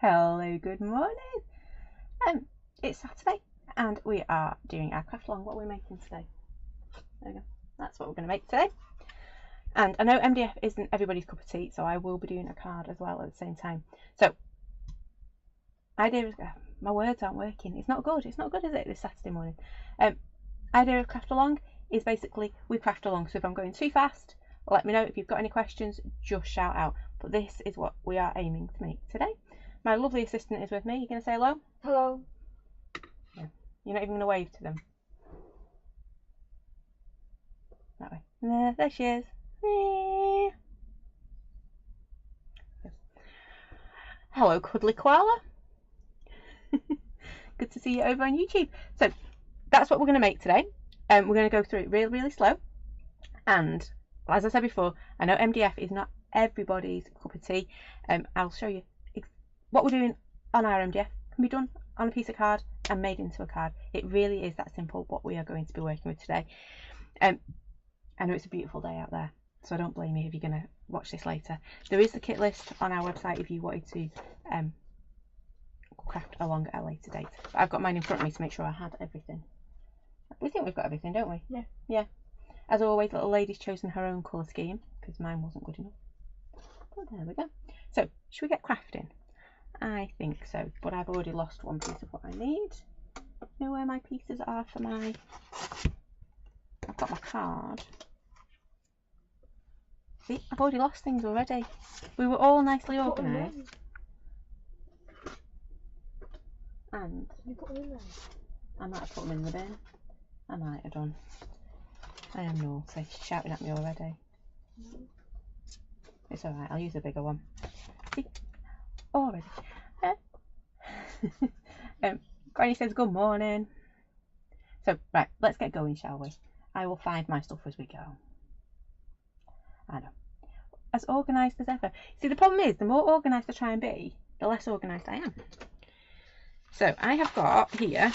Hello, good morning. It's Saturday and we are doing our craft along. What are we making today? There we go. That's what we're going to make today. And I know MDF isn't everybody's cup of tea, so I will be doing a card as well at the same time. So, idea is, my words aren't working. It's not good. It's not good, is it, this Saturday morning? Idea of craft along is basically we craft along. So if I'm going too fast, let me know. If you've got any questions, just shout out. But this is what we are aiming to make today. My lovely assistant is with me. You going to say hello? Hello. Yeah. You're not even going to wave to them. That way. There she is. Hello, cuddly koala. Good to see you over on YouTube. So that's what we're going to make today. We're going to go through it really, really slow. And as I said before, I know MDF is not everybody's cup of tea. I'll show you what we're doing on our MDF can be done on a piece of card and made into a card. It really is that simple what we are going to be working with today. I know it's a beautiful day out there, so I don't blame you if you're going to watch this later. There is the kit list on our website if you wanted to craft along at a later date. But I've got mine in front of me to make sure I had everything. We think we've got everything, don't we? Yeah. Yeah. As always, little lady's chosen her own colour scheme because mine wasn't good enough. But there we go. So, should we get crafting? I think so, but I've already lost one piece of what I need. You know where my pieces are for my... I've got my card. See, I've already lost things already. We were all nicely organised. And you put them in there? I might have put them in the bin. I might have done. I am naughty. She's shouting at me already. No. It's alright, I'll use a bigger one. See? Already. Granny says good morning. So, right, let's get going, shall we? I will find my stuff as we go. I know. As organised as ever. See, the problem is, the more organised I try and be, the less organised I am. So, I have got here,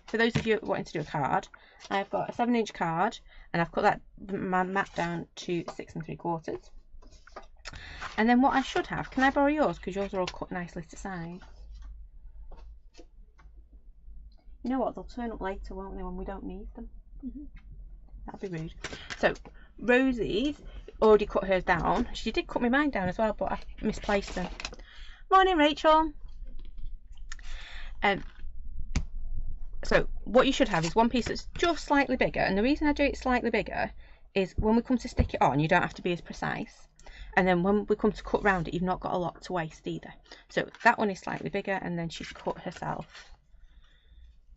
for those of you wanting to do a card, I've got a 7-inch card, and I've cut that my map down to 6 3/4. And then what I should have, can I borrow yours? Because yours are all cut nicely to size. You know what, they'll turn up later, won't they, when we don't need them? That'd be rude. So, Rosie's already cut hers down. She did cut me mine down as well, but I misplaced them. Morning, Rachel. So, what you should have is one piece that's just slightly bigger. And the reason I do it slightly bigger is when we come to stick it on, you don't have to be as precise. And then when we come to cut round it, you've not got a lot to waste either. So that one is slightly bigger, and then she's cut herself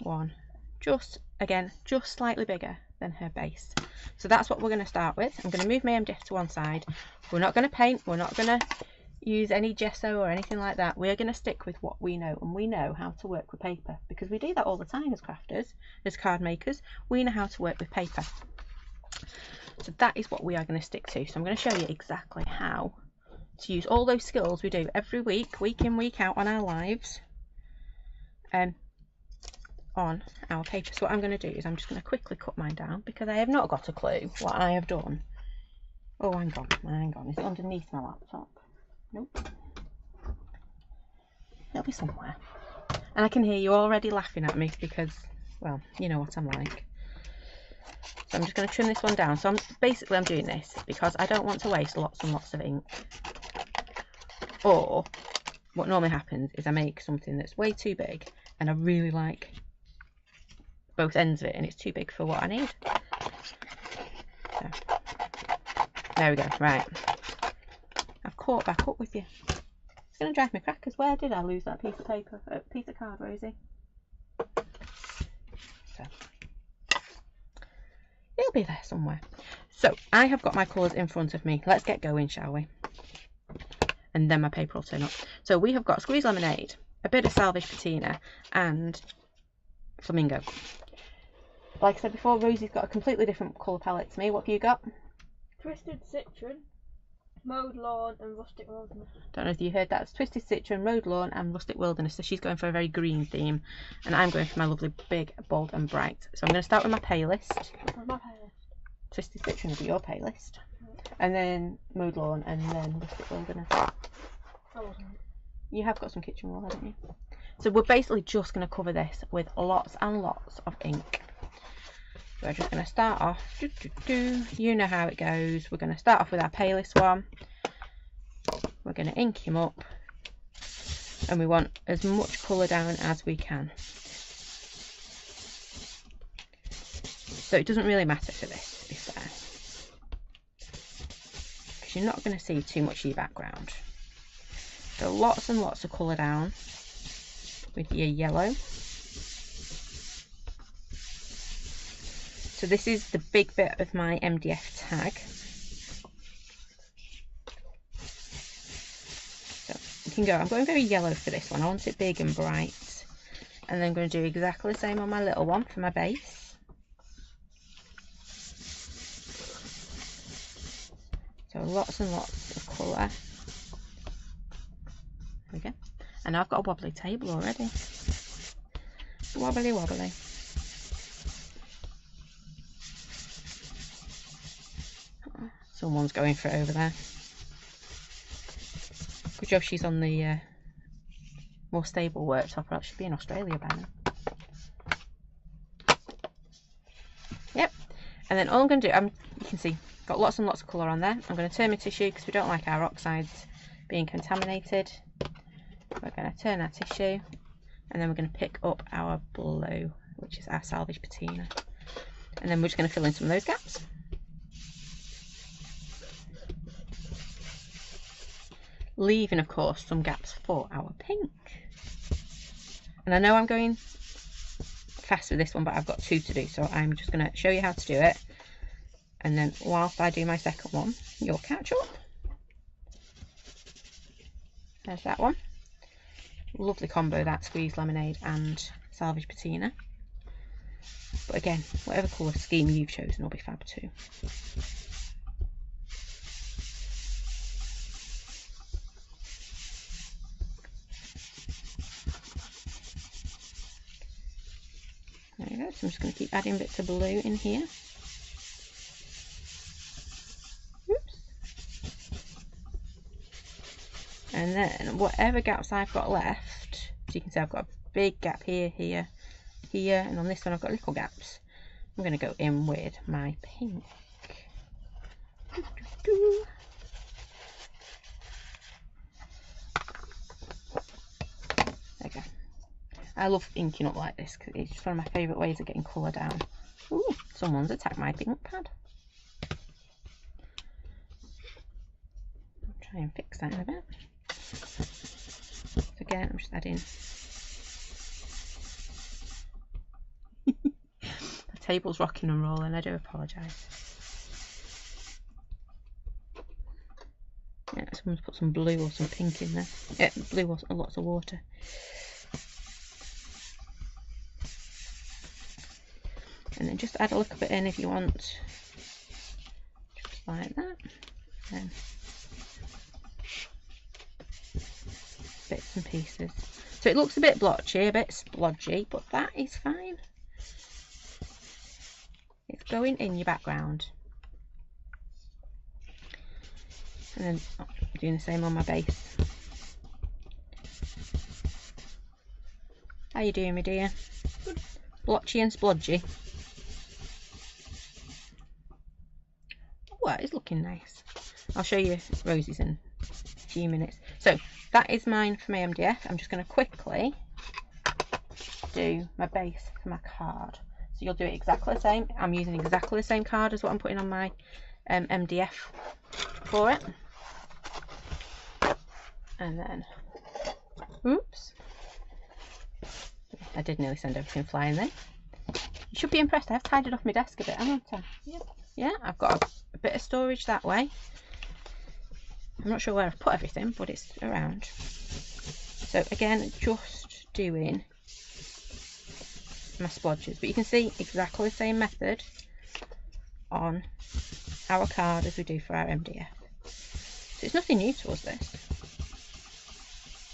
one just slightly bigger than her base. So that's what we're going to start with. I'm going to move my MDF to one side. We're not going to paint, we're not going to use any gesso or anything like that. We're going to stick with what we know, and we know how to work with paper because we do that all the time as crafters, as card makers. We know how to work with paper. So that is what we are going to stick to. So I'm going to show you exactly how to use all those skills we do every week, week in, week out on our lives, on our paper. So what I'm going to do is I'm just going to quickly cut mine down because I have not got a clue what I have done. Oh, hang on. Is it underneath my laptop? Nope. It'll be somewhere. And I can hear you already laughing at me because, well, you know what I'm like. So I'm just going to trim this one down. So I'm doing this because I don't want to waste lots and lots of ink. Or what normally happens is I make something that's way too big and I really like both ends of it and it's too big for what I need. So, there we go. Right. I've caught back up with you. It's going to drive me crackers. Where did I lose that piece of paper? Piece of card, Rosie? So. It'll be there somewhere. So I have got my colours in front of me. Let's get going, shall we? And then my paper will turn up. So we have got squeezed lemonade, a bit of salvage patina, and flamingo. Like I said before, Rosie's got a completely different colour palette to me. What have you got? Twisted citron, mowed lawn, and rustic wilderness. Don't know if you heard that. It's twisted citron, mowed lawn, and rustic wilderness. So she's going for a very green theme, and I'm going for my lovely big, bold, and bright. So I'm going to start with my palest. What's my palette? Twisted citron will be your palest, and then mowed lawn, and then rustic wilderness. I wasn't. You have got some kitchen roll, haven't you? So we're basically just going to cover this with lots and lots of ink. We're just going to start off, you know how it goes. We're going to start off with our palest one. We're going to ink him up, and we want as much colour down as we can. So it doesn't really matter for this, to be fair, because you're not going to see too much of your background. So lots and lots of colour down with your yellow. So this is the big bit of my MDF tag. So you can go, I'm going very yellow for this one. I want it big and bright. And then I'm going to do exactly the same on my little one for my base. So lots and lots of colour. There we go. And I've got a wobbly table already. Wobbly wobbly. Someone's going for it over there. Good job she's on the more stable worktop, or else she'd be in Australia by now. Yep. And then all I'm going to do, you can see, got lots and lots of colour on there. I'm going to turn my tissue because we don't like our oxides being contaminated. We're going to turn our tissue, and then we're going to pick up our blue, which is our salvage patina. And then we're just going to fill in some of those gaps. Leaving, of course, some gaps for our pink. And I know I'm going fast with this one, but I've got two to do, so I'm just going to show you how to do it. And then whilst I do my second one, you'll catch up. There's that one. Lovely combo, that squeezed lemonade and salvage patina. But again, whatever colour scheme you've chosen will be fab too. There you go, so I'm just going to keep adding bits of blue in here. Oops. And then whatever gaps I've got left, as you can see I've got a big gap here, here, here, and on this one I've got little gaps. I'm going to go in with my pink. There we go. I love inking up like this because it's just one of my favourite ways of getting colour down. Ooh, someone's attacked my pink pad. I'll try and fix that in a bit. So again, I'm just adding. The table's rocking and rolling, I do apologise. Yeah, someone's put some blue or some pink in there. Yeah, blue or lots of water. And then just add a little bit in if you want, just like that. Then bits and pieces. So it looks a bit blotchy, a bit splodgy, but that is fine. It's going in your background. And then doing the same on my base. How you doing, my dear? Good. Blotchy and splodgy. Well, it's looking nice. I'll show you Rosie's in a few minutes. So that is mine for my MDF. I'm just going to quickly do my base for my card. So you'll do it exactly the same. I'm using exactly the same card as what I'm putting on my MDF for it. And then, oops, I did nearly send everything flying then. You should be impressed. I've tidied off my desk a bit, haven't I? Yep. Yeah, I've got a bit of storage that way. I'm not sure where I've put everything, but it's around. So again, just doing my splodges, but you can see exactly the same method on our card as we do for our MDF. So it's nothing new to us, this.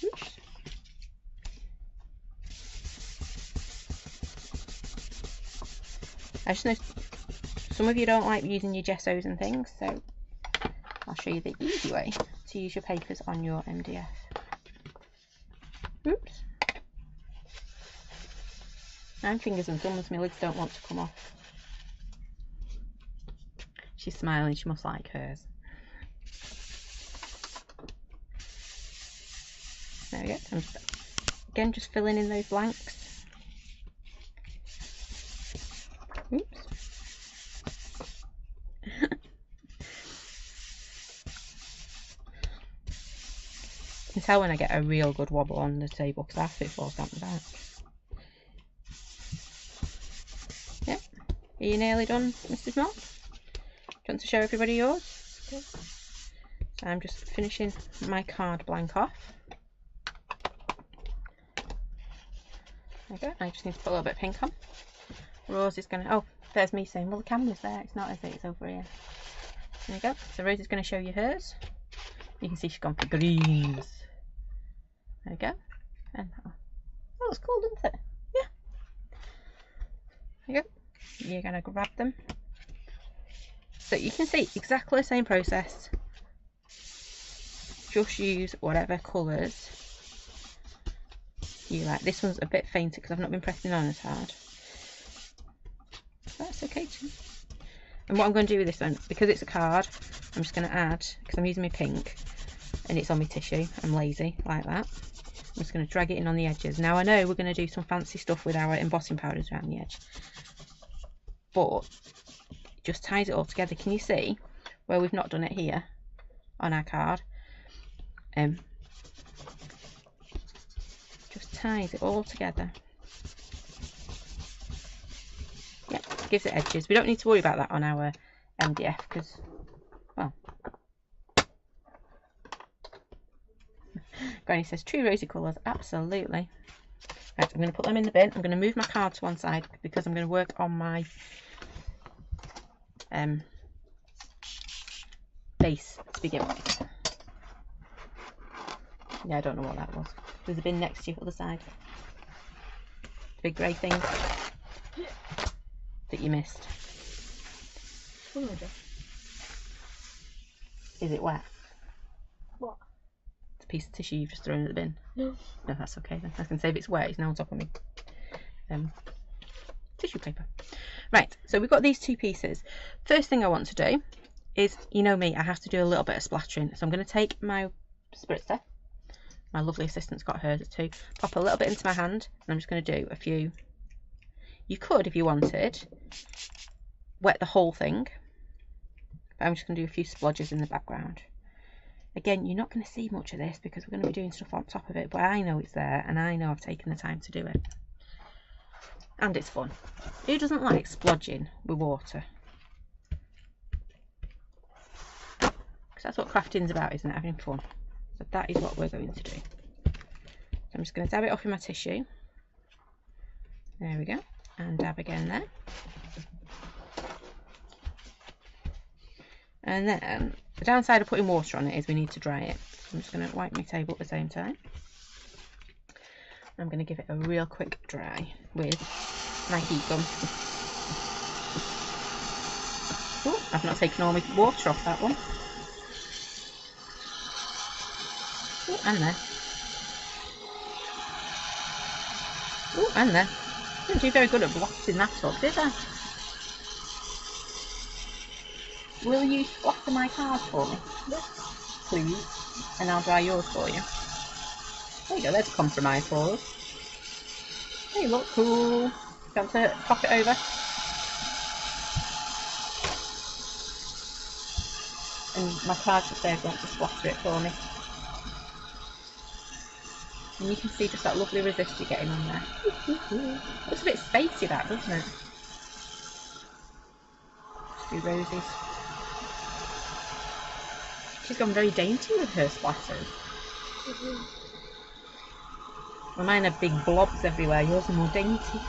Oops. I just know some of you don't like using your gessos and things, so I'll show you the easy way to use your papers on your MDF. Oops. I'm fingers and thumbs, my lids don't want to come off. She's smiling, she must like hers. There we go. I'm just, again, just filling in those blanks. Oops. You can tell when I get a real good wobble on the table because half of it falls down the back. Yep. Are you nearly done, Mrs. Mott? Do you want to show everybody yours? Okay. So I'm just finishing my card blank off. There we go. I just need to put a little bit of pink on. Rose is going to... Oh, there's me saying, well, the camera's there. It's not, is it? It's over here. There we go. So Rose is going to show you hers. You can see she's gone for greens. There we go. And oh, it's cool, isn't it? Yeah. There you go. You're going to grab them. So you can see exactly the same process. Just use whatever colours you like. This one's a bit fainter because I've not been pressing on as hard. That's okay too. And what I'm going to do with this one, because it's a card, I'm just going to add, because I'm using my pink and it's on my tissue, I'm lazy like that. I'm just going to drag it in on the edges. Now I know we're going to do some fancy stuff with our embossing powders around the edge, but it just ties it all together. Can you see where we've not done it here on our card? Just ties it all together. Yeah, gives it edges. We don't need to worry about that on our MDF because, well, Granny says true rosy colours, absolutely. Right, I'm going to put them in the bin. I'm going to move my card to one side because I'm going to work on my base to begin with. Yeah, I don't know what that was. There's a bin next to you, other side. The big grey thing that you missed. Is it wet? What? It's a piece of tissue you've just thrown in the bin. No. No, that's okay then. I can say if it's wet, it's now on top of me. Tissue paper. Right, so we've got these two pieces. First thing I want to do is, you know me, I have to do a little bit of splattering. So I'm going to take my spritzer. My lovely assistant's got hers too. Pop a little bit into my hand, and I'm just going to do a few. You could, if you wanted, wet the whole thing. But I'm just going to do a few splodges in the background. Again, you're not going to see much of this because we're going to be doing stuff on top of it, but I know it's there, and I know I've taken the time to do it. And it's fun. Who doesn't like splodging with water? Because that's what crafting's about, isn't it? Having fun. So that is what we're going to do. So I'm just going to dab it off in my tissue. There we go. And dab again there. And then the downside of putting water on it is we need to dry it. So I'm just going to wipe my table at the same time. I'm going to give it a real quick dry with my heat gun. Oh, I've not taken all my water off that one. Oh, and there. Oh, and there. I didn't do very good at blasting that up, did I? Will you splatter my card for me? Yes. Please. And I'll dry yours for you. There you go, there's a compromise for us. Hey, look cool. You want to pop it over? And my card just there wants to splatter it for me. And you can see just that lovely resist you're getting on there. Looks a bit spacey that, doesn't it? Just do roses. She's gone very dainty with her splatters. Well, mine have big blobs everywhere, yours are more dainty.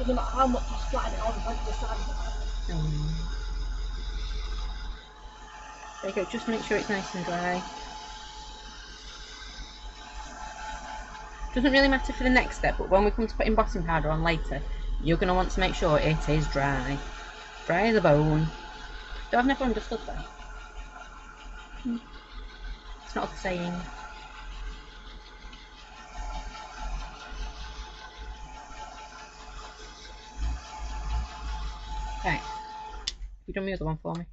No matter how much I splattered it on, like the side. There you go, just make sure it's nice and dry. Doesn't really matter for the next step, but when we come to put embossing powder on later, you're going to want to make sure it is dry. Dry as a bone. So I've never understood that. It's not a saying. Right. You done the other one for me?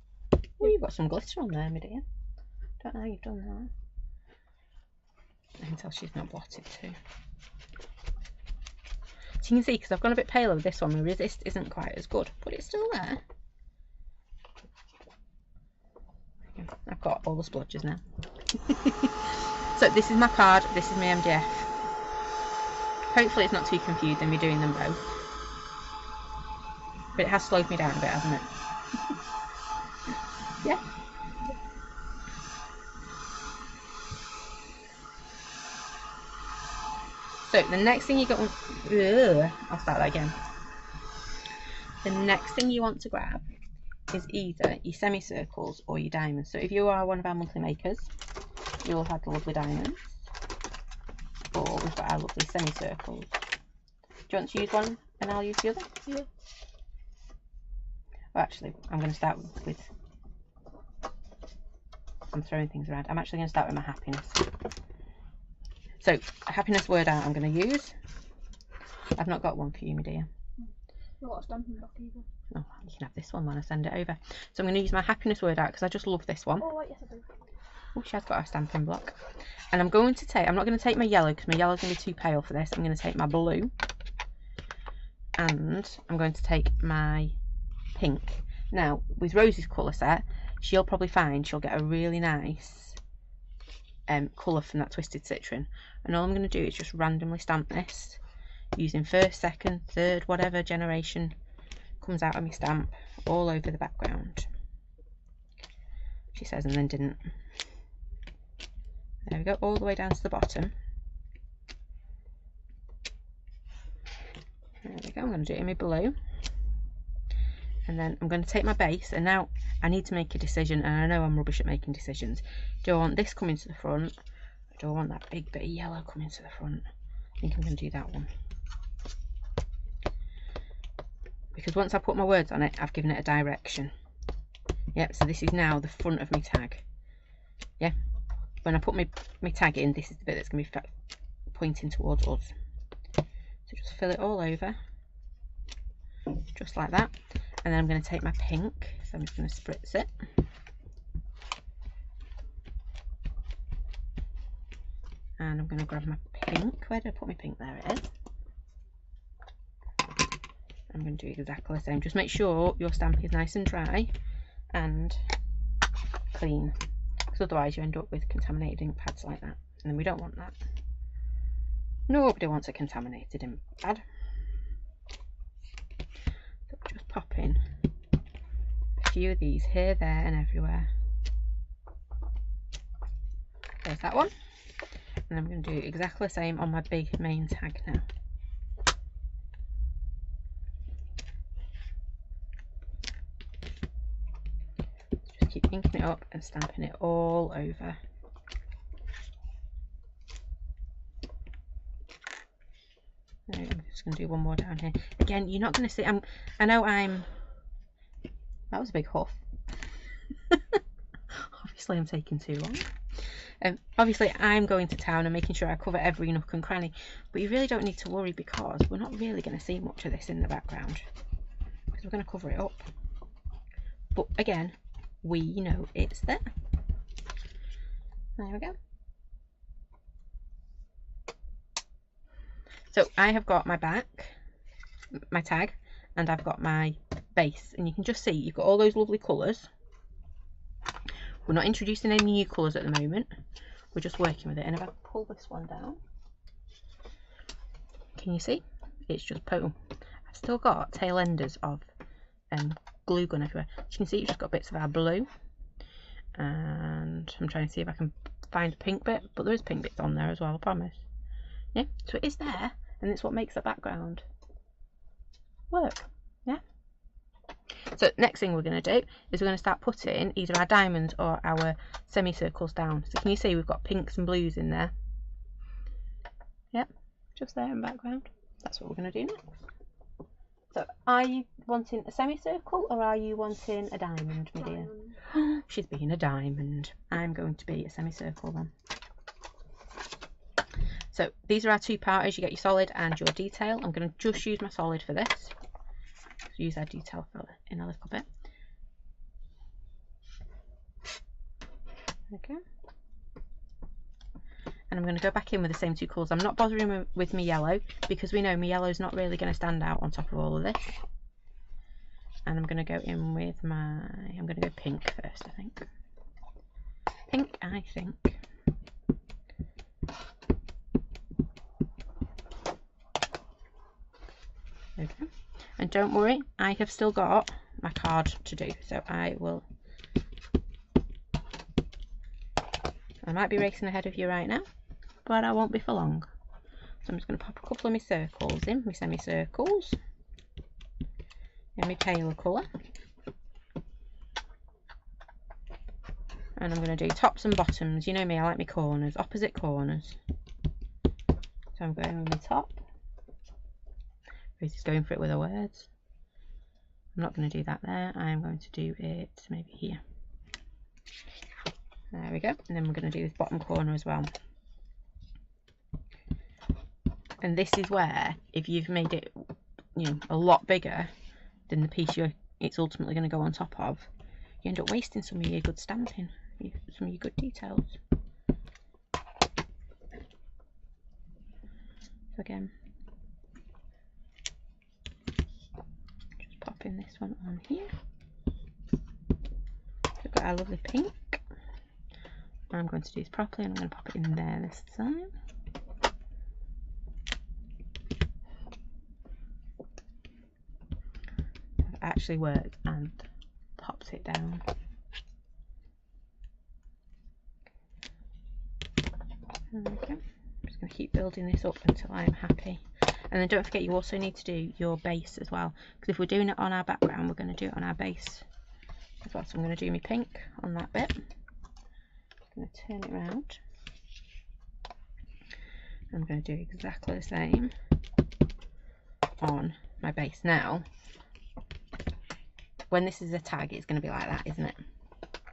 Oh, you've got some glitter on there, my dear. Don't know how you've done that. I can tell she's not blotted too. So you can see, because I've gone a bit paler with this one, my resist isn't quite as good, but it's still there. I've got all the splodges now. So this is my card, this is my MDF. Hopefully it's not too confusing me doing them both. But it has slowed me down a bit, hasn't it? Yeah. So the next thing you got, I'll start that again. The next thing you want to grab is either your semicircles or your diamonds. So if you are one of our monthly makers, you'll have the lovely diamonds, or we've got our lovely semicircles. Do you want to use one and I'll use the other? Yeah. Well, actually, I'm going to start with, I'm throwing things around. I'm actually going to start with my happiness. So, a happiness word out I'm going to use. I've not got one for you, my dear. I've got a stamping block either. Oh, you can have this one when I send it over. So I'm going to use my happiness word out because I just love this one. Oh, right, yes, I do. Oh, she has got a stamping block. And I'm going to take, I'm not going to take my yellow because my yellow's going to be too pale for this. I'm going to take my blue. And I'm going to take my pink. Now, with Rosie's colour set, she'll probably find she'll get a really nice colour from that Twisted Citron. And all I'm going to do is just randomly stamp this using first, second, third, whatever generation comes out of my stamp all over the background. She says, and then didn't. There we go, all the way down to the bottom. There we go, I'm going to do it in my blue. And then I'm going to take my base, and now I need to make a decision, and I know I'm rubbish at making decisions. Do I want this coming to the front? Or do I want that big bit of yellow coming to the front? I think I'm going to do that one. Because once I put my words on it, I've given it a direction. Yep, so this is now the front of my tag. Yeah, when I put my tag in, this is the bit that's going to be pointing towards us. So just fill it all over, just like that. And then I'm going to take my pink, so I'm just going to spritz it. And I'm going to grab my pink. Where did I put my pink? There it is. I'm going to do exactly the same. Just make sure your stamp is nice and dry and clean, because otherwise you end up with contaminated ink pads like that, and then we don't want that. Nobody wants a contaminated ink pad. So just pop in a few of these here, there and everywhere. There's that one. And I'm going to do exactly the same on my big main tag now. Just keep inking it up and stamping it all over. I'm just going to do one more down here. Again, you're not going to see, I know that was a big huff. Obviously I'm taking too long. Obviously I'm going to town and making sure I cover every nook and cranny, but you really don't need to worry, because we're not really going to see much of this in the background, because we're going to cover it up. But again, we know it's there. There we go. So I have got my back, my tag, and I've got my base, and you can just see you've got all those lovely colours. We're not introducing any new colours at the moment, we're just working with it. And if I pull this one down, can you see? It's just poem. I've still got tail enders of glue gun everywhere. As you can see, you've just got bits of our blue, and I'm trying to see if I can find a pink bit, but there is pink bits on there as well, I promise. Yeah, so it is there, and it's what makes the background work. Yeah. So next thing we're going to do is we're going to start putting either our diamonds or our semicircles down. So can you see we've got pinks and blues in there? Yep, just there in the background. That's what we're going to do next. So are you wanting a semicircle or are you wanting a diamond, my dear? She's being a diamond. I'm going to be a semicircle then. So these are our two parts. You get your solid and your detail. I'm going to just use my solid for this. use our detail filler in a little bit. Okay. And I'm going to go back in with the same two colours. I'm not bothering with my yellow because we know my yellow is not really going to stand out on top of all of this. And I'm going to go in with I'm going to go pink first, I think. Pink, I think. Okay. And don't worry, I have still got my card to do, so I might be racing ahead of you right now, but I won't be for long. So I'm just going to pop a couple of my circles in, my semicircles, in my paler colour. And I'm going to do tops and bottoms. You know me, I like my corners, opposite corners. So I'm going with my top. Rosie's going for it with her words. I'm not going to do that there. I'm going to do it maybe here. There we go. And then we're going to do this bottom corner as well. And this is where, if you've made it, you know, a lot bigger than the piece it's ultimately going to go on top of, you end up wasting some of your good stamping, some of your good details. So again, just popping this one on here. We've got our lovely pink. I'm going to do this properly and I'm going to pop it in there this time. I've actually worked and popped it down. There we go. I'm just going to keep building this up until I'm happy. And then don't forget, you also need to do your base as well, because if we're doing it on our background, we're going to do it on our base as well. So I'm going to do my pink on that bit. I'm going to turn it around. I'm going to do exactly the same on my base. Now, when this is a tag, it's going to be like that, isn't it?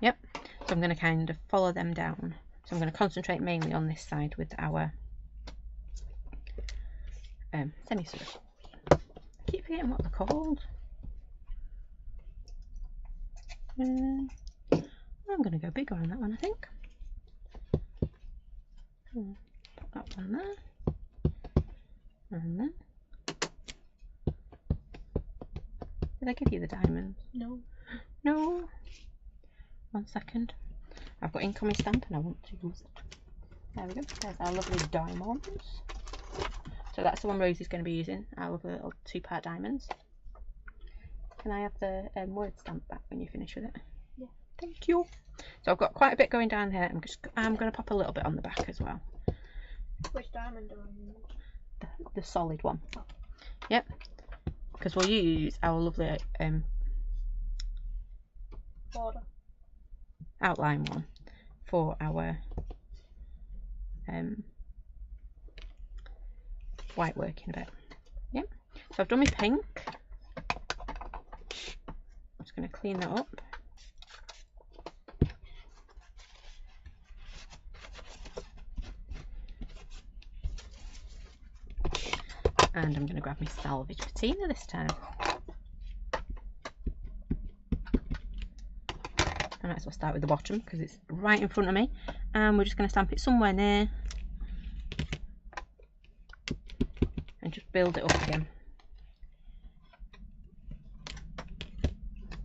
Yep. So I'm going to kind of follow them down. So I'm going to concentrate mainly on this side with our semicircles. I keep forgetting what they're called. I'm going to go bigger on that one, I think. Put that one there. And then. Did I give you the diamonds? No. No. 1 second. I've got ink on my stamp and I want to use it. There we go. There's our lovely diamonds. So that's the one Rosie's going to be using, our lovely little 2-part diamonds. Can I have the word stamp back when you finish with it? Yeah. Thank you. So I've got quite a bit going down here. I'm going to pop a little bit on the back as well. Which diamond do I use? The solid one. Oh. Yep. Because we'll use our lovely Border. Outline one for our white working bit. Yep. So I've done my pink. I'm just going to clean that up. And I'm going to grab my salvage patina this time. I might as well start with the bottom because it's right in front of me, and we're just going to stamp it somewhere near and just build it up again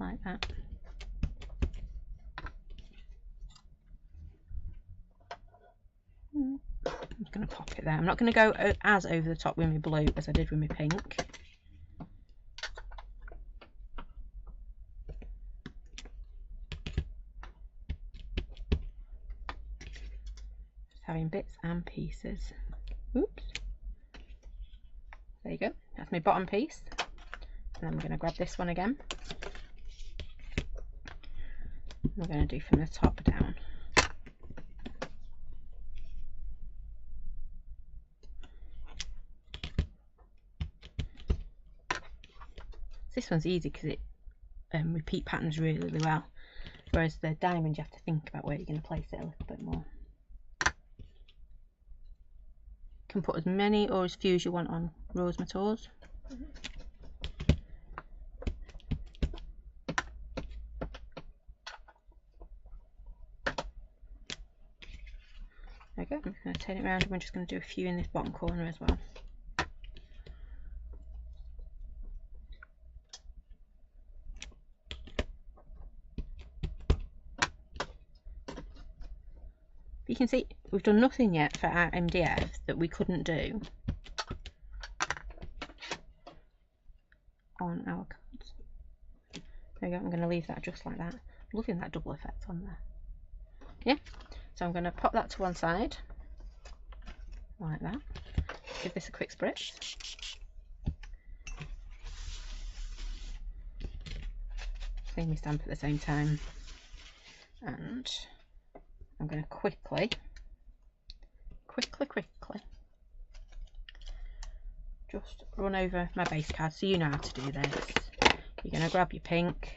like that. I'm just going to pop it there. I'm not going to go as over the top with my blue as I did with my pink. Having bits and pieces. Oops. There you go. That's my bottom piece. And then we're going to grab this one again. We're going to do from the top down. This one's easy because it repeat patterns really, really well. Whereas the diamond, you have to think about where you're going to place it a little bit more. Can put as many or as few as you want on Rose My Toes. There we go. I'm just going to turn it around and we're just going to do a few in this bottom corner as well. You can see we've done nothing yet for our MDF that we couldn't do on our cards. There we go. I'm going to leave that just like that. Loving that double effect on there. Yeah. So I'm going to pop that to one side like that. Give this a quick spritz. Clean my stamp at the same time, and I'm going to quickly just run over my base card so you know how to do this. You're going to grab your pink.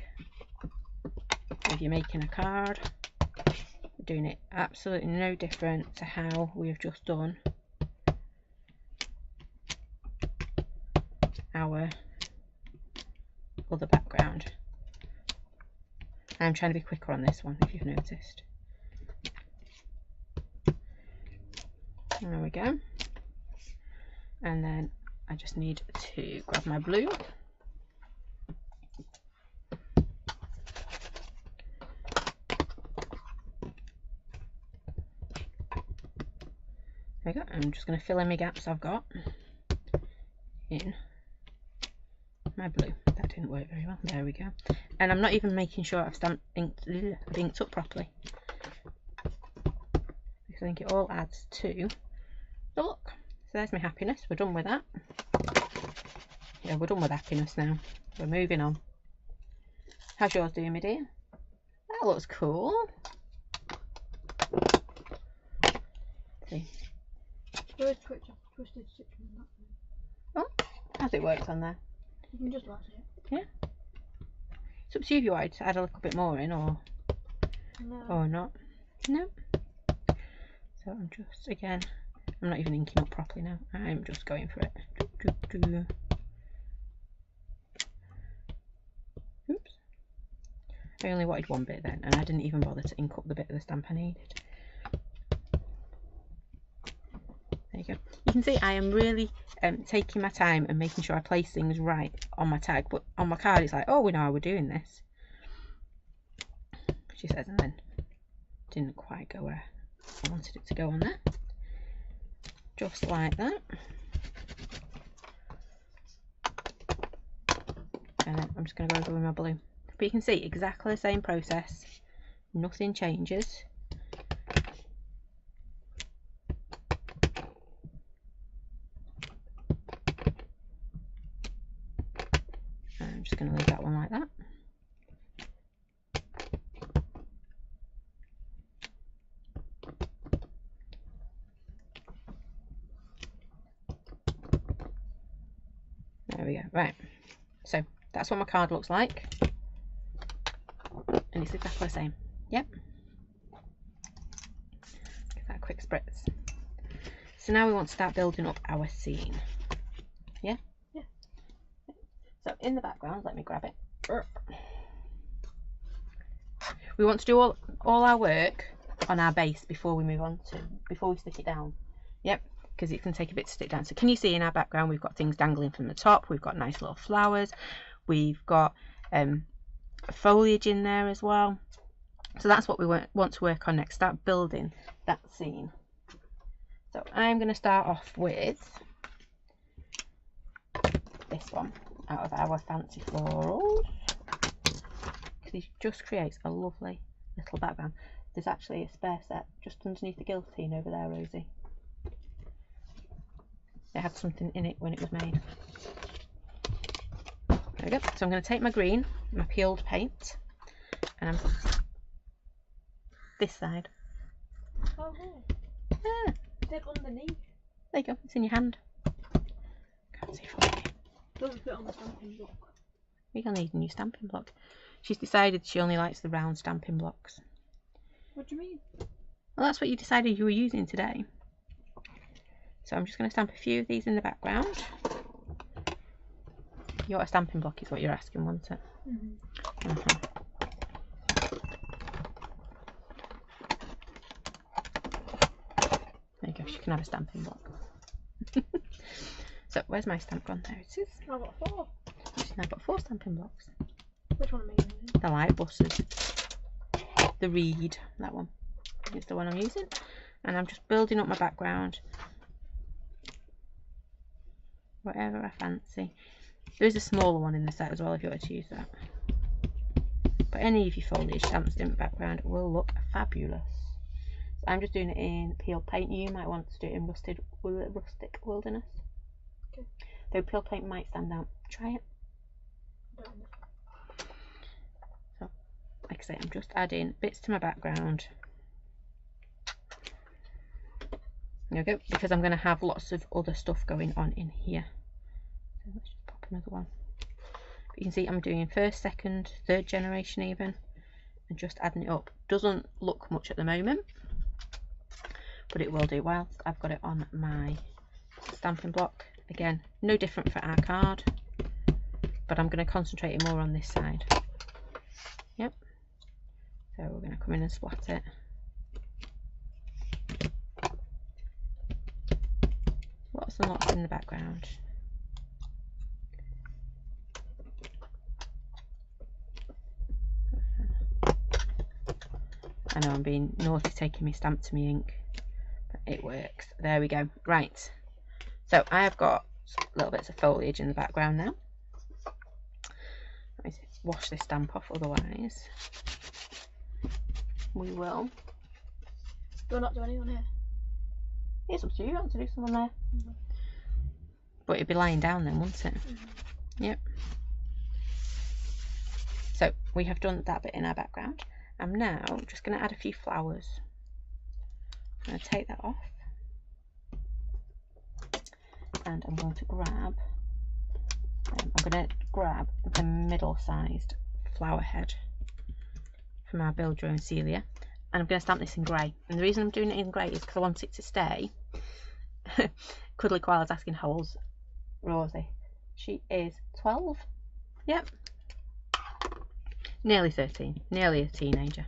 If you're making a card, we're doing it absolutely no different to how we have just done our other background. I'm trying to be quicker on this one, if you've noticed. There we go. And then I just need to grab my blue. There we go. I'm just going to fill in my gaps I've got in my blue. That didn't work very well. There we go. And I'm not even making sure I've inked up properly, because I think it all adds to the look. So there's my happiness. We're done with that. Yeah, we're done with happiness now. We're moving on. How's yours doing, my dear? That looks cool. See. Twisted stitching on that. Oh, how's it worked on there? You can just watch it. Yeah. It's up to you if you wanted to add a little bit more in, or not. No. So I'm just, again, I'm not even inking up properly now. I'm just going for it. Oops. I only wanted one bit then, and I didn't even bother to ink up the bit of the stamp I needed. There you go. You can see I am really taking my time and making sure I place things right on my tag, but on my card it's like, oh, we know how we're doing this, she says, and then didn't quite go where I wanted it to go on there. Just like that. And then I'm just going to go over with my blue. But you can see exactly the same process, nothing changes. I'm just going to leave that one like that. There we go. Right, so that's what my card looks like, and it's exactly the same. Yep. Give that a quick spritz. So now we want to start building up our scene. Yeah? Yeah. So in the background, let me grab it. We want to do all our work on our base before we stick it down. Yep. Because it can take a bit to stick down. So can you see in our background we've got things dangling from the top, we've got nice little flowers, we've got foliage in there as well. So that's what we want to work on next, start building that scene. So I'm going to start off with this one out of our fancy florals, because it just creates a lovely little background. There's actually a spare set just underneath the guillotine over there, Rosie. It had something in it when it was made. There we go. So I'm going to take my green, my peeled paint, and I'm this side. Oh, hey. Ah, Is it underneath? there you go. It's in your hand. Can't see from here. Doesn't fit on the stamping block. We're going to need a new stamping block. She's decided she only likes the round stamping blocks. What do you mean? Well, that's what you decided you were using today. So I'm just going to stamp a few of these in the background. You want a stamping block is what you're asking, wasn't it? Mm-hmm. can have a stamping block. So where's my stamp gone? There it is. I've got 4. I've got 4 stamping blocks. Which one am I using? The light buses. The reed, that one is the one I'm using. And I'm just building up my background. Whatever I fancy. There is a smaller one in the set as well if you want to use that. But any of your foliage stamps in the background will look fabulous. So I'm just doing it in peel paint. You might want to do it in rustic wilderness. Okay. Though peel paint might stand out. Try it. So, like I say, I'm just adding bits to my background. There we go. Because I'm going to have lots of other stuff going on in here. So let's just pop another one. But you can see I'm doing first, second, third generation even. And just adding it up. Doesn't look much at the moment. But it will do whilst I've got it on my stamping block. Again, no different for our card. But I'm going to concentrate it more on this side. Yep. So we're going to come in and splat it. Lots and lots in the background. I know I'm being naughty taking my stamp to me ink, but it works. There we go. Right. So I have got little bits of foliage in the background now. Let me wash this stamp off, otherwise we will. Do I not do any on here? It's up to you. You want to do some on there? But it'd be lying down then, wouldn't it? Yep. So we have done that bit in our background. I'm now just going to add a few flowers. I'm going to take that off. And I'm going to grab the middle-sized flower head from our Build Your Own Celia, and I'm going to stamp this in grey. And the reason I'm doing it in grey is because I want it to stay. Cuddly Koala's asking how old's Rosie? She is 12. Yep. Nearly 13. Nearly a teenager.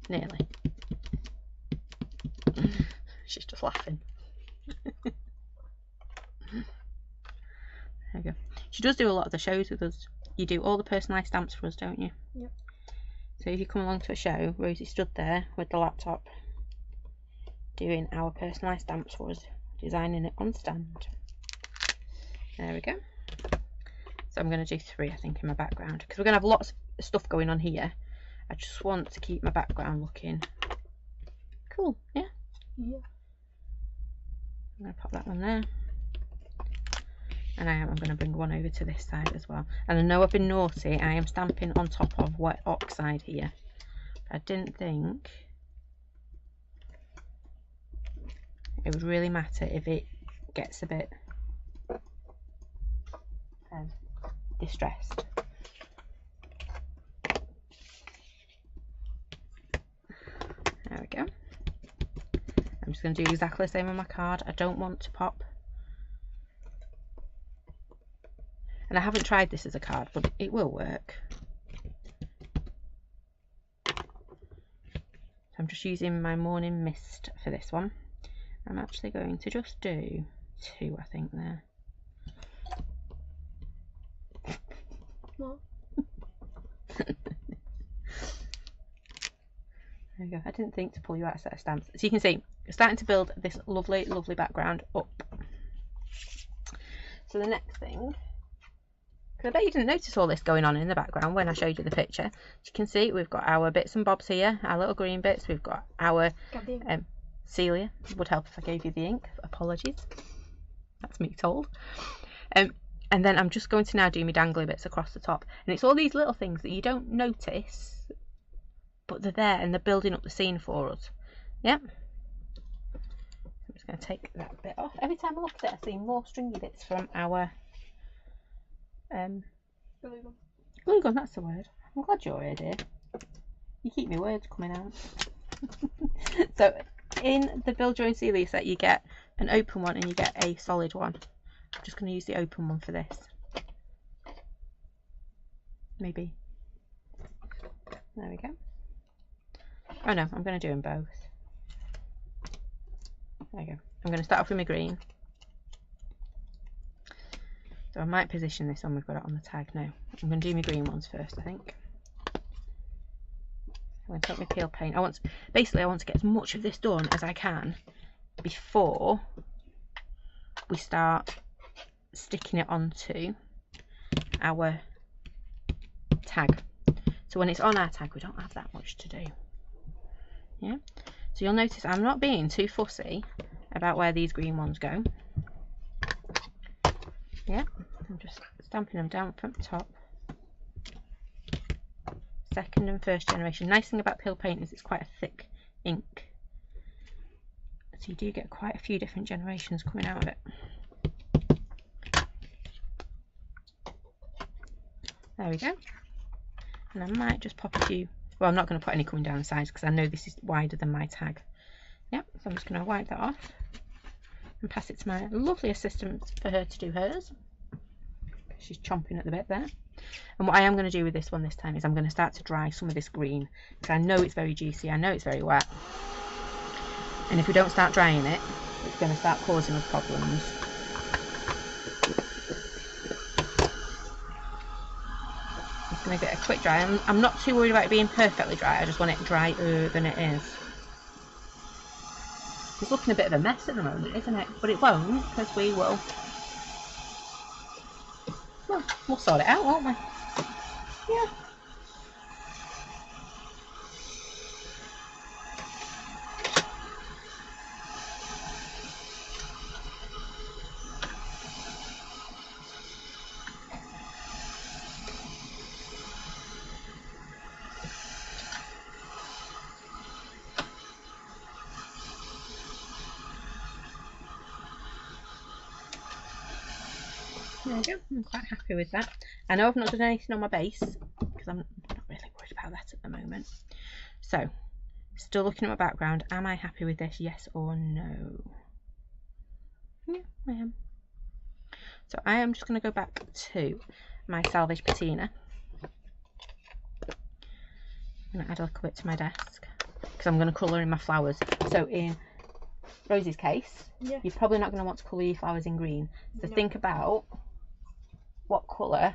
Nearly. She's just laughing. There we go. She does do a lot of the shows with us. You do all the personalised stamps for us, don't you? Yep. So if you come along to a show, Rosie stood there with the laptop doing our personalised stamps for us, designing it on stand. There we go. So I'm going to do 3, I think, in my background, because we're going to have lots of stuff going on here. I just want to keep my background looking cool. Yeah? Yeah. I'm going to pop that one there. And I'm going to bring one over to this side as well. And I know I've been naughty. I am stamping on top of wet oxide here. But I didn't think it would really matter if it gets a bit distressed. There we go. I'm just going to do exactly the same on my card. I don't want to pop. And I haven't tried this as a card, but it will work. So I'm just using my Morning Mist for this one. I'm actually going to just do 2, I think, there. What? There we go. I didn't think to pull you out a set of stamps. So you can see, you're starting to build this lovely, lovely background up. So the next thing, because I bet you didn't notice all this going on in the background when I showed you the picture. As you can see, we've got our bits and bobs here, our little green bits. We've got our Celia. It would help if I gave you the ink. Apologies. That's me told. And then I'm just going to now do my dangly bits across the top. And it's all these little things that you don't notice, but they're there and they're building up the scene for us. Yep. I'm just going to take that bit off. Every time I look at it, I see more stringy bits from our glue gun, that's the word. I'm glad you're here, dear. You keep my words coming out. So in the Build Your Own Celia set, you get an open one and you get a solid one. I'm just going to use the open one for this. Maybe. There we go. Oh no, I'm going to do them both. There you go. I'm going to start off with my green. So I might position this on, we've got it on the tag now. I'm going to do my green ones first, I think. I'm going to take my peel paint. Basically I want to get as much of this done as I can before we start sticking it onto our tag. So when it's on our tag, we don't have that much to do. Yeah. So you'll notice I'm not being too fussy about where these green ones go. Yeah. I'm just stamping them down from the top. Second and first generation. Nice thing about peel paint is it's quite a thick ink. So you do get quite a few different generations coming out of it. There we go. And I might just pop a few, well, I'm not going to put any coming down the sides because I know this is wider than my tag. Yep, so I'm just going to wipe that off and pass it to my lovely assistant for her to do hers. She's chomping at the bit there. And what I am going to do with this one this time is I'm going to start to dry some of this green because I know it's very juicy, I know it's very wet. And if we don't start drying it, it's going to start causing us problems. Going to get a quick dry. I'm not too worried about it being perfectly dry, I just want it drier than it is. It's looking a bit of a mess at the moment, isn't it? But it won't, because we will. Well, we'll sort it out, won't we? Yeah. There we go, I'm quite happy with that. I know I've not done anything on my base because I'm not really worried about that at the moment. So, still looking at my background, am I happy with this, yes or no? Yeah, I am. So I am just going to go back to my salvage patina. I'm going to add a little bit to my desk because I'm going to colour in my flowers. So in Rosie's case, yeah, you're probably not going to want to colour your flowers in green. So no. Think about what colour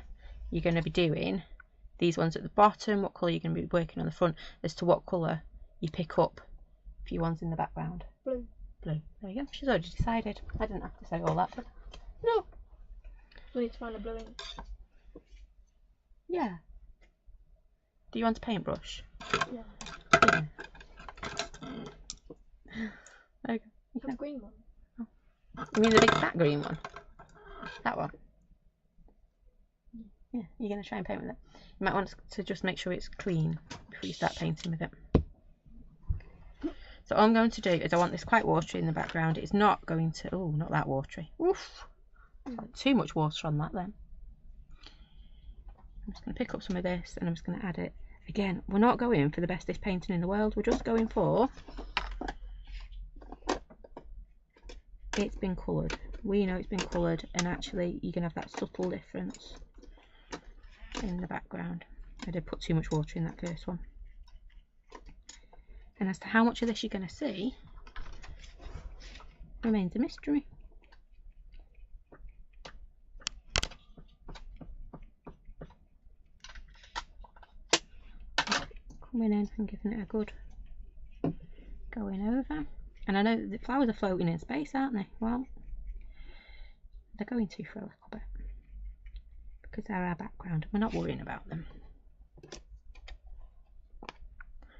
you're going to be doing. These ones at the bottom, what colour you're going to be working on the front, as to what colour you pick up for your ones in the background. Blue. Blue. There you go. She's already decided. I didn't have to say all that, but no. We need to find a blue ink. Yeah. Do you want a paintbrush? Yeah. Yeah. There you go. The green one. Oh. You mean the big fat green one? That one? Yeah, you're going to try and paint with it. You might want to just make sure it's clean before you start painting with it. So all I'm going to do is I want this quite watery in the background. It's not going to, oh, not that watery. Oof. Like too much water on that then. I'm just going to pick up some of this and I'm just going to add it. Again, we're not going for the bestest painting in the world. We're just going for it's been coloured. We know it's been coloured, and actually you can have that subtle difference in the background. I did put too much water in that first one. And as to how much of this you're going to see remains a mystery. Coming in and giving it a good going over. And I know the flowers are floating in space, aren't they? Well, they're going to for a little bit because they're our background. We're not worrying about them.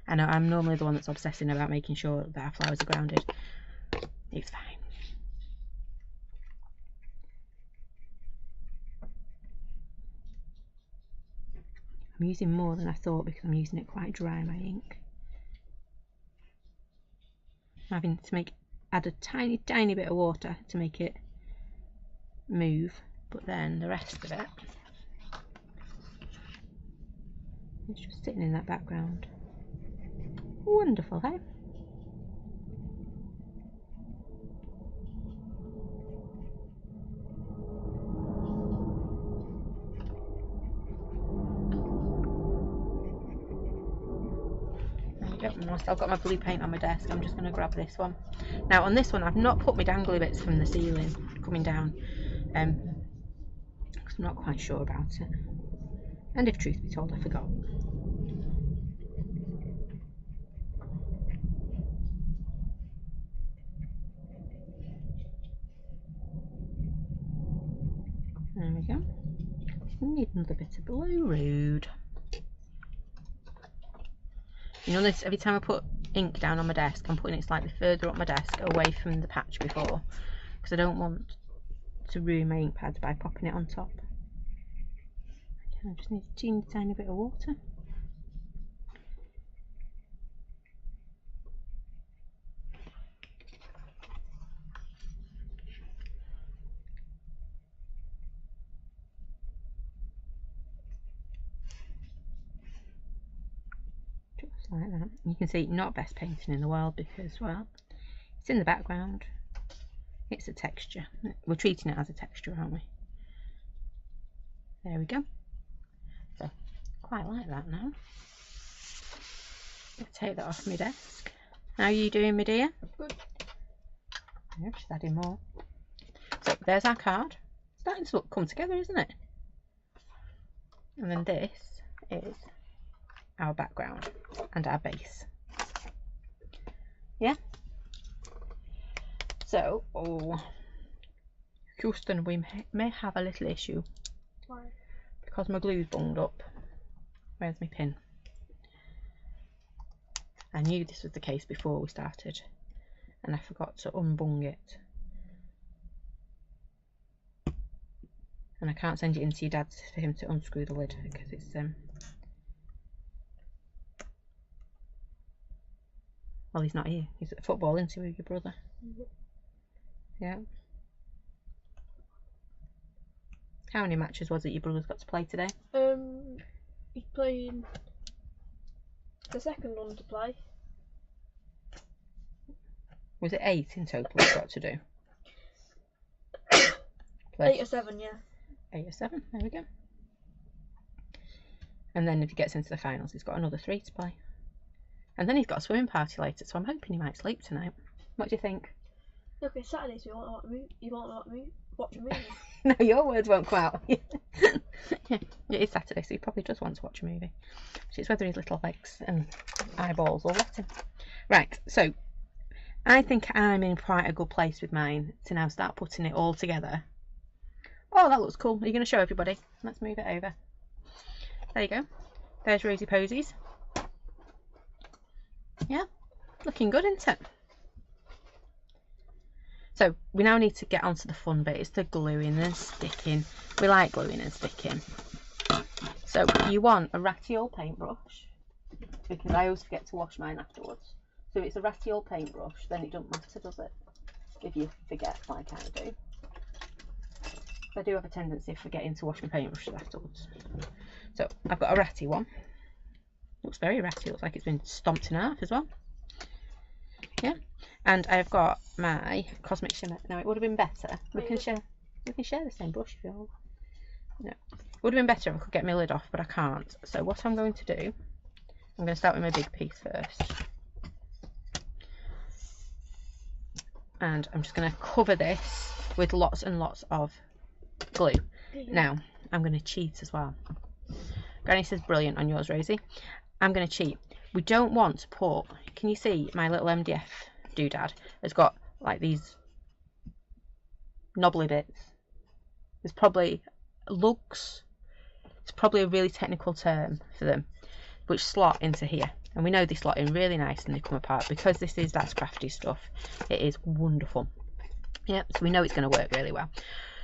I know I'm normally the one that's obsessing about making sure that our flowers are grounded. It's fine. I'm using more than I thought because I'm using it quite dry, my ink. I'm having to add a tiny bit of water to make it move, but then the rest of it is just sitting in that background. Wonderful, hey? Yep, and whilst I've got my blue paint on my desk, I'm just going to grab this one. Now on this one I've not put my dangly bits from the ceiling coming down, because I'm not quite sure about it. And if truth be told, I forgot. There we go. We need another bit of blue road. You know this, every time I put ink down on my desk, I'm putting it slightly further up my desk away from the patch before, because I don't want to ruin my ink pads by popping it on top. Okay, I just need a teeny tiny bit of water. Just like that. You can see not best painting in the world because, well, it's in the background. It's a texture. We're treating it as a texture, aren't we? There we go. So, quite like that now. I'll take that off my desk. How are you doing, my dear? Good. Yeah, just adding more. So, there's our card. It's starting to come together, isn't it? And then this is our background and our base. Yeah? So, Houston, we may have a little issue. Why? Because my glue's bunged up. Where's my pin? I knew this was the case before we started, and I forgot to unbung it. And I can't send it into your dad's for him to unscrew the lid because it's well, he's not here. He's at football, isn't he, with your brother? Mm-hmm. Yeah. How many matches was it your brother's got to play today? He's playing the second one to play. Was it 8 in total he's got to do? 8 or 7, yeah. 8 or 7, there we go. And then if he gets into the finals, he's got another 3 to play. And then he's got a swimming party later, so I'm hoping he might sleep tonight. What do you think? Okay, Saturday, so you won't watch a movie. No, your words won't come out. Yeah, it is Saturday, so he probably does want to watch a movie. It's whether his little legs and eyeballs will let him. Right, so I think I'm in quite a good place with mine to now start putting it all together. Oh, that looks cool. Are you going to show everybody? Let's move it over. There you go. There's Rosie Posies. Yeah, looking good, isn't it? So we now need to get onto the fun bit. It's the gluing and sticking. We like gluing and sticking. So you want a ratty old paintbrush, because I always forget to wash mine afterwards. So it's a ratty old paintbrush, then it doesn't matter, does it? If you forget, like I do. I do have a tendency of forgetting to wash my paintbrushes afterwards. So I've got a ratty one. Looks very ratty, looks like it's been stomped in half as well. Yeah. And I've got my Cosmic Shimmer. Now it would have been better. We can share the same brush if you want. No. It would have been better if I could get my lid off, but I can't. So what I'm going to do, I'm going to start with my big piece first. And I'm just going to cover this with lots and lots of glue. Now, I'm going to cheat as well. Granny says brilliant on yours, Rosie. I'm going to cheat. We don't want to put, can you see my little MDF doodad has got like these knobbly bits. There's probably lugs. It's probably a really technical term for them, which slot into here. And we know they slot in really nice and they come apart because that's crafty stuff. It is wonderful. Yep, so we know it's going to work really well.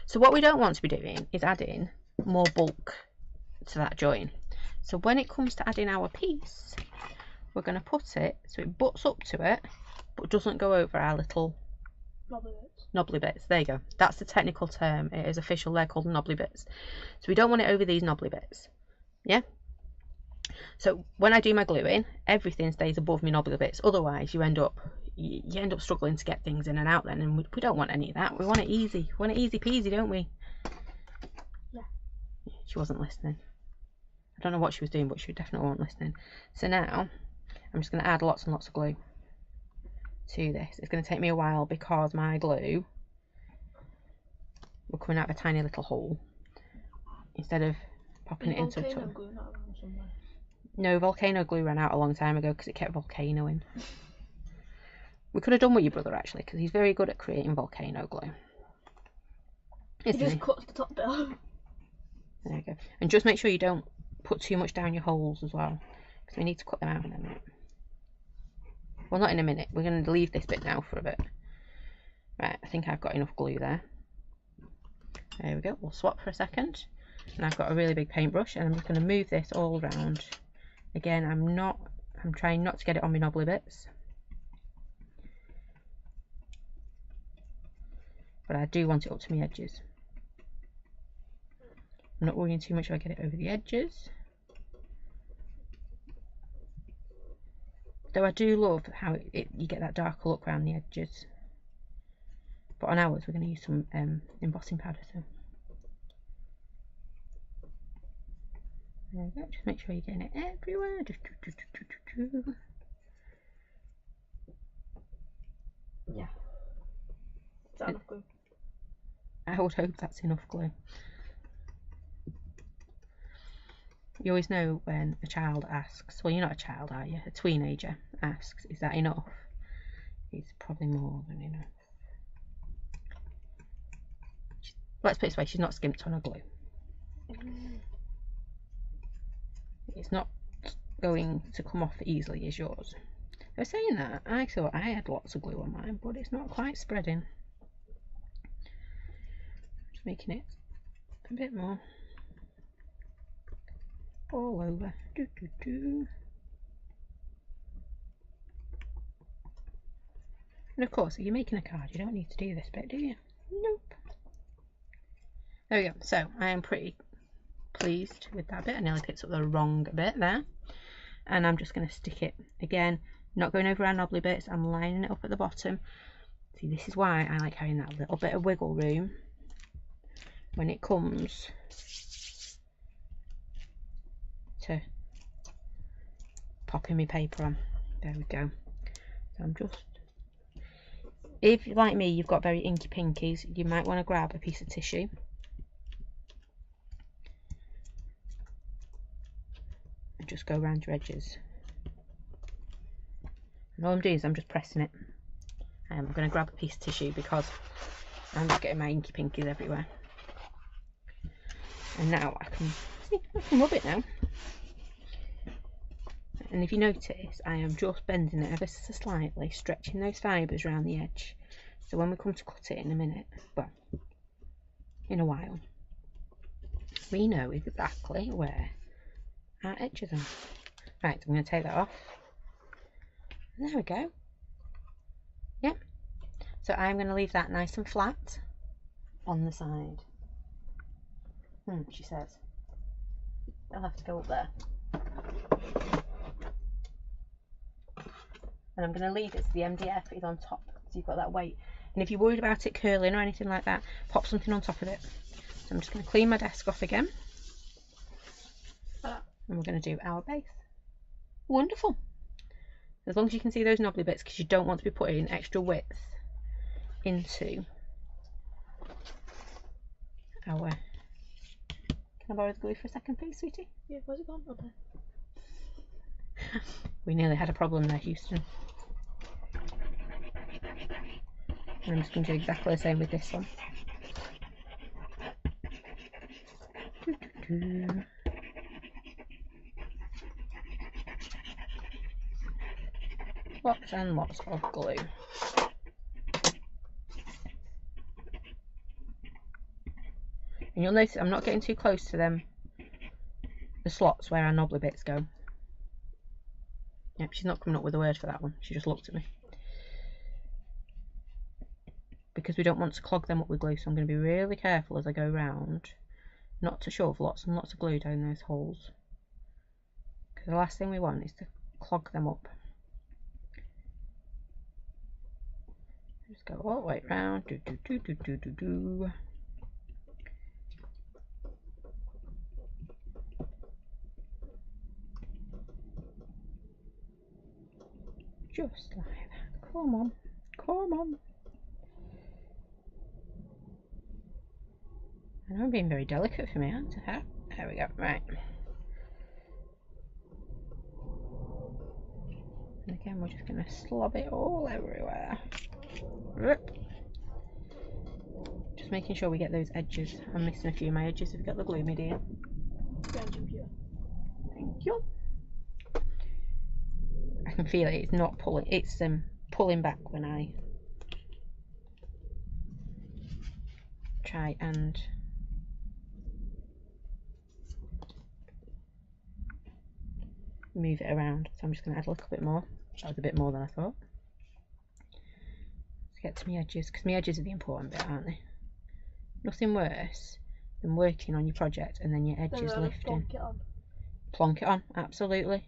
So what we don't want to be doing is adding more bulk to that join. So when it comes to adding our piece, we're going to put it so it butts up to it, but doesn't go over our little knobbly bits. There you go. That's the technical term. It is official. They're called knobbly bits. So we don't want it over these knobbly bits. Yeah? So when I do my gluing, everything stays above my knobbly bits. Otherwise, you end up struggling to get things in and out then, and we don't want any of that. We want it easy. We want it easy peasy, don't we? Yeah. She wasn't listening. I don't know what she was doing, but she definitely wasn't listening. So now I'm just going to add lots and lots of glue to this. It's going to take me a while because my glue, we're coming out of a tiny little hole instead of popping it into a tub. Glue not around somewhere? No, volcano glue ran out a long time ago because it kept volcanoing. We could have done with your brother actually, because he's very good at creating volcano glue. He just cuts the top bit off. There we go. And just make sure you don't put too much down your holes as well, because we need to cut them out in a minute. Well, not in a minute. We're going to leave this bit now for a bit. Right, I think I've got enough glue there. There we go. We'll swap for a second. And I've got a really big paintbrush, and I'm just going to move this all around. Again, I'm trying not to get it on my knobbly bits. But I do want it up to my edges. I'm not worrying too much if I get it over the edges. Though I do love how you get that darker look around the edges. But on ours, we're going to use some embossing powder. So there we go. Just make sure you're getting it everywhere. Yeah. Is that enough glue? I would hope that's enough glue. You always know when a child asks, well, you're not a child, are you? A teenager asks, is that enough? It's probably more than enough. Let's put it this way, she's not skimped on her glue. It's not going to come off easily as yours. I was saying that, I thought I had lots of glue on mine, but it's not quite spreading. Just making it a bit more all over. And of course, if you're making a card, you don't need to do this bit, do you? Nope. There we go. So I am pretty pleased with that bit. I nearly picked up the wrong bit there. And I'm just going to stick it again, not going over our knobbly bits. I'm lining it up at the bottom. See, this is why I like having that little bit of wiggle room when it comes to popping my paper on. There we go. So I'm just, if like me you've got very inky pinkies, you might want to grab a piece of tissue and just go around your edges. And all I'm doing is I'm just pressing it. I'm going to grab a piece of tissue because I'm just getting my inky pinkies everywhere. And now I can rub it now. And if you notice, I am just bending it ever so slightly, stretching those fibres around the edge. So when we come to cut it in a minute, well, in a while, we know exactly where our edges are. Right, I'm going to take that off. There we go. Yep. So I'm going to leave that nice and flat on the side. She says. I'll have to go up there. And I'm going to leave it so the MDF is on top, so you've got that weight. And if you're worried about it curling or anything like that, pop something on top of it. So I'm just going to clean my desk off again. And we're going to do our base. Wonderful. As long as you can see those knobbly bits, because you don't want to be putting extra width into our... Can I borrow the glue for a second, please, sweetie? Yeah, where's it gone? Up there. We nearly had a problem there, Houston. And I'm just going to do exactly the same with this one. Lots and lots of glue. And you'll notice I'm not getting too close to them, the slots where our knobbly bits go. Yep, she's not coming up with a word for that one. She just looked at me. Because we don't want to clog them up with glue, so I'm going to be really careful as I go round not to shove lots and lots of glue down those holes. Because the last thing we want is to clog them up. Just go all the way round. Just like that. Come on. Come on. I know I'm being very delicate for me, aren't I? There we go. Right. And again, we're just going to slob it all everywhere. Just making sure we get those edges. I'm missing a few of my edges. Have you got the glue, my dear? Thank you. I can feel it. It's not pulling. It's pulling back when I try and move it around. So I'm just going to add a little bit more. That was a bit more than I thought. Let's get to my edges, because my edges are the important bit, aren't they? Nothing worse than working on your project and then your edges lifting. Plonk it on, absolutely.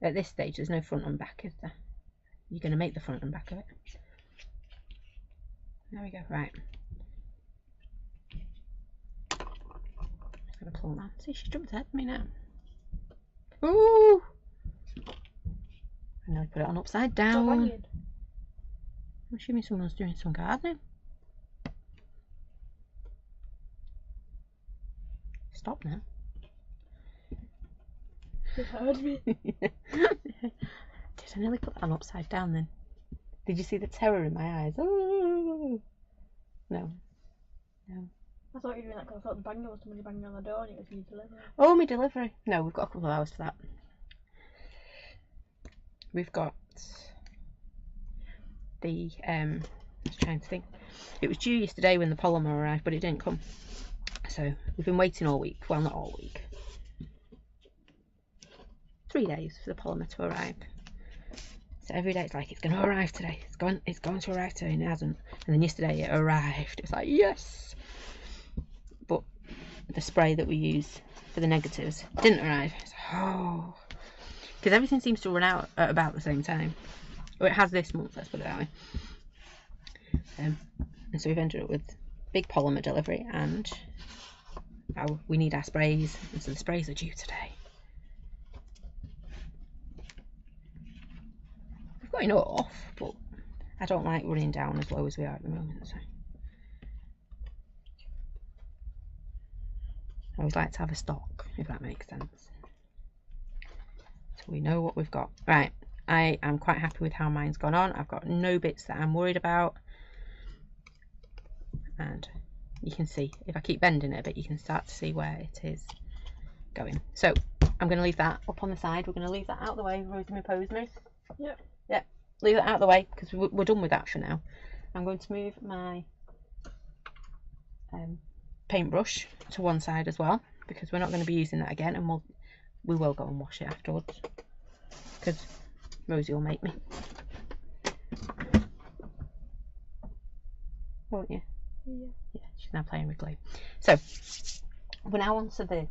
At this stage, there's no front and back, is there? You're going to make the front and back of it. There we go, right. Just going to pull that. See, she jumped ahead of me now. Ooh! And now we put it on upside down. I'm assuming someone's doing some gardening. Stop now. You heard me. Did I nearly put that on upside down then? Did you see the terror in my eyes? Oh! No. No. I thought you were doing that because I thought the banger was somebody banging on the door and it was your delivery. Oh, my delivery. No, we've got a couple of hours for that. We've got the, I was trying to think. It was due yesterday when the polymer arrived, but it didn't come. So we've been waiting all week. Well, not all week. 3 days for the polymer to arrive. So every day it's like, it's going to arrive today. It's going to arrive today, and it hasn't. And then yesterday it arrived. It was like, yes! But the spray that we use for the negatives didn't arrive. It's like, oh. Because everything seems to run out at about the same time. Or it has this month, let's put it that way. And so we've ended up with big polymer delivery, and we need our sprays, and so the sprays are due today. We've got enough, but I don't like running down as low as we are at the moment. So I always like to have a stock, if that makes sense. So we know what we've got. Right, I am quite happy with how mine's gone on. I've got no bits that I'm worried about. And you can see, if I keep bending it a bit, you can start to see where it is going. So I'm going to leave that up on the side. We're going to leave that out of the way. Rosie opposed me. Yep. Yep. Leave that out of the way because we're done with that for now. I'm going to move my paintbrush to one side as well, because we're not going to be using that again, and we will go and wash it afterwards because Rosie will make me. Won't you? Yeah. Yeah, she's now playing with glue. So we're now on to the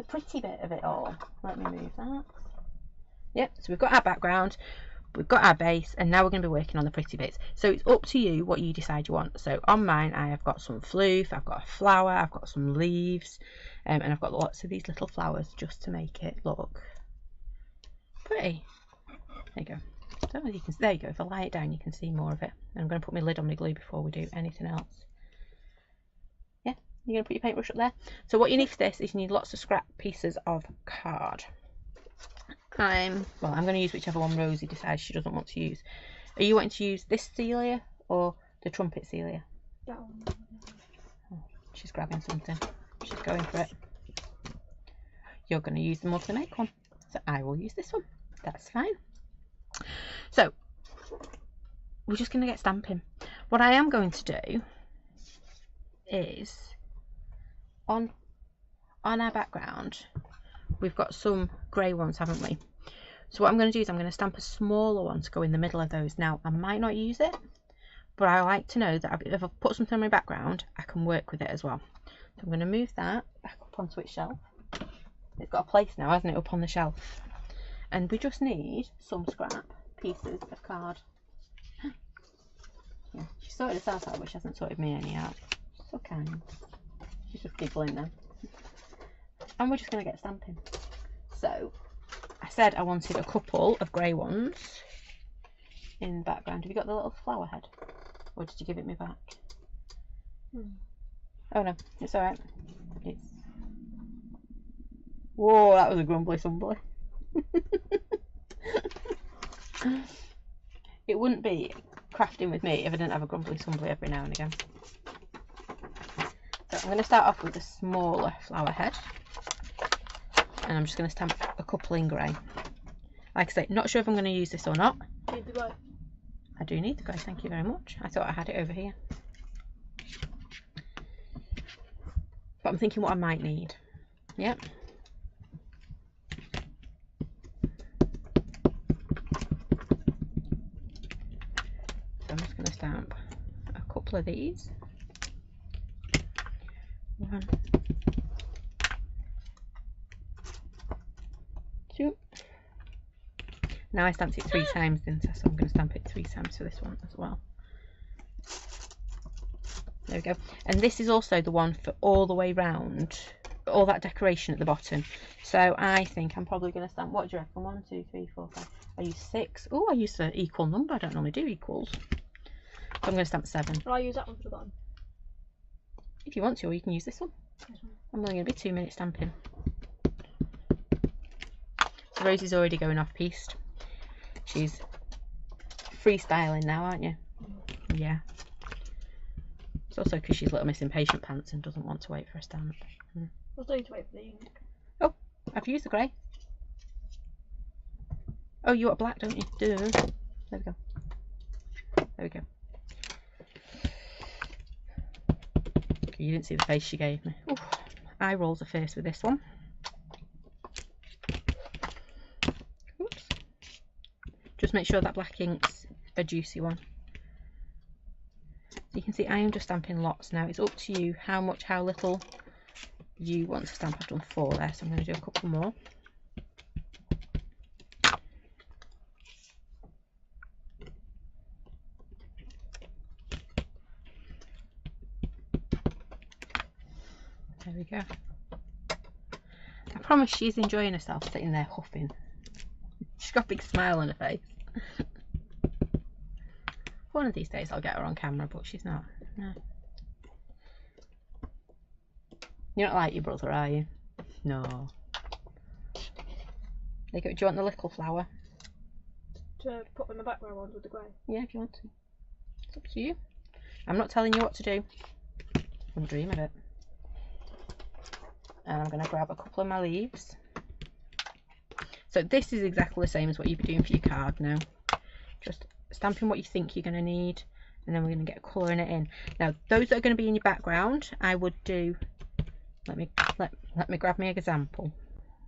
pretty bit of it all. Let me move that. Yep, so we've got our background, we've got our base, and now we're going to be working on the pretty bits. So it's up to you what you decide you want. So on mine, I have got some floof, I've got a flower, I've got some leaves, and I've got lots of these little flowers just to make it look pretty. There you go. So you can, there you go. If I lie it down, you can see more of it. And I'm going to put my lid on my glue before we do anything else. Yeah, you're going to put your paintbrush up there. So what you need for this is you need lots of scrap pieces of card. I'm going to use whichever one Rosie decides she doesn't want to use. Are you wanting to use this Celia or the trumpet Celia? That one. Oh, she's grabbing something. She's going for it. You're going to use the monthly make one. So I will use this one. That's fine. So we're just going to get stamping. What I am going to do is on our background, we've got some grey ones, haven't we? So what I'm going to do is I'm going to stamp a smaller one to go in the middle of those. Now I might not use it, but I like to know that if I've put something on my background, I can work with it as well. So I'm going to move that back up onto its shelf. It's got a place now, hasn't it, up on the shelf? And we just need some scrap pieces of card. Yeah, she sorted herself out, but she hasn't sorted me any out. She's so kind. She's just giggling then. And we're just going to get stamping. So I said I wanted a couple of grey ones in the background. Have you got the little flower head? Or did you give it me back? Oh no, it's alright. It's... Whoa, that was a grumbly sumbly. It wouldn't be crafting with me if I didn't have a grumbly sumbly every now and again. So I'm going to start off with the smaller flower head. And I'm just going to stamp a couple in grey. Like I say, not sure if I'm going to use this or not. Need the grey? I do need the grey, thank you very much. I thought I had it over here. But I'm thinking what I might need. Yep. So I'm just going to stamp a couple of these. One. Two. Now I stamped it 3 times, didn't I? So I'm going to stamp it 3 times for this one as well. There we go. And this is also the one for all the way round, all that decoration at the bottom. So I think I'm probably going to stamp, what do you reckon? 1, 2, 3, 4, 5. I use 6. Oh, I used an equal number. I don't normally do equals. So I'm going to stamp 7. Well, I'll use that one for the bottom. If you want to, or you can use this one. I'm only going to be 2 minutes stamping. So Rosie's already going off piste. She's freestyling now, aren't you? Yeah. It's also because she's Little Miss Impatient Pants and doesn't want to wait for a stamp. I still need to wait for the ink. Oh, I've used the grey. Oh, you want black, don't you? Duh. There we go. There we go. Okay, you didn't see the face she gave me. Ooh, eye rolls are first with this one. Oops. Just make sure that black ink's a juicy one. You can see I am just stamping lots now. It's up to you how much, how little you want to stamp. I've done 4 there, so I'm going to do a couple more. There we go. I promise she's enjoying herself sitting there huffing. She's got a big smile on her face. One of these days I'll get her on camera, but she's not. No. You're not like your brother, are you? No. There you go. Do you want the little flower? To put in the background ones with the grey? Yeah, if you want to. It's up to you. I'm not telling you what to do. I'm dream of it. And I'm going to grab a couple of my leaves. So this is exactly the same as what you'd be doing for your card now. Just stamping what you think you're going to need, and then we're going to get colouring it in. Now those that are going to be in your background, I would do, let me grab me an example.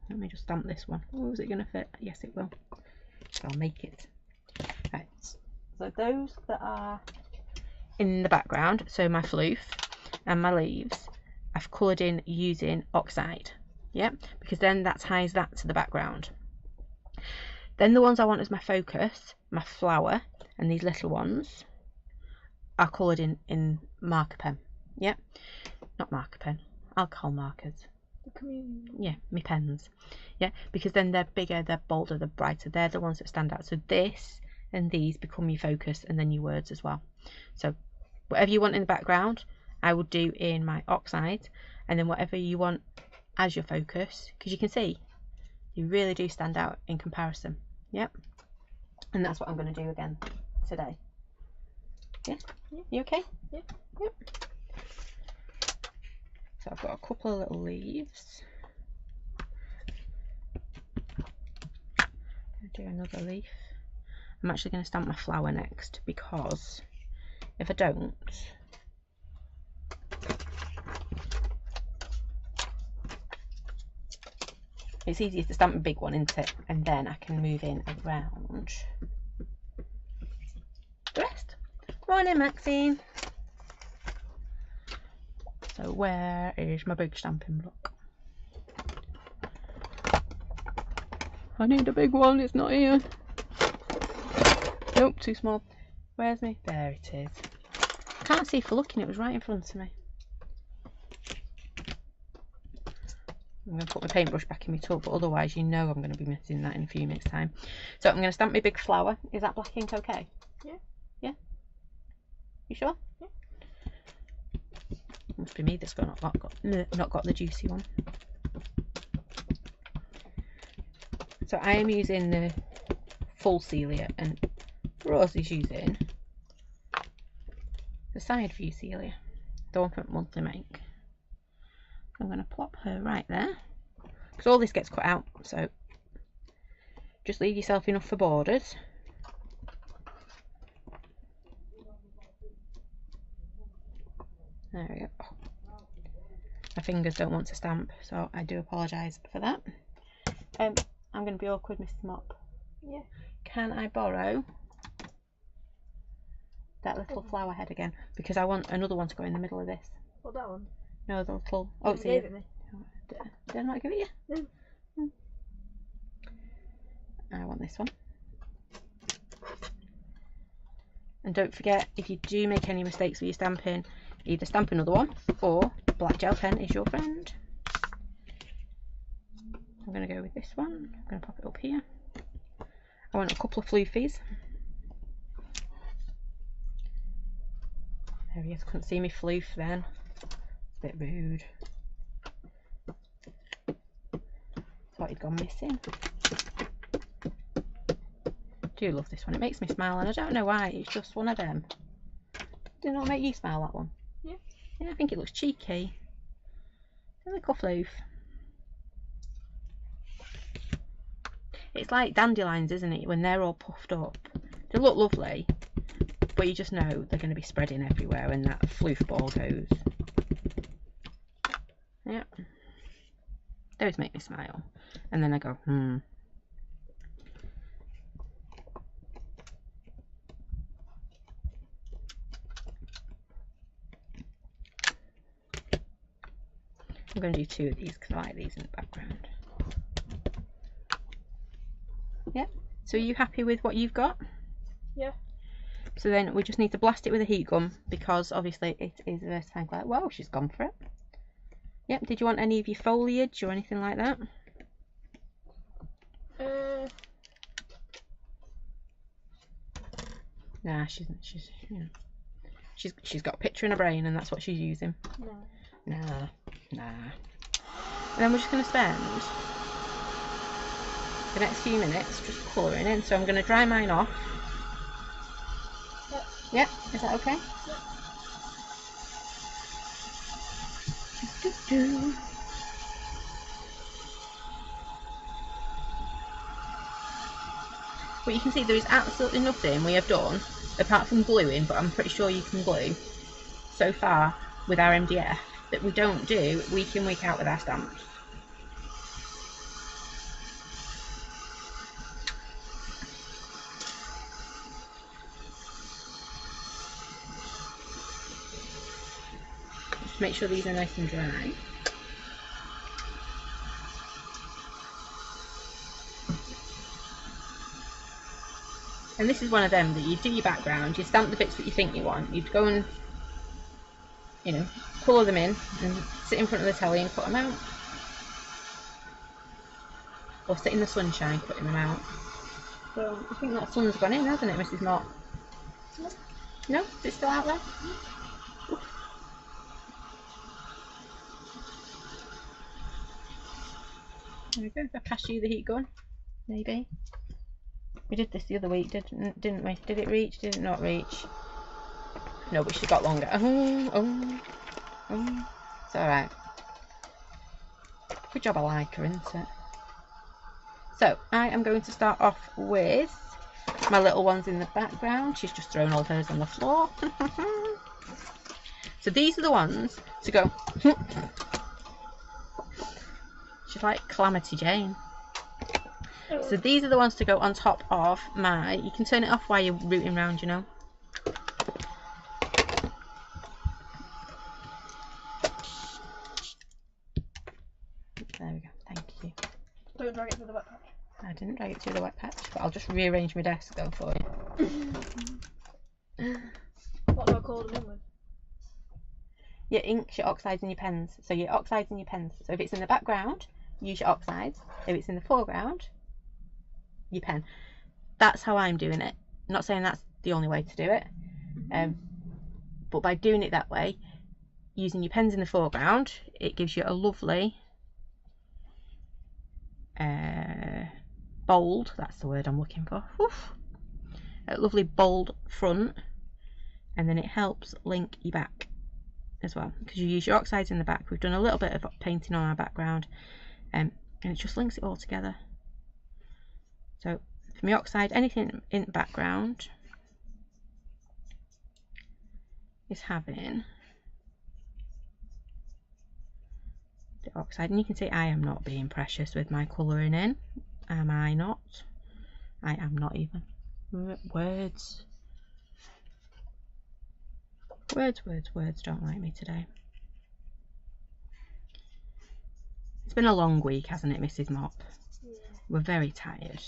Let me just stamp this one. Oh, is it going to fit? Yes, it will. So I'll make it. Right, so those that are in the background, so my floof and my leaves, I've coloured in using oxide. Yeah, because then that ties that to the background. Then the ones I want as my focus, my flower, and these little ones are coloured in marker pen. Yeah, not marker pen, alcohol markers. The communion. Yeah, my pens. Yeah, because then they're bigger, they're bolder, they're brighter. They're the ones that stand out. So this and these become your focus, and then your words as well. So whatever you want in the background, I would do in my oxide, and then whatever you want as your focus, because you can see you really do stand out in comparison. Yep. And that's what I'm going to do again today. Yeah? You okay? Yeah. Yep. So I've got a couple of little leaves. I'll do another leaf. I'm actually going to stamp my flower next, because if I don't, it's easier to stamp a big one, isn't it? And then I can move in around the rest. Morning, Maxine. So where is my big stamping block? I need a big one, it's not here. Nope, too small. Where's me? There it is. I can't see for looking, it was right in front of me. I'm going to put my paintbrush back in my tub, but otherwise you know I'm going to be missing that in a few minutes time. So I'm going to stamp my big flower. Is that black ink okay? Yeah. Yeah? You sure? Yeah. Must be me that's not got the juicy one. So I am using the full Celia and Rose is using the side view Celia, the one from Monthly Make. I'm going to plop her right there because all this gets cut out, so just leave yourself enough for borders. There we go. My fingers don't want to stamp, so I do apologise for that. I'm going to be awkward, Mr. Mop. Yeah. Can I borrow that little flower head again? Because I want another one to go in the middle of this. What, that one? No, the little... Oh, it's gave here. it me. Did I not give it you? No. I want this one. And don't forget, if you do make any mistakes with your stamping, either stamp another one or black gel pen is your friend. I'm going to go with this one. I'm going to pop it up here. I want a couple of floofies. There he is. Couldn't see me floof then. It's a bit rude. Thought he'd gone missing. I do love this one. It makes me smile, and I don't know why. It's just one of them. Did not make you smile, that one? Yeah. Yeah, I think it looks cheeky. A little floof. It's like dandelions, isn't it? When they're all puffed up. They look lovely, but you just know they're going to be spreading everywhere when that floof ball goes. Yeah. Those make me smile. And then I go, I'm going to do two of these because I like these in the background. Yep. So are you happy with what you've got? Yeah. So then we just need to blast it with a heat gun because obviously it is versatile. Like, whoa, she's gone for it. Yep. Did you want any of your foliage or anything like that? Nah, she's got a picture in her brain and that's what she's using. No. Nah. And then we're just going to spend the next few minutes just colouring in. So I'm going to dry mine off. Yep. Is that okay? Yep. But you can see there is absolutely nothing we have done apart from gluing, but I'm pretty sure you can glue so far with our MDF that we don't do week in, week out with our stamps. Just make sure these are nice and dry. And this is one of them that you do your background, you stamp the bits that you think you want, you'd go and, you know, colour them in and sit in front of the telly and cut them out. Or sit in the sunshine cutting them out. So I think that sun's gone in, hasn't it, Mrs. Mott? No. No? Is it still out there? There we go. If I pass you the heat gun, maybe. We did this the other week, didn't we? Did it reach? Did it not reach? No, but she's got longer. It's alright. Good job, I like her, isn't it? So, I am going to start off with my little ones in the background. She's just thrown all hers on the floor. So these are the ones to go. She's like Calamity Jane. So these are the ones to go on top of my... You can turn it off while you're rooting around, you know. There we go, thank you. Don't drag it through the wet patch. I didn't drag it through the wet patch, but I'll just rearrange my desk though for you. What do I call them in with? Your inks, your oxides and your pens. So your oxides and your pens. So if it's in the background, use your oxides. If it's in the foreground, your pen. That's how I'm doing it. I'm not saying that's the only way to do it, but by doing it that way, using your pens in the foreground, it gives you a lovely bold, that's the word I'm looking for, a lovely bold front, and then it helps link your back as well, because you use your oxides in the back. We've done a little bit of painting on our background, and it just links it all together. So from your oxide, anything in the background is having the oxide, and you can see I am not being precious with my colouring in, am I not? I am not even. Words don't like me today. It's been a long week, hasn't it, Mrs. Mop? Yeah. We're very tired.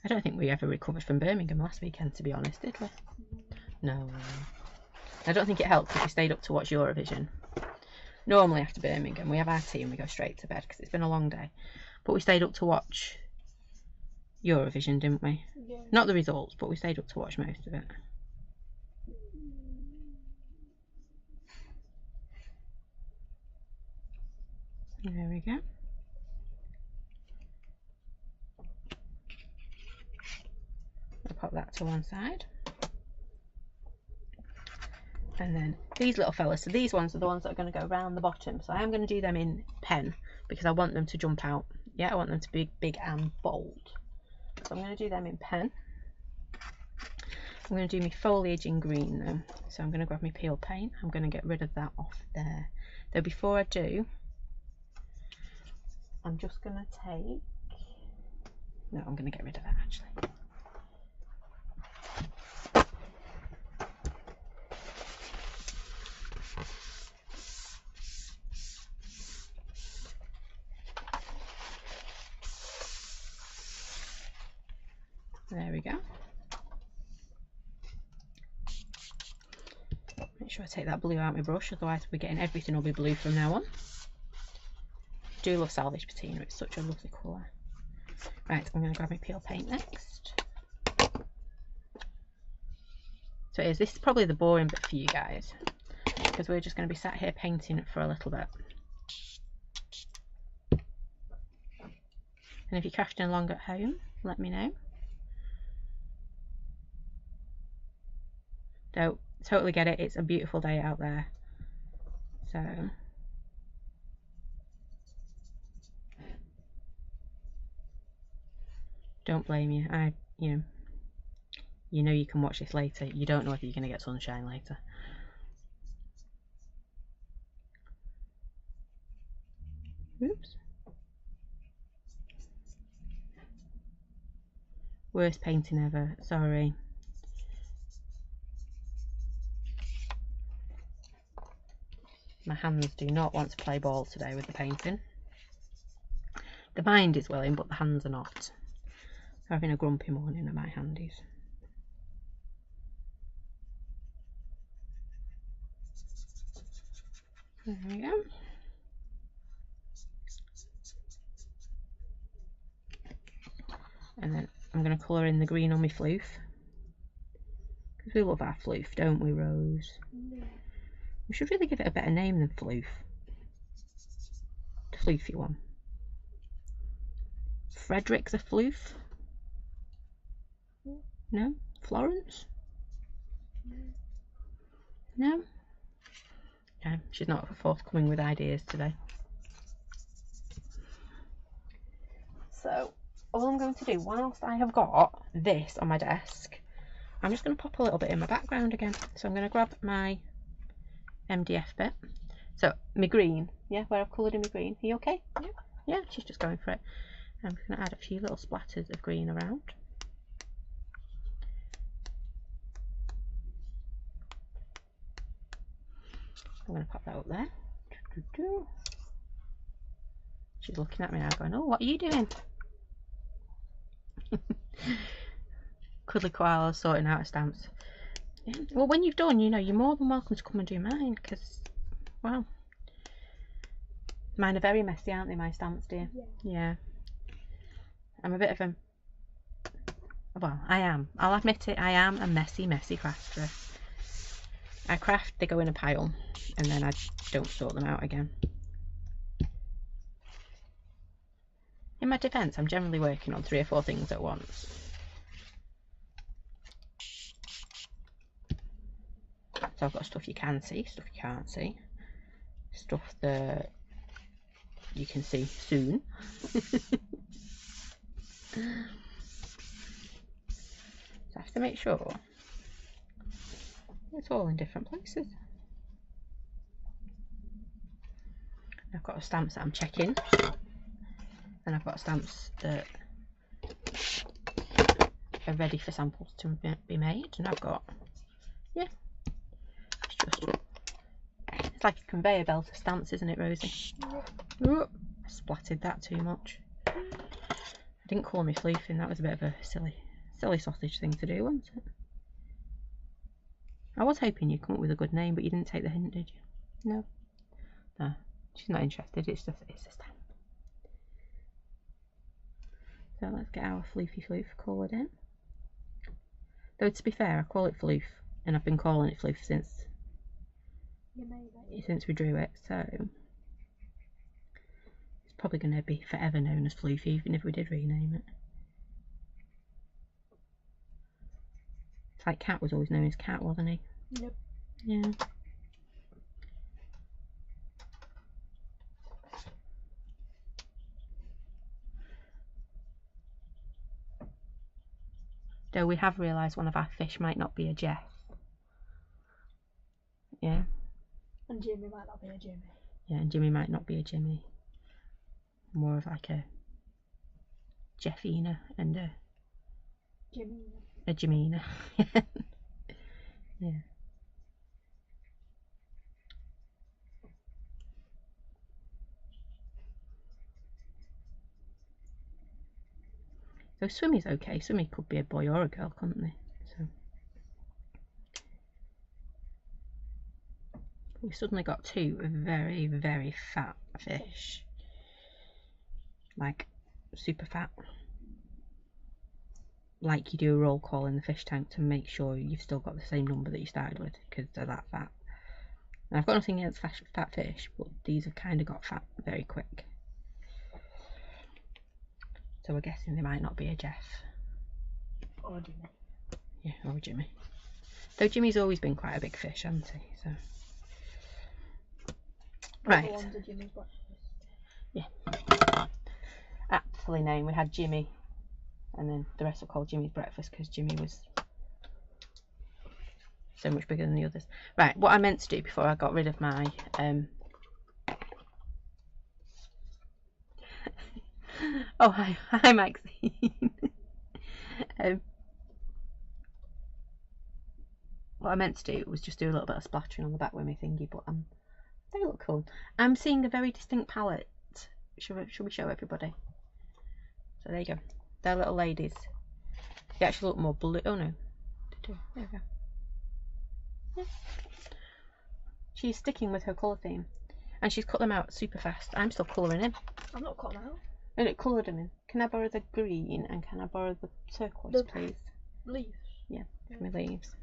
I don't think we ever recovered from Birmingham last weekend, to be honest, did we? No. I don't think it helped if we stayed up to watch Eurovision. Normally after Birmingham we have our tea and we go straight to bed because it's been a long day. But we stayed up to watch Eurovision, didn't we? Yeah. Not the results, but we stayed up to watch most of it. There we go. I'll pop that to one side. And then these little fellas, so these ones are the ones that are going to go around the bottom. So I am going to do them in pen because I want them to jump out. Yeah, I want them to be big and bold. So I'm going to do them in pen. I'm going to do my foliage in green though. So I'm going to grab my peel paint. I'm going to get rid of that off there. Though before I do, I'm just going to take... No, I'm going to get rid of that actually. There we go. Make sure I take that blue out of my brush, otherwise we're getting everything will be blue from now on. I do love salvage patina, it's such a lovely colour. Right, I'm going to grab my peel paint next. So it is, this is probably the boring bit for you guys, because we're just going to be sat here painting for a little bit. And if you're crafting along at home, let me know. So, totally get it, it's a beautiful day out there. So, don't blame you. You know you can watch this later. You don't know if you're going to get sunshine later. Oops. Worst painting ever, sorry. My hands do not want to play ball today with the painting. The mind is willing, but the hands are not. I'm having a grumpy morning at my handies. There we go. And then I'm going to colour in the green on my floof. Because we love our floof, don't we, Rose? Yeah. We should really give it a better name than floof. The floofy one. Frederick's a floof? No? Florence? No? Okay, she's not forthcoming with ideas today. So, all I'm going to do, whilst I have got this on my desk, I'm just going to pop a little bit in my background again. So I'm going to grab my MDF bit. So, my green, yeah, where I've coloured in my green. Are you okay? Yeah. Yeah, she's just going for it. I'm just going to add a few little splatters of green around. I'm going to pop that up there. She's looking at me now going, oh, what are you doing? Cuddly koala sorting out her stamps. Yeah. Well, when you've done, you know, you're more than welcome to come and do mine because, well, Mine are very messy, aren't they, my stamps, dear? Yeah. I'm a bit of a... Well, I am. I'll admit it, I am a messy crafter. I craft, they go in a pile, and then I don't sort them out again. In my defence, I'm generally working on 3 or 4 things at once. So I've got stuff you can see, stuff you can't see, stuff that you can see soon. So I have to make sure it's all in different places. I've got stamps that I'm checking, and I've got stamps that are ready for samples to be made, and I've got, yeah, it's like a conveyor belt of stamps, isn't it, Rosie? Yeah. I splattered that too much. I didn't call me fleefing, that was a bit of a silly sausage thing to do, wasn't it? I was hoping you'd come up with a good name, but you didn't take the hint, did you? No. No, she's not interested, it's a stamp. So let's get our floofy floof coloured in. Though to be fair, I call it floof, and I've been calling it floof since we drew it, so it's probably going to be forever known as floof, even if we did rename it. It's like Cat was always known as Cat, wasn't he? Yep. Yeah. Though we have realised one of our fish might not be a Jeff. Yeah. And Jimmy might not be a Jimmy. Yeah, and Jimmy might not be a Jimmy. More of like a Jeffina and a Jimmina. A Jimina. Yeah. So Swimmy's okay. Swimmy could be a boy or a girl, couldn't they? So we suddenly got 2 very, very fat fish. Like super fat. Like you do a roll call in the fish tank to make sure you've still got the same number that you started with, because they're that fat. And I've got nothing against fat fish, but these have kind of got fat very quick. So we're guessing they might not be a Jeff. Or Jimmy. Yeah, or Jimmy. Though Jimmy's always been quite a big fish, hasn't he? So. Right. Yeah. Aptly named. We had Jimmy, and then the rest were called Jimmy's breakfast because Jimmy was so much bigger than the others. Right, what I meant to do before I got rid of my oh, hi Maxine. What I meant to do was just do a little bit of splattering on the back with my thingy, but they look cool. I'm seeing a very distinct palette. Should we show everybody? So there you go. They're little ladies. They actually look more blue. Oh no. There we go. Yeah. She's sticking with her colour theme. And she's cut them out super fast. I'm still colouring in. I'm not cutting them out. I don't coloured them in. Can I borrow the green and can I borrow the turquoise, please? Leaves? Yeah, for my leaves.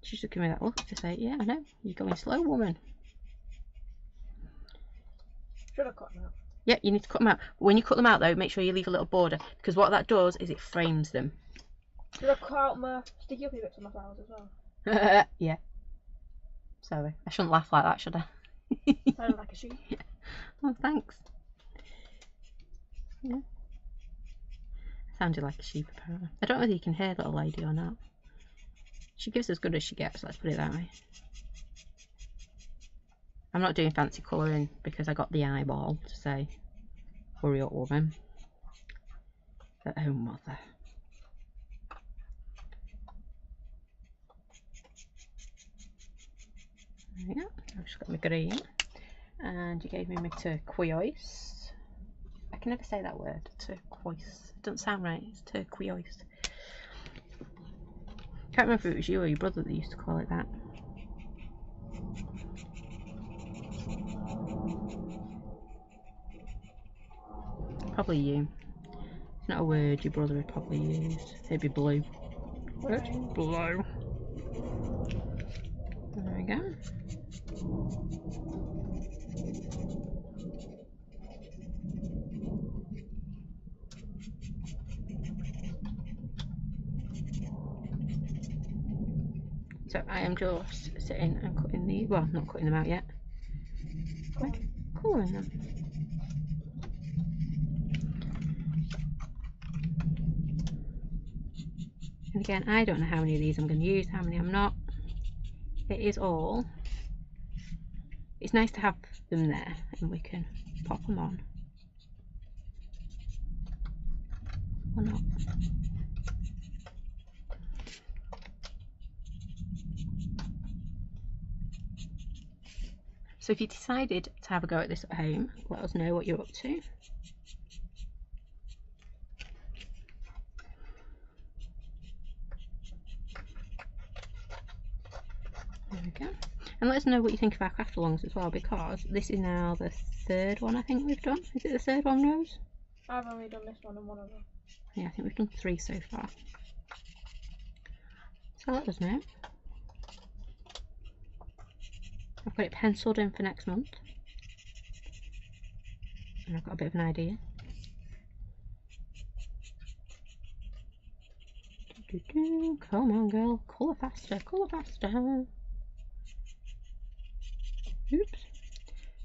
She's just giving me that look to say, yeah, I know, you're going slow, woman. Should I cut them out? Yeah, you need to cut them out. When you cut them out, though, make sure you leave a little border, because what that does is it frames them. Should I cut out my sticky uppy bits on my flowers as well? Yeah. Sorry, I shouldn't laugh like that, should I? Sounded like a sheep. Yeah. Oh, thanks. Yeah. Sounded like a sheep, apparently. I don't know whether you can hear little lady or not. She gives as good as she gets, let's put it that way. I'm not doing fancy colouring because I got the eyeball to say, hurry up, woman. But oh, mother. There we go. I've just got my green. And you gave me my turquoise. I can never say that word, turquoise. It doesn't sound right, it's turquoise. Can't remember if it was you or your brother that used to call it that. probably you. It's not a word your brother would probably use. It'd be blue. It's blue. There we go. So I am just sitting and cutting these. Well, not cutting them out yet. Colouring them. And again, I don't know how many of these I'm going to use, how many I'm not. It is all. It's nice to have them there and we can pop them on. Or not. So if you decided to have a go at this at home, let us know what you're up to. There we go. And let us know what you think of our craft alongs as well, because this is now the third one I think we've done. Is it the third one, Rose? I've only done this one and one of them. Yeah, I think we've done 3 so far. So let us know. I've got it penciled in for next month. And I've got a bit of an idea. Come on, girl. Colour faster, colour faster. Oops.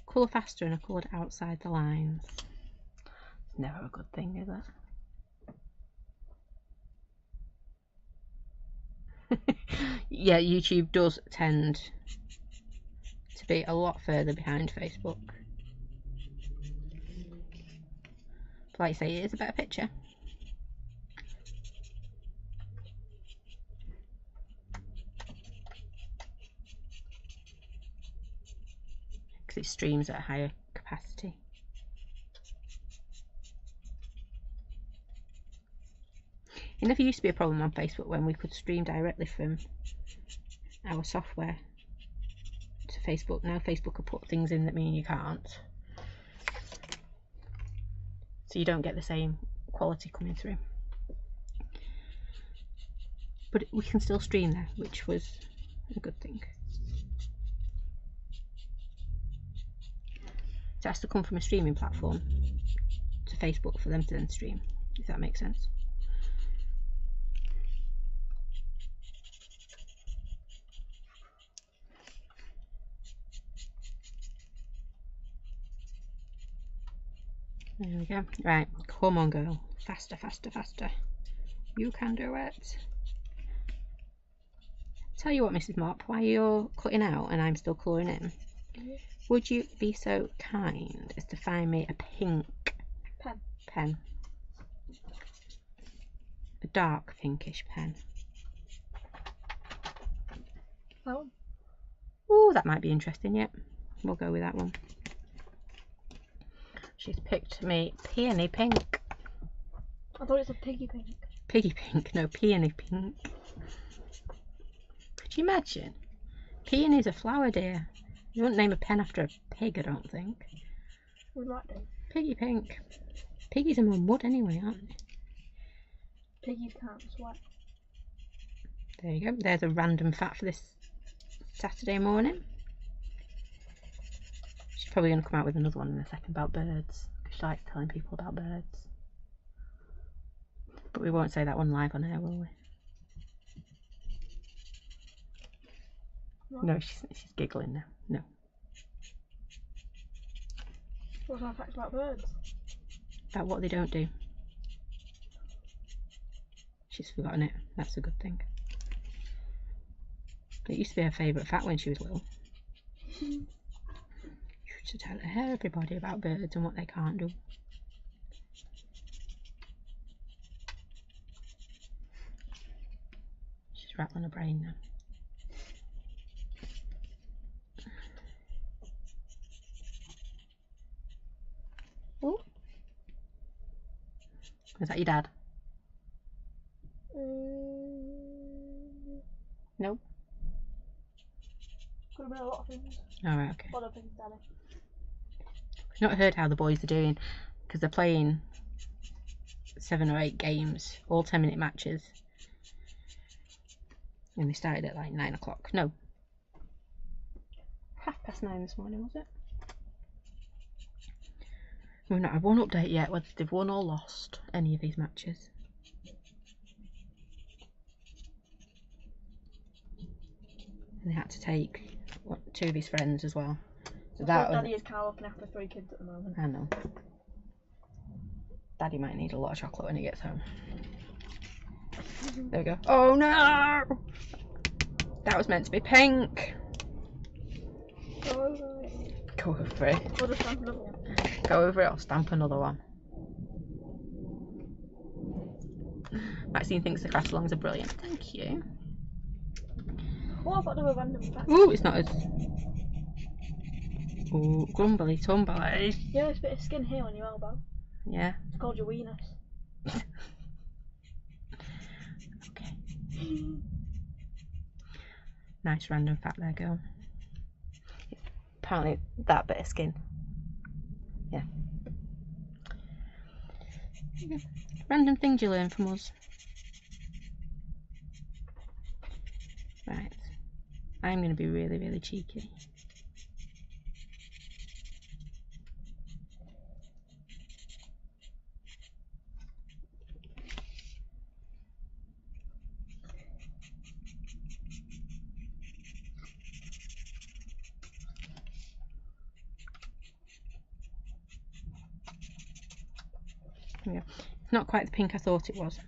Colour faster, and I coloured outside the lines. It's never a good thing, is it? Yeah, YouTube does tend to be a lot further behind Facebook. But like I say, it is a better picture. Because it streams at a higher capacity. It never used to be a problem on Facebook when we could stream directly from our software to Facebook. Now Facebook will put things in that mean you can't. So you don't get the same quality coming through. But we can still stream there, which was a good thing. So it has to come from a streaming platform to Facebook for them to then stream, if that makes sense. There we go. Right, come on girl. Faster, faster, faster. You can do it. Tell you what, Mrs. Mop, while you're cutting out and I'm still colouring in, would you be so kind as to find me a pink pen? A dark pinkish pen. Oh. Oh, that might be interesting, yep. We'll go with that one. She's picked me peony pink. I thought it was a piggy pink. Piggy pink, no, peony pink. Could you imagine? Peony's a flower, dear. You wouldn't name a pen after a pig, I don't think. We might do. Piggy pink. Piggies are more mud anyway, aren't they? Piggies can't sweat. There you go. There's a random fact for this Saturday morning. She's probably going to come out with another one in a second about birds, because she likes telling people about birds. But we won't say that one live on air, will we? What? No, she's giggling now. No. What's my facts about birds? About what they don't do. She's forgotten it. That's a good thing. It used to be her favourite fact when she was little. You should tell everybody about birds and what they can't do. She's rattling her brain now. Oh. Is that your dad? Nope. Could have been a lot of things. Alright, okay. A lot of things, Daddy. I've not heard how the boys are doing because they're playing 7 or 8 games, all 10-minute matches. And we started at like 9 o'clock. No, 9:30 this morning, was it? We've not had one update yet whether they've won or lost any of these matches. And they had to take 2 of his friends as well. So that was... Daddy is Carl looking after 3 kids at the moment. I know. Daddy might need a lot of chocolate when he gets home. There we go. Oh no! That was meant to be pink. Go over it. Go over it. Or just stamp another one. Go over it or stamp another one. Maxine thinks the craft songs are brilliant. Thank you. Oh, I thought they were random facts. Ooh, it's not as... Ooh, grumbly tumbly. Yeah, there's a bit of skin here on your elbow. Yeah. It's called your weenus. Okay. Nice random fact there, girl. Apparently that bit of skin. Yeah. Random things you learn from us. Right. I'm going to be really, really cheeky. Yeah. It's not quite the pink I thought it was.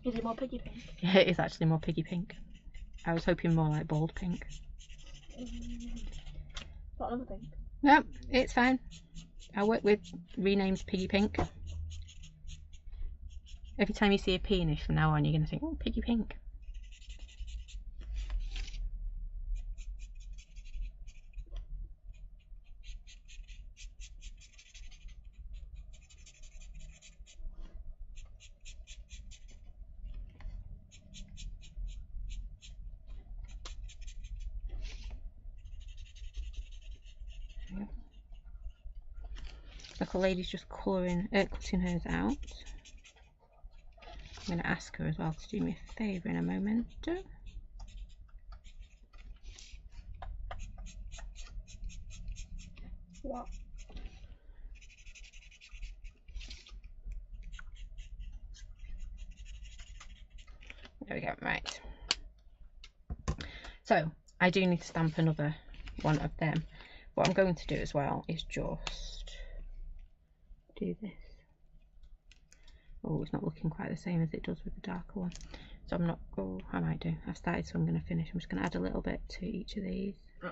Is it more piggy pink? Yeah, it is actually more piggy pink. I was hoping more like bold pink. Not another pink. No, it's fine. I work with renamed piggy pink. Every time you see a penis from now on, you're going to think, oh, piggy pink. Look, a lady's just cutting hers out. I'm going to ask her as well to do me a favour in a moment. What? There we go, right. So, I do need to stamp another one of them. What I'm going to do as well is just do this. Oh, it's not looking quite the same as it does with the darker one. So I'm not, oh, I might do. I've started, so I'm going to finish. I'm just going to add a little bit to each of these. There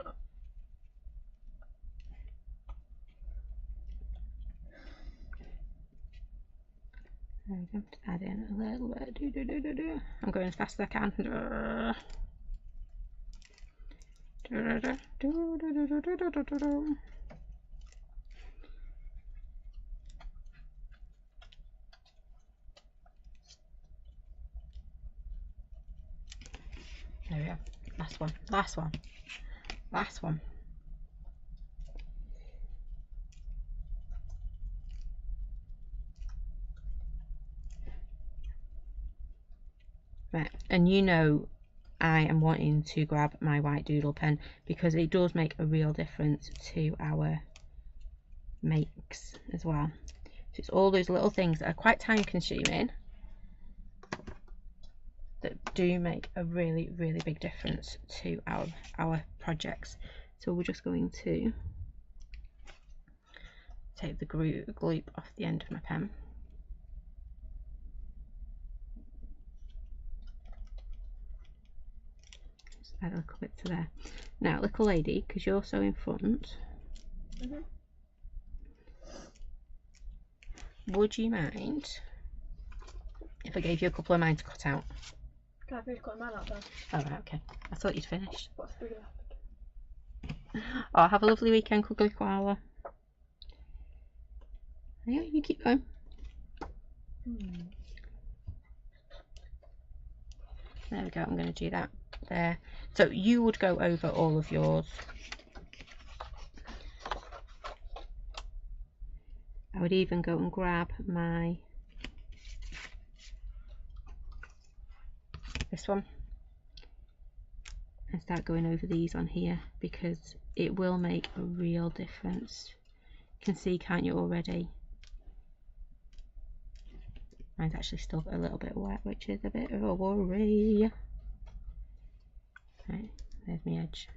we go, just add in a little bit. I'm going as fast as I can. There we go. Last one. Last one. Last one. Right, and you know I am wanting to grab my white doodle pen because it does make a real difference to our makes as well. So it's all those little things that are quite time consuming that do make a really, really big difference to our projects. So we're just going to take the gloop off the end of my pen. Just add a little bit to there. Now, little lady, because you're so in front, would you mind if I gave you a couple of mine to cut out? Can I finish cutting mine out first? Oh, right, okay. I thought you'd finished. What's big enough? Oh, have a lovely weekend, Cuddly Koala. Yeah, you keep going. There we go, I'm going to do that there. So you would go over all of yours. I would even go and grab my this one, and start going over these on here, because it will make a real difference. You can see, can't you, already? Mine's actually still a little bit wet, which is a bit of a worry. Right, there's my edge.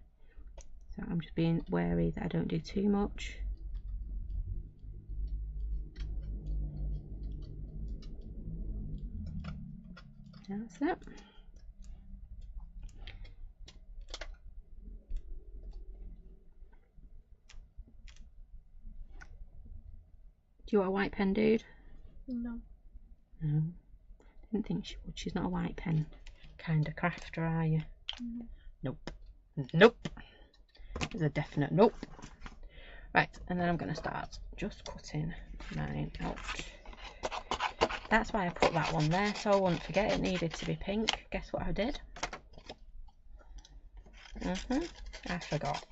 So I'm just being wary that I don't do too much. That's it. Do you want a white pen, dude? No. No. Didn't think she would. She's not a white pen kind of crafter, are you? No. Nope. Nope. There's a definite nope. Right, and then I'm going to start just cutting mine out. That's why I put that one there, so I wouldn't forget it needed to be pink. Guess what I did? I forgot.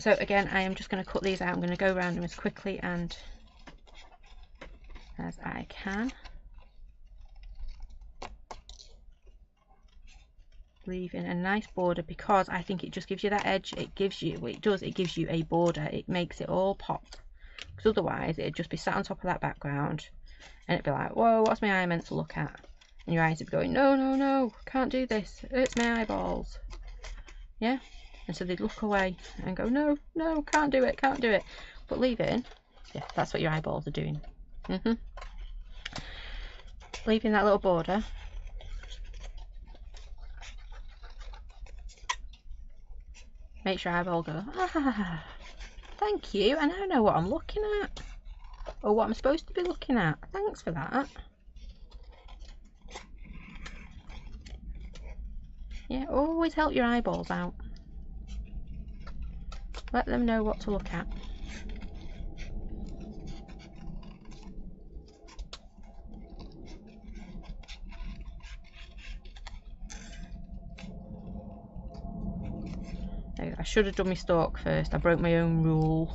So again, I am just going to cut these out. I'm going to go around them as quickly and as I can, leaving a nice border, because I think it just gives you that edge. It gives you, well, it does, it gives you a border. It makes it all pop, because otherwise it'd just be sat on top of that background and it'd be like, whoa, what's my eye meant to look at? And your eyes would be going, no, no, no, can't do this, it hurts my eyeballs. Yeah, and so they'd look away and go, no, no, can't do it, can't do it. But leave it in. Yeah, that's what your eyeballs are doing. Leaving that little border. Make sure your eyeball go, ah, thank you, and I know what I'm looking at, or what I'm supposed to be looking at. Thanks for that. Yeah, always help your eyeballs out. Let them know what to look at. I should have done my stalk first. I broke my own rule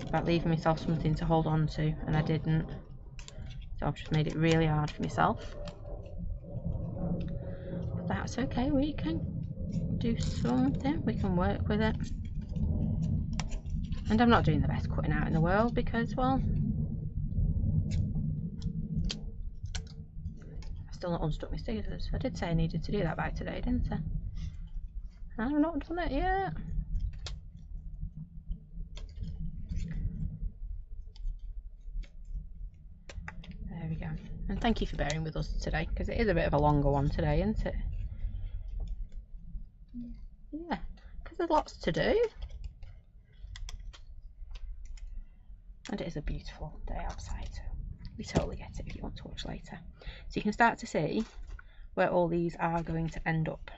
about leaving myself something to hold on to, and I didn't. So I've just made it really hard for myself. But that's okay, we can do something, we can work with it. And I'm not doing the best cutting out in the world because, well, I've still not unstuck my scissors. I did say I needed to do that by today, didn't I? I've not done it yet. There we go. And thank you for bearing with us today, because it is a bit of a longer one today, isn't it? Yeah, because there's lots to do. And it is a beautiful day outside, so we totally get it if you want to watch later. So you can start to see where all these are going to end up.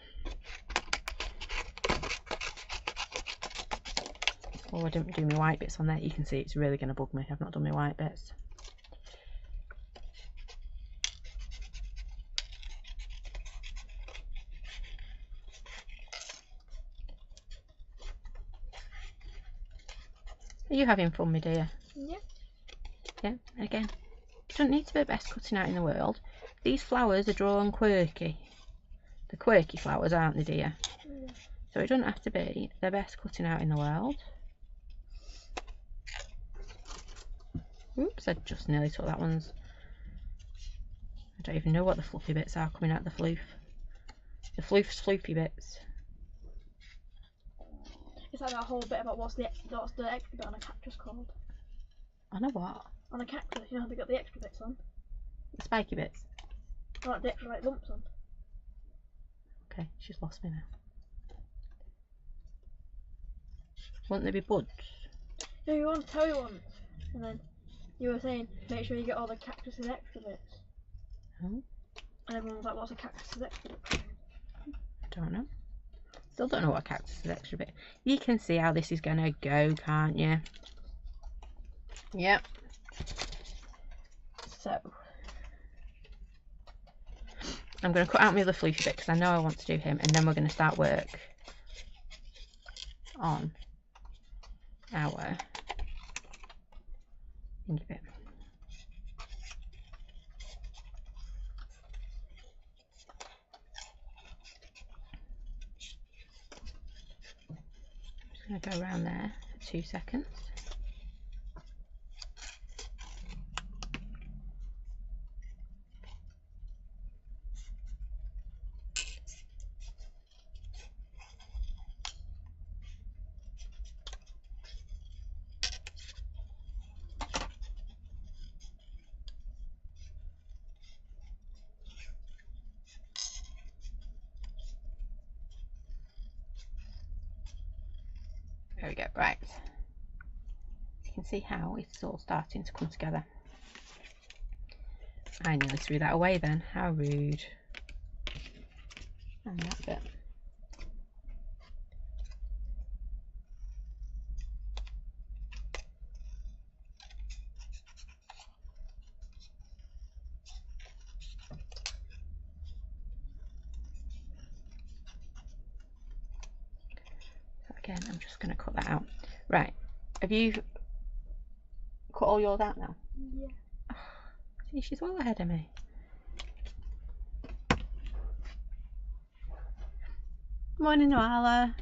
Oh, I didn't do my white bits on there. You can see it's really going to bug me. I've not done my white bits. Are you having fun, my dear? Yeah. Yeah, again, you don't need to be the best cutting out in the world. These flowers are drawn quirky. The quirky flowers, aren't they, dear? Yeah. So it doesn't have to be the best cutting out in the world. Oops, I just nearly took that one's. I don't even know what the fluffy bits are coming out of the floof. The floof's floofy bits. It's like that whole bit about what's the extra bit on a cactus called? On a what? On a cactus, you know how they got the extra bits on? The spiky bits. Like the extra like lumps on. Okay, she's lost me now. Wouldn't they be buds? No, you want to tell you once, and then you were saying make sure you get all the cactus's extra bits. Oh. And everyone was like, what's a cactus's extra bit called? I don't know. Still don't know what a cactus is extra bit. You can see how this is going to go, can't you? Yep. So I'm going to cut out my other floofy bit because I know I want to do him, and then we're going to start work on our thingy bit. I'm just going to go around there for 2 seconds. There we go, right. You can see how it's all starting to come together. I nearly threw that away then, how rude. And that bit. Again, I'm just going to cut that out. Right, have you cut all yours out now? Yeah. Oh, see, she's well ahead of me. Morning, Noala.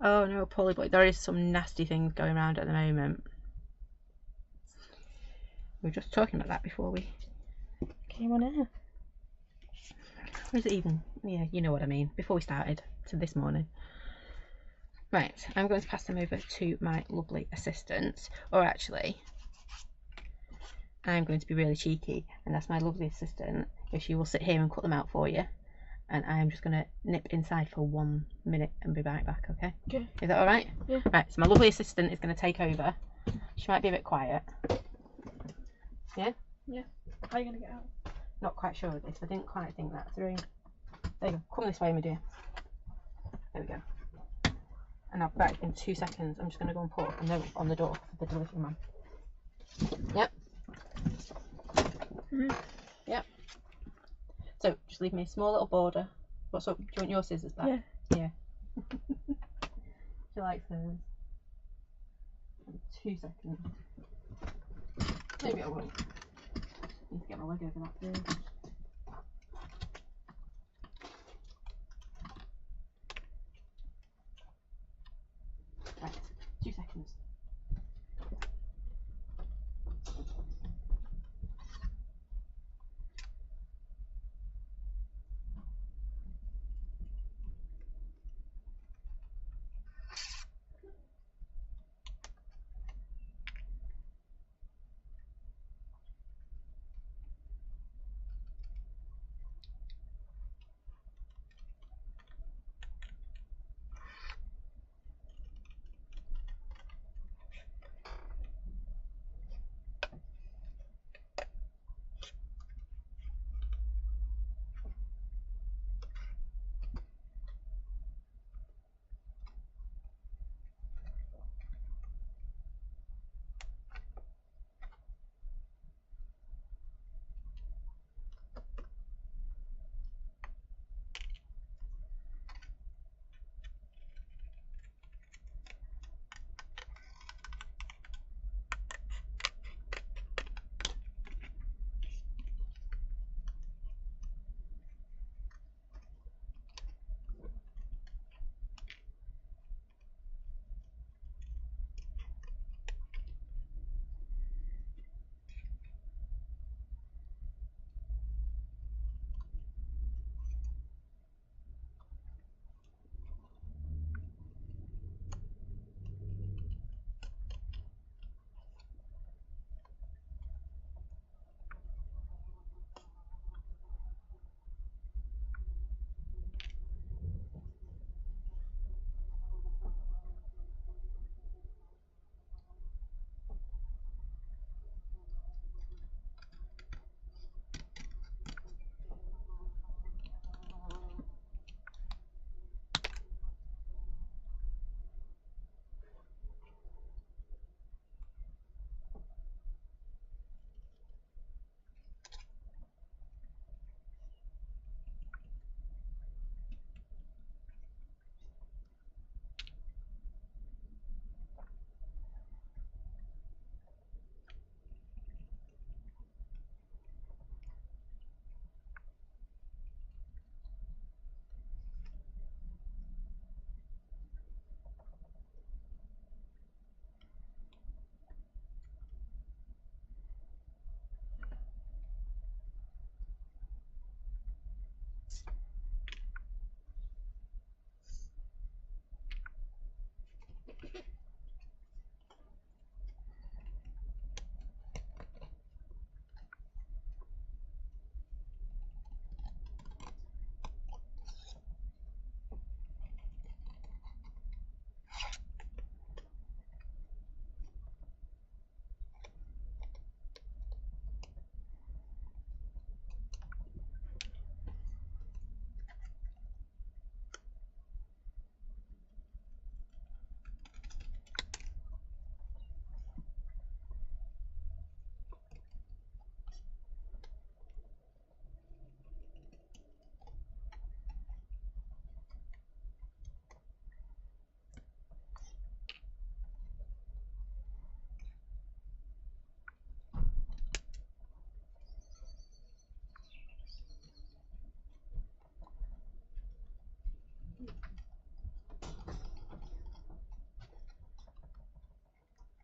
Oh no, Polly boy, there is some nasty things going around at the moment. We were just talking about that before we came on air. Or is it even? Yeah, you know what I mean. Before we started, to this morning. Right, I'm going to pass them over to my lovely assistant, or actually, I'm going to be really cheeky and ask my lovely assistant if she will sit here and cut them out for you. And I'm just going to nip inside for 1 minute and be right back, okay? Okay. Is that alright? Yeah. Right, so my lovely assistant is going to take over. She might be a bit quiet. Yeah? Yeah. How are you going to get out? Not quite sure of this. I didn't quite think that through. There you go. Come this way, my dear. There we go. And I'll be back in 2 seconds. I'm just going to go and put a note on the door for the delivery man. Yep. Yep. So just leave me a small little border. What's up? Do you want your scissors back? Yeah. Yeah. She likes hers. 2 seconds. Maybe I won't. Need to get my leg over that too. Right, 2 seconds.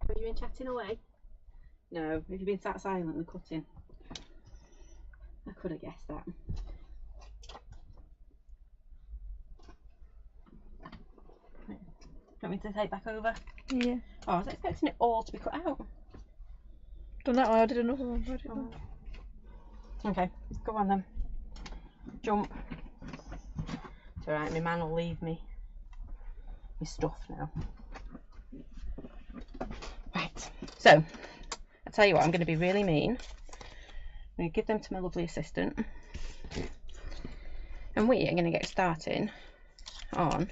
Have you been chatting away? No. Have you been sat silently cutting? I could have guessed that. Do you want me to take back over? Yeah. Oh, I was expecting it all to be cut out. Done that one, I did another one. Okay, go on then. Jump. It's alright, my man will leave me my stuff now. Right, so I tell you what, I'm going to be really mean. I'm going to give them to my lovely assistant, and we are going to get started on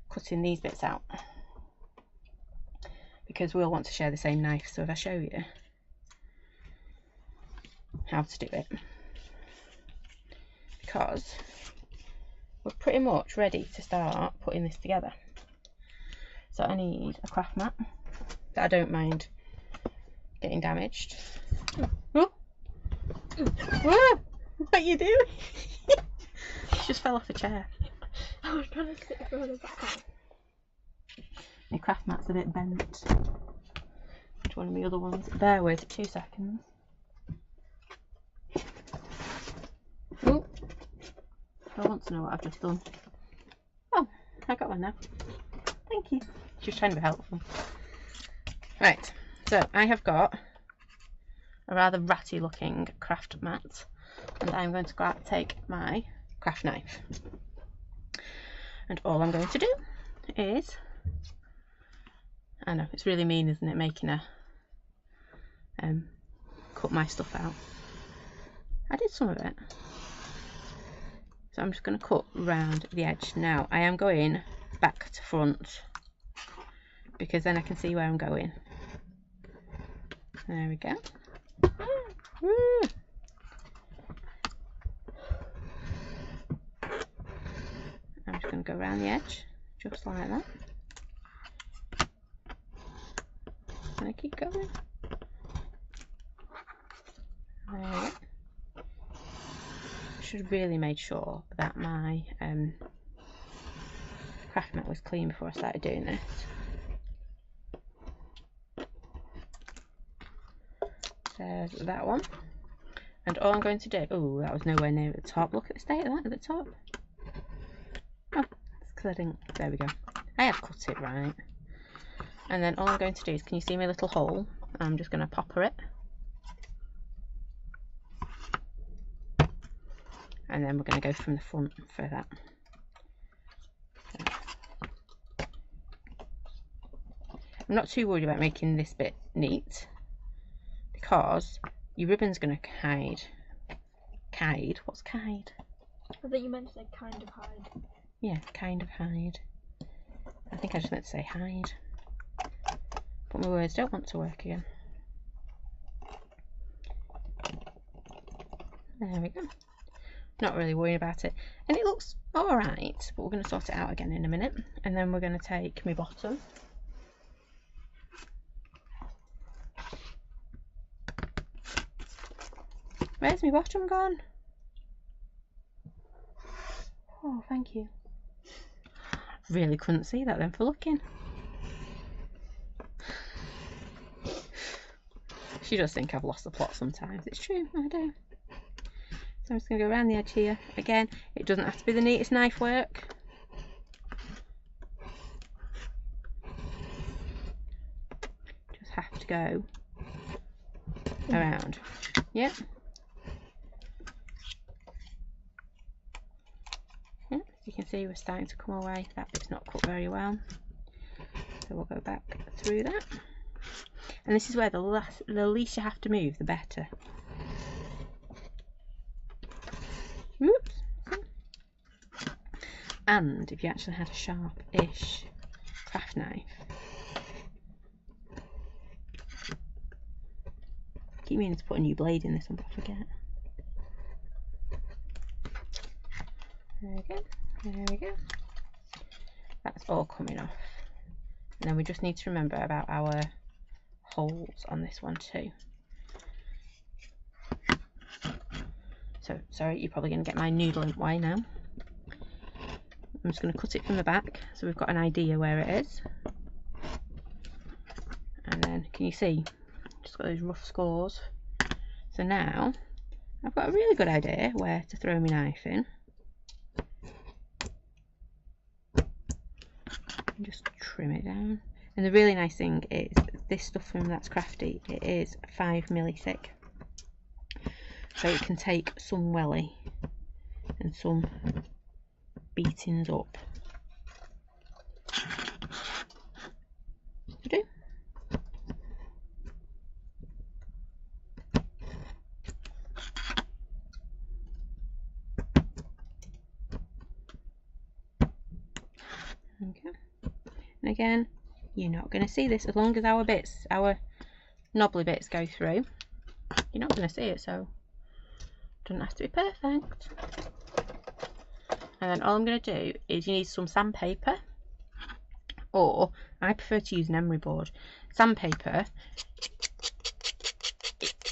cutting these bits out, because we'll want to share the same knife. So if I show you how to do it, because we're pretty much ready to start putting this together. So I need a craft mat that I don't mind getting damaged. Oh. Oh, what are you doing? She just fell off a chair. I was trying to sit further back. My craft mat's a bit bent. Which one of my other ones? Bear with 2 seconds. Oh, I want to know what I've just done. Oh, I got one now. Thank you. She was trying to be helpful. Right, so I have got a rather ratty looking craft mat, and I'm going to take my craft knife, and all I'm going to do is, I know it's really mean, isn't it, making a cut my stuff out. I did some of it, so I'm just going to cut round the edge. Now I am going back to front, because then I can see where I'm going. There we go. Woo. I'm just going to go around the edge, just like that. And I keep going. There we go. Should have really made sure that my craft mat was clean before I started doing this. There's that one. And all I'm going to do, oh, that was nowhere near at the top. Look at the state of that at the top. Oh, it's because I didn't, there we go. I have cut it right. And then all I'm going to do is, can you see my little hole? I'm just going to popper it. And then we're going to go from the front for that. I'm not too worried about making this bit neat, because your ribbon's going to hide. Hide? What's hide? I think you meant to say kind of hide. Yeah, kind of hide. I think I just meant to say hide. But my words don't want to work again. There we go. Not really worrying about it. And it looks alright, but we're going to sort it out again in a minute. And then we're going to take my bottom. Where's my bottom gone? Oh, thank you. Really couldn't see that then for looking. She does think I've lost the plot sometimes. It's true, I do. So I'm just going to go around the edge here. Again, it doesn't have to be the neatest knife work. to go around. Yep. Yeah, you can see we're starting to come away. That bit's not cut very well, so we'll go back through that. And this is where the least you have to move, the better. Oops. And if you actually had a sharp-ish craft knife, I keep meaning to put a new blade in this one, but I forget. There we go. There we go. That's all coming off. And then we just need to remember about our holes on this one too. So, sorry, you're probably going to get my noodling way now. I'm just going to cut it from the back so we've got an idea where it is. And then, can you see? Just got those rough scores. So now, I've got a really good idea where to throw my knife in. And just trim it down. And the really nice thing is, this stuff from That's Crafty, it is 5mm thick. So it can take some welly and some beatings up to do. Okay. And again, you're not going to see this as long as our bits, our knobbly bits go through. You're not going to see it, so it doesn't have to be perfect. And then all I'm going to do is you need some sandpaper, or I prefer to use an emery board. Sandpaper,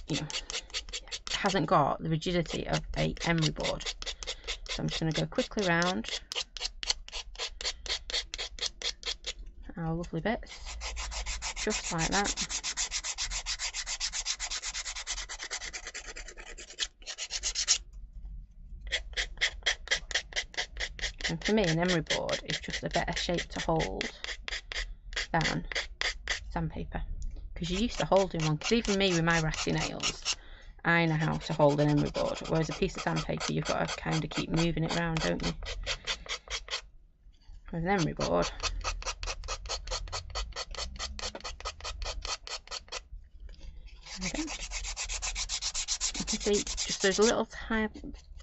you know, hasn't got the rigidity of a emery board. So I'm just going to go quickly round our lovely bits, just like that. And for me, an emery board is just a better shape to hold than sandpaper, because you're used to holding one. Because even me with my ratty nails, I know how to hold an emery board, whereas a piece of sandpaper, you've got to kind of keep moving it around, don't you? With an emery board, okay. You can see just those little tiny,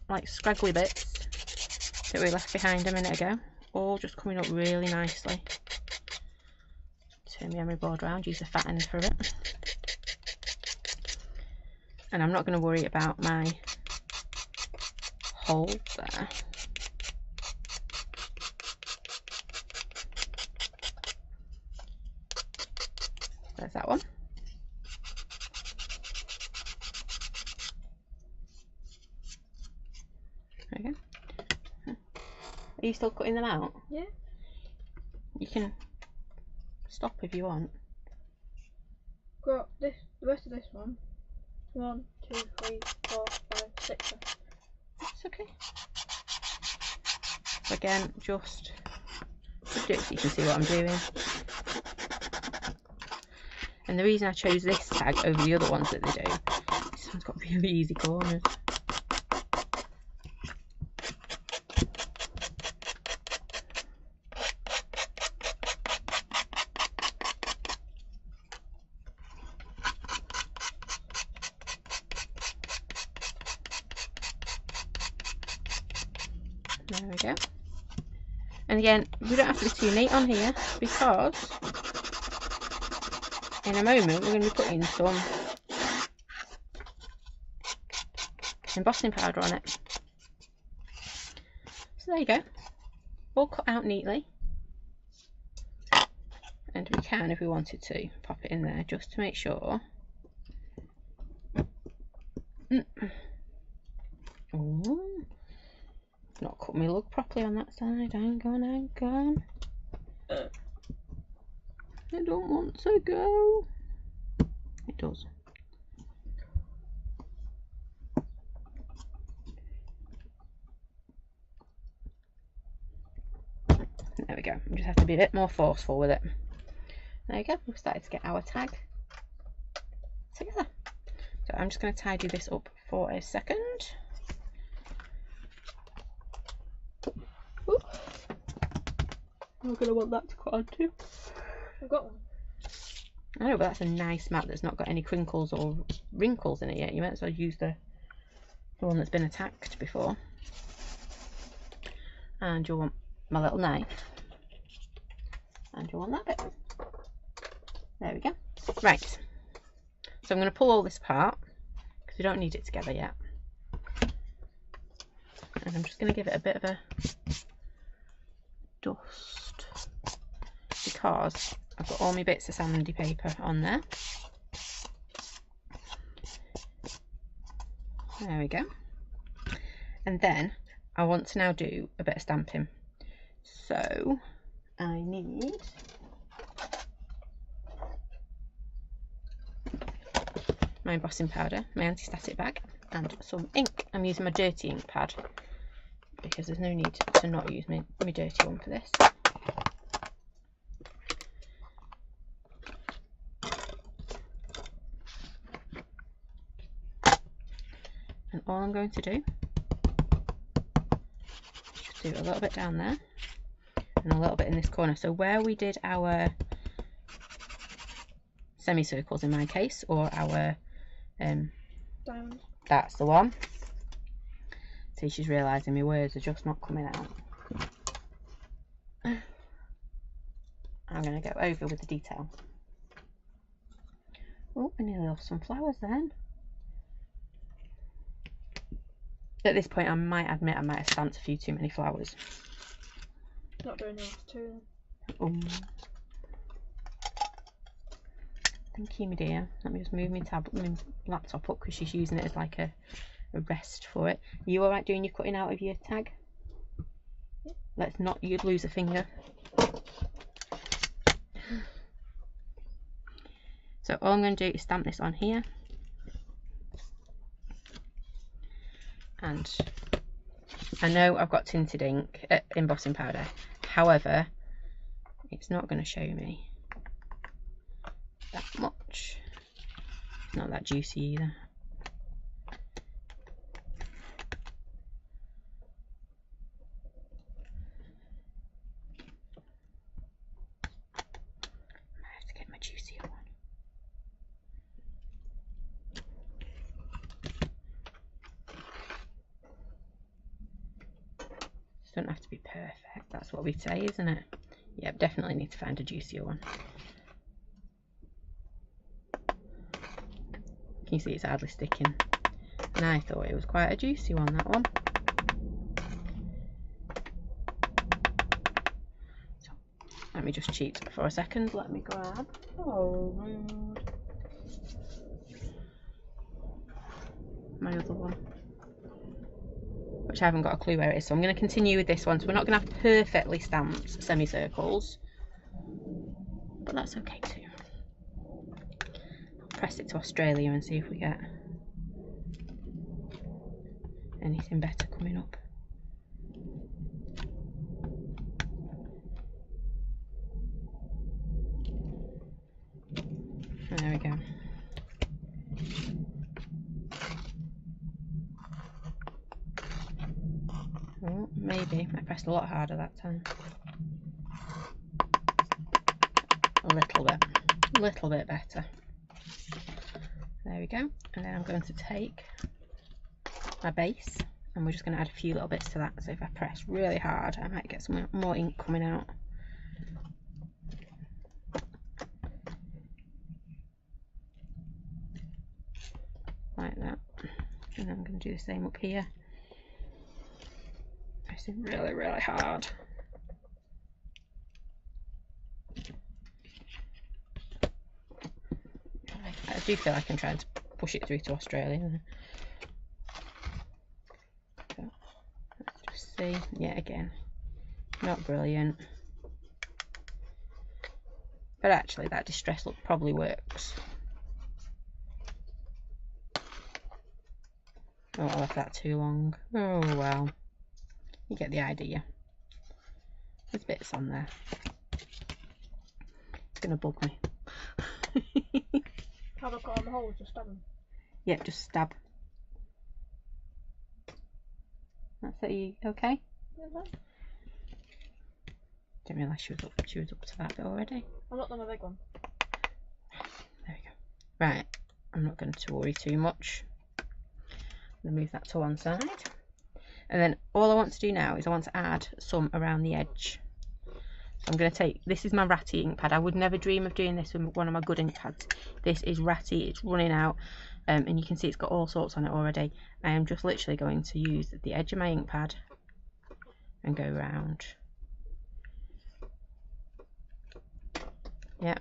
like scraggly bits that we left behind a minute ago, all just coming up really nicely. Turn the emery board around, use the fat end for it. And I'm not going to worry about my hole there. There's that one. Okay. Are you still cutting them out? Yeah. You can stop if you want. Got this, the rest of this one. 1, 2, 3, 4, 5, 6. It's okay. So again, just do it so you can see what I'm doing. And the reason I chose this tag over the other ones that they do, this one's got really easy corners. There we go. And again, we don't have to be too neat on here, because in a moment we're going to be putting some embossing powder on it. So there you go, all cut out neatly. And we can, if we wanted to, pop it in there just to make sure. Oh, not cut my lug properly on that side. Hang on, hang on. I don't want to go. It does. There we go. We just have to be a bit more forceful with it. There you go. We've started to get our tag together. So I'm just going to tidy this up for a second. Ooh. I'm going to want that to cut on too. I've got one. I know, but that's a nice mat that's not got any crinkles or wrinkles in it yet. You might as well use the one that's been attacked before. And you'll want my little knife. And you'll want that bit. There we go. Right. So I'm going to pull all this apart because we don't need it together yet. And I'm just going to give it a bit of a dust because I've got all my bits of sandy paper on there. There we go. And then I want to now do a bit of stamping. So I need my embossing powder, my anti-static bag, and some ink. I'm using my dirty ink pad because there's no need to not use my dirty one for this. And all I'm going to do is do a little bit down there and a little bit in this corner. So where we did our semicircles in my case, or our diamonds. That's the one. See, she's realising my words are just not coming out. I'm going to go over with the detail. Oh, I nearly lost some flowers then. At this point, I might admit I might have stamped a few too many flowers. Not doing the last two. Thank you, my dear. Let me just move my laptop up because she's using it as like a rest for it. Are you alright doing your cutting out of your tag? Yeah. Let's not, you'd lose a finger. So all I'm going to do is stamp this on here. And I know I've got tinted ink, embossing powder. However, it's not going to show me that much. It's not that juicy either. I have to get my juicier one. It doesn't have to be perfect, that's what we say, isn't it? Yeah, definitely need to find a juicier one. Can you see it's hardly sticking? And I thought it was quite a juicy one, that one. So, let me just cheat for a second. Let me grab. Oh, rude. My other one, which I haven't got a clue where it is. So I'm going to continue with this one. So we're not going to have perfectly stamped semicircles, but that's okay too. Press it to Australia and see if we get anything better coming up. There we go. Oh, maybe I pressed a lot harder that time. A little bit better. There we go. And then I'm going to take my base and we're just going to add a few little bits to that. So if I press really hard, I might get some more ink coming out. Like that. And then I'm going to do the same up here. Pressing really, really hard. I do feel like I'm trying to push it through to Australia. So, let's just see. Yeah, again, not brilliant. But actually, that distress look probably works. Oh, I left that too long. Oh well. You get the idea. There's bits on there. It's going to bug me. How do I cut on the holes? Just stab them. Yep, just stab. That's it. You okay? Yeah, Didn't realise she was up to that bit already. I'm not done a big one. There we go. Right, I'm not going to worry too much. I'm going to move that to one side. And then all I want to do now is I want to add some around the edge. So I'm going to take, this is my ratty ink pad. I would never dream of doing this with one of my good ink pads. This is ratty, it's running out, and you can see it's got all sorts on it already. I am just literally going to use the edge of my ink pad and go round. Yep.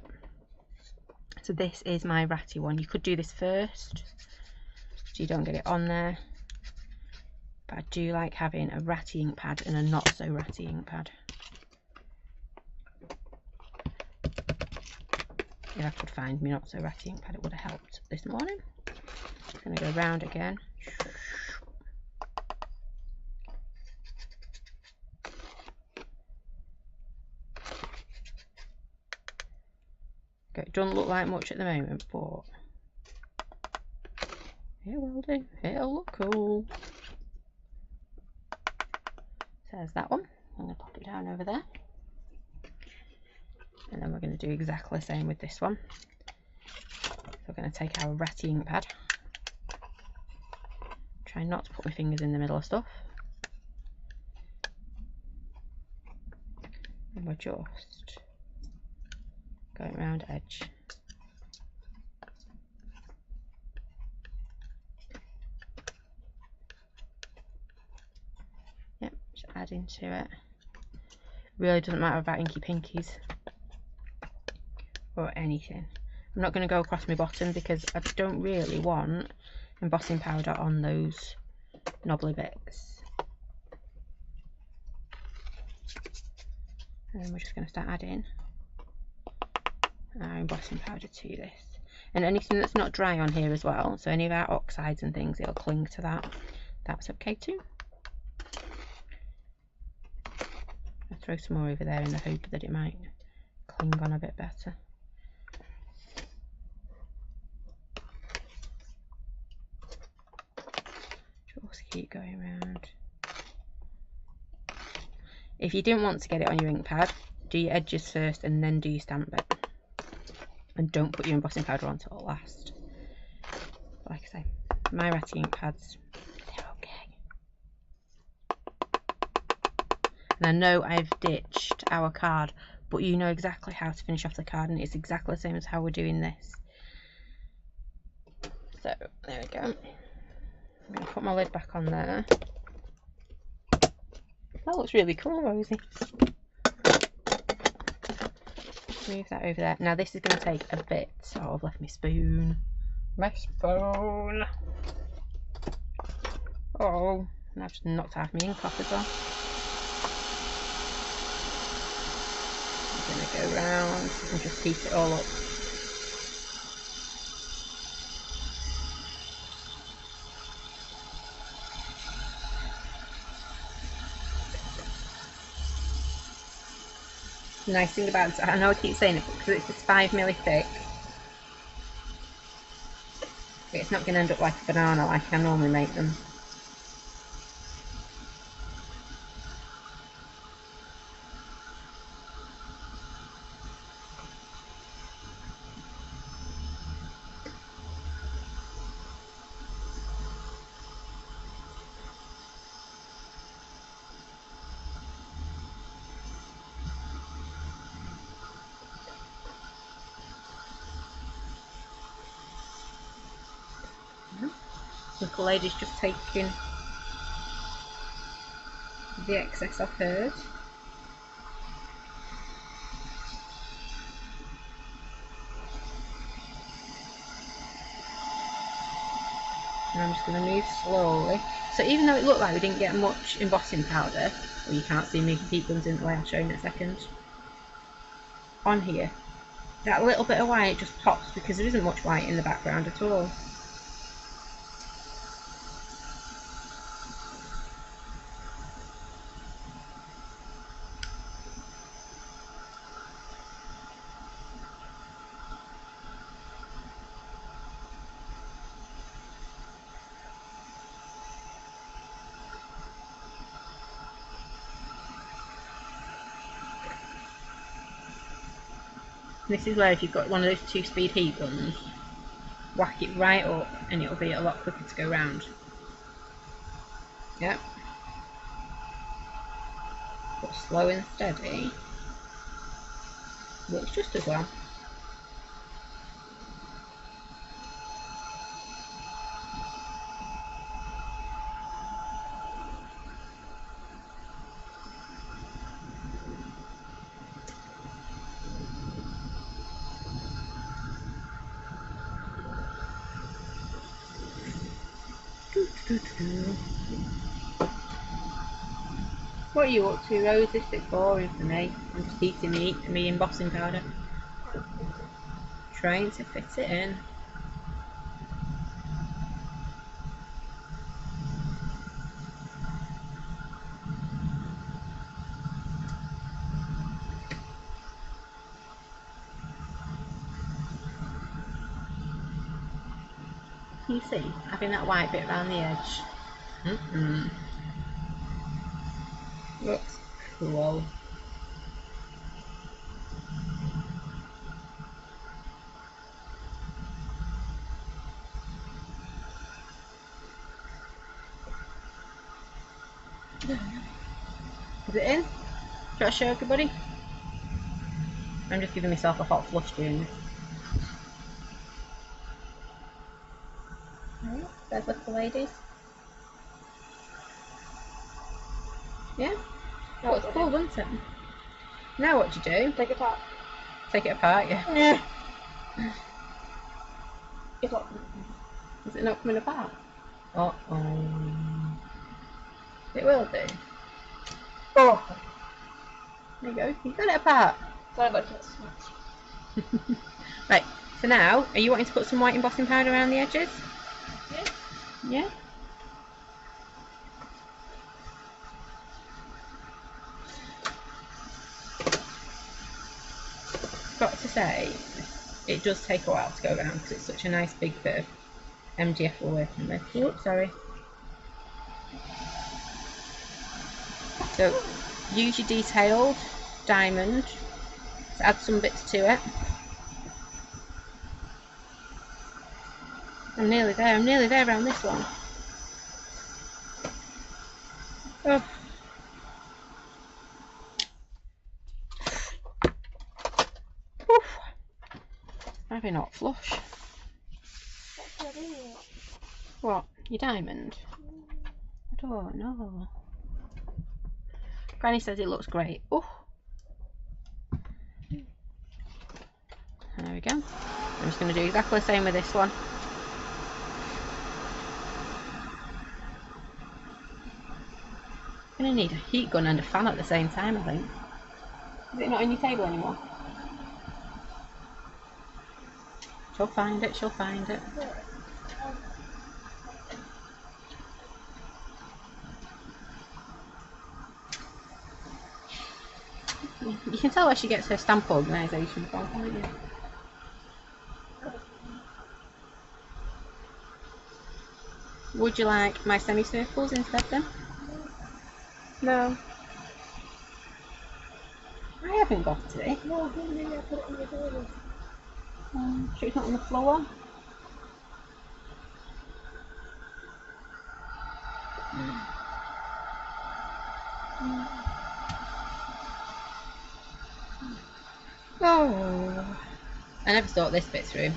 So this is my ratty one. You could do this first so you don't get it on there. But I do like having a ratty ink pad and a not so ratty ink pad. If I could find me not so ratty ink pad, it would have helped this morning. Just going to go round again. Okay, it doesn't look like much at the moment, but it will do. It'll look cool. So there's that one. I'm going to pop it down over there. And then we're going to do exactly the same with this one. So we're going to take our ratty ink pad. Try not to put my fingers in the middle of stuff. And we're just going around edge. Yep, just adding to it. Really doesn't matter about inky pinkies or anything. I'm not going to go across my bottom because I don't really want embossing powder on those knobbly bits. And then we're just going to start adding our embossing powder to this. And anything that's not dry on here as well, so any of our oxides and things, it'll cling to that. That's okay too. I'll throw some more over there in the hope that it might cling on a bit better. Just keep going around. If you didn't want to get it on your ink pad, do your edges first and then do your stamp bit. And don't put your embossing powder on till last. Like I say, my ratty ink pads, they're okay. And I know I've ditched our card, but you know exactly how to finish off the card, and it's exactly the same as how we're doing this. So, there we go. I'm going to put my lid back on there. That looks really cool, Rosie. Move that over there. Now this is going to take a bit. So I've left my spoon. My spoon. Oh, and I've just knocked half my ink off as well. I'm going to go round and just heat it all up. The nice thing about it, I know I keep saying it, because it's just 5mm thick, it's not going to end up like a banana like I normally make them. Little lady's just taking the excess off hers. And I'm just going to move slowly. So even though it looked like we didn't get much embossing powder, well, you can't see me heat guns in the way, I'll show you in a second. On here, that little bit of white just pops because there isn't much white in the background at all. This is where if you've got one of those 2-speed heat guns, whack it right up and it'll be a lot quicker to go round. Yep. But slow and steady works just as well. What are you up to, Rose? This bit's boring for me. I'm just heating me embossing powder. Trying to fit it in. Can you see? Having that white bit around the edge. Looks cool. Is it in? Do you want to show everybody? I'm just giving myself a hot flush doing this. There's little ladies. Yeah? Oh, it's cool, isn't it? Now what do you do? Take it apart. Take it apart, yeah. Yeah. It's not. Is it not coming apart? Uh-oh. It will do. Oh. There you go. You got it apart. Sorry about that. Right, so now, are you wanting to put some white embossing powder around the edges? Yeah. Yeah? Got to say, it does take a while to go around because it's such a nice big bit of MDF we're working with. Oops, sorry. So, use your detailed diamond to add some bits to it. I'm nearly there around this one. Oh. Oof. Maybe not flush. What? Your diamond? I don't know. Granny says it looks great. Oh. There we go. I'm just going to do exactly the same with this one. I'm going to need a heat gun and a fan at the same time, I think. Is it not on your table anymore? She'll find it, she'll find it. You can tell where she gets her stamp organisation from, can't you? Would you like my semicircles instead then? No. I haven't got it. No, maybe I put it on the table. Sure it's not on the floor? Oh, I never thought this bit through.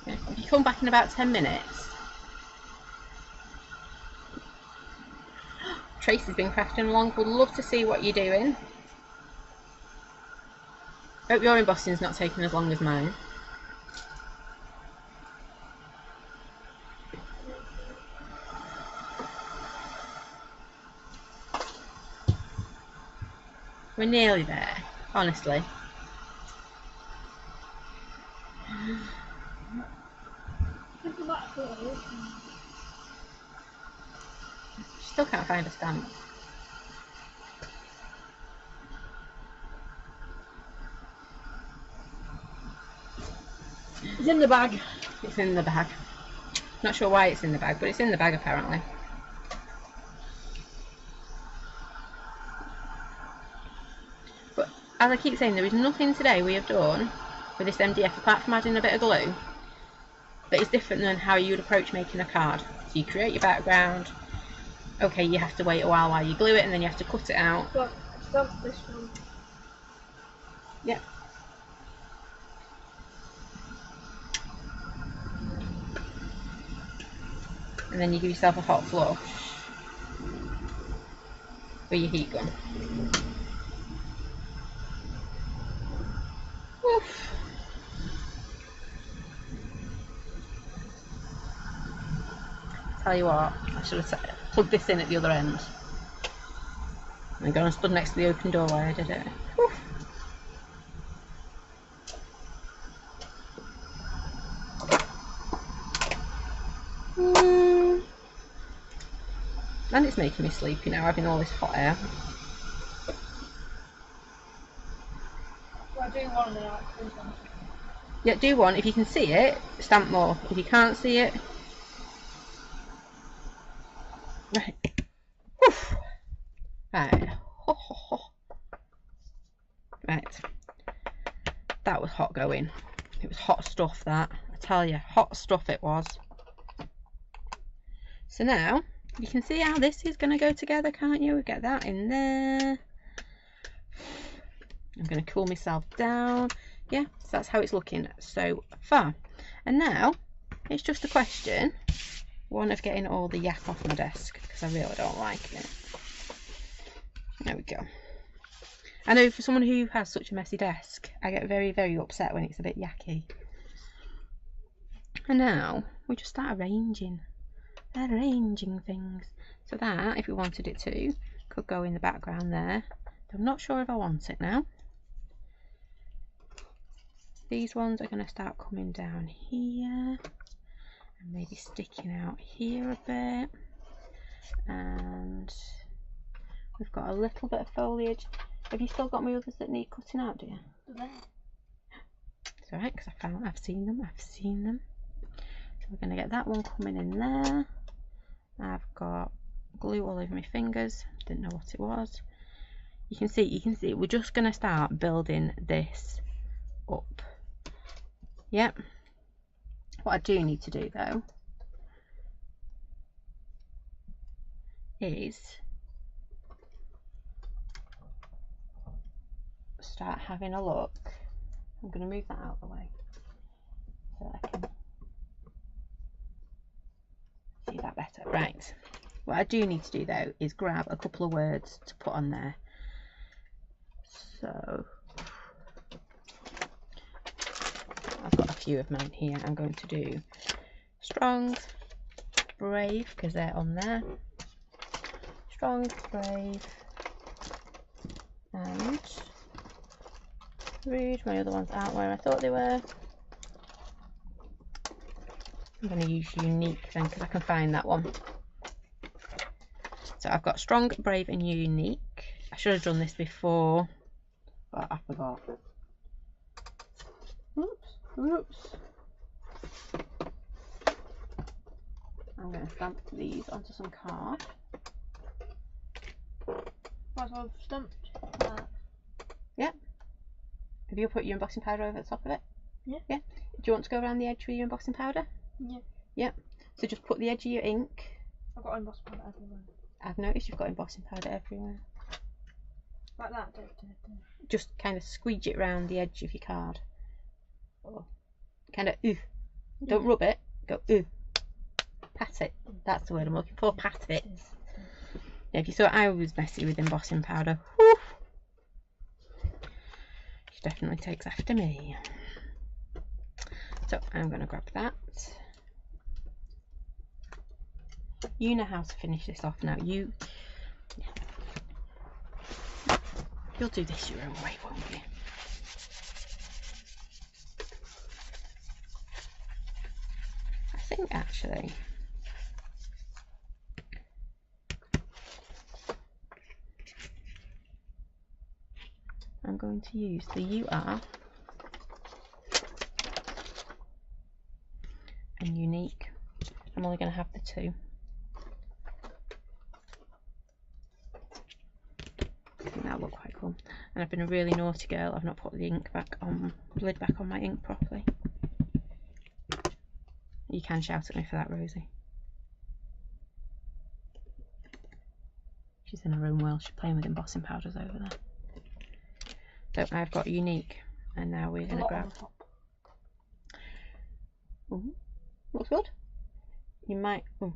Yeah. If you come back in about 10 minutes. Tracy's been crafting along. Would love to see what you're doing. Hope your embossing's not taking as long as mine. We're nearly there, honestly. Still can't find a stamp. It's in the bag. It's in the bag. Not sure why it's in the bag, but it's in the bag apparently. But as I keep saying, there is nothing today we have done with this MDF apart from adding a bit of glue that is different than how you would approach making a card. So you create your background. Okay, you have to wait a while you glue it, and then you have to cut it out. But stamp this one. Yep. And then you give yourself a hot flush with your heat gun. Oof. Tell you what, I should have plugged this in at the other end. I'm going to stood next to the open door while I did it. Oof. And it's making me sleepy now, having all this hot air. Well, I do one and then I'll do one. Yeah, do one. If you can see it, stamp more. If you can't see it, right. Oof. Right. Ho, ho, ho. Right. That was hot going. It was hot stuff, that. I tell you, hot stuff it was. So now, you can see how this is going to go together, can't you? We get that in there. I'm going to cool myself down. Yeah, so that's how it's looking so far. And now, it's just a question, one, of getting all the yak off my desk, because I really don't like it. There we go. I know for someone who has such a messy desk, I get very, very upset when it's a bit yucky. And now, we just start arranging things. So that, if we wanted it to, could go in the background there. I'm not sure if I want it now. These ones are going to start coming down here and maybe sticking out here a bit. And we've got a little bit of foliage. Have you still got my others that need cutting out, do you? There. It's alright, because I've seen them. So we're going to get that one coming in there. I've got glue all over my fingers. Didn't know what it was. You can see. We're just going to start building this up. Yep. What I do need to do though is start having a look. I'm going to move that out of the way so I can see that better. Right. What I do need to do though is grab a couple of words to put on there. So I've got a few of mine here. I'm going to do strong, brave, because they're on there. Strong, brave, and rude. My other ones aren't where I thought they were. I'm going to use unique then, because I can find that one. So I've got strong, brave, and unique. I should have done this before, but I forgot. Oops. I'm going to stamp these onto some card. Right, so I've stamped that. Yep. Have you put your embossing powder over the top of it? Yeah. Yeah. Do you want to go around the edge with your embossing powder? Yeah. Yep. So just put the edge of your ink. I've got embossing powder everywhere. I've noticed you've got embossing powder everywhere. Like that? Just kind of squeeze it around the edge of your card. Or kind of Don't rub it. Go pat it. That's the word I'm looking for. Pat it. Yeah, if you thought I was messy with embossing powder, whew, she definitely takes after me. So I'm going to grab that. You know how to finish this off now. You'll do this your own way, won't you? I think actually I'm going to use the UR and unique. I'm only going to have the two. I think that'll look quite cool. simple. And I've been a really naughty girl. I've not put the ink back on, lid back on my ink properly. You can shout at me for that, Rosie. She's in her own world. She's playing with embossing powders over there. So I've got Unique, and now we're going to grab. Ooh, looks good. You might. Oh,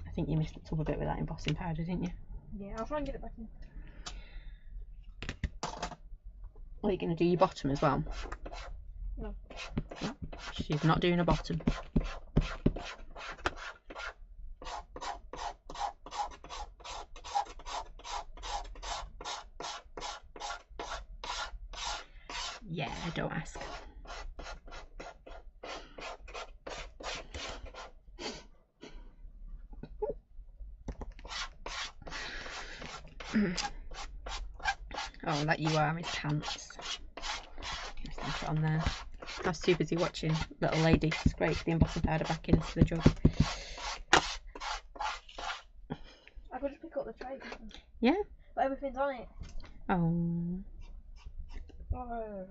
I think you missed the tub a bit with that embossing powder, didn't you? Yeah, I'll try and get it back in. Are you going to do your bottom as well? No. No, she's not doing a bottom. Yeah, don't ask. Oh, that you are his pants. Just put it on there. I was too busy watching little lady scrape the embossing powder back into the jug. I could just pick up the tray. Yeah. But everything's on it. Oh. Oh.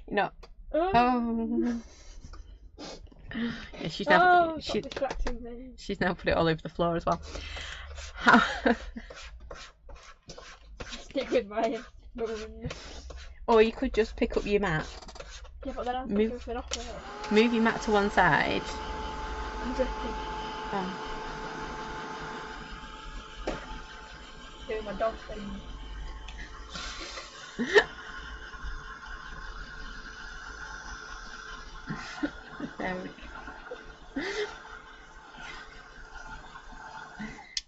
You know. Oh. Oh. Yeah, she's now. Distracting me. She's now put it all over the floor as well. Stick with my spoon. Or you could just pick up your mat. Yeah, but then I'll Move- take everything off of it. Move your mat to one side. I'm drifting. Oh. Doing my dog thing. There we go.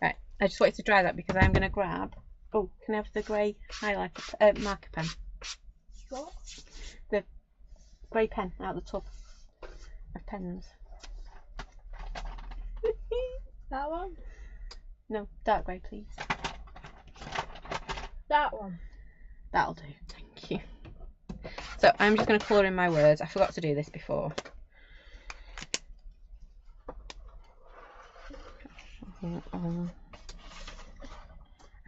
Right, I just wanted to dry that because I'm going to grab. Oh, can I have the grey highlighter marker pen? What? The grey pen out of the tub of pens. That one? No, dark grey, please. That one. That'll do, thank you. So I'm just going to colour in my words. I forgot to do this before. I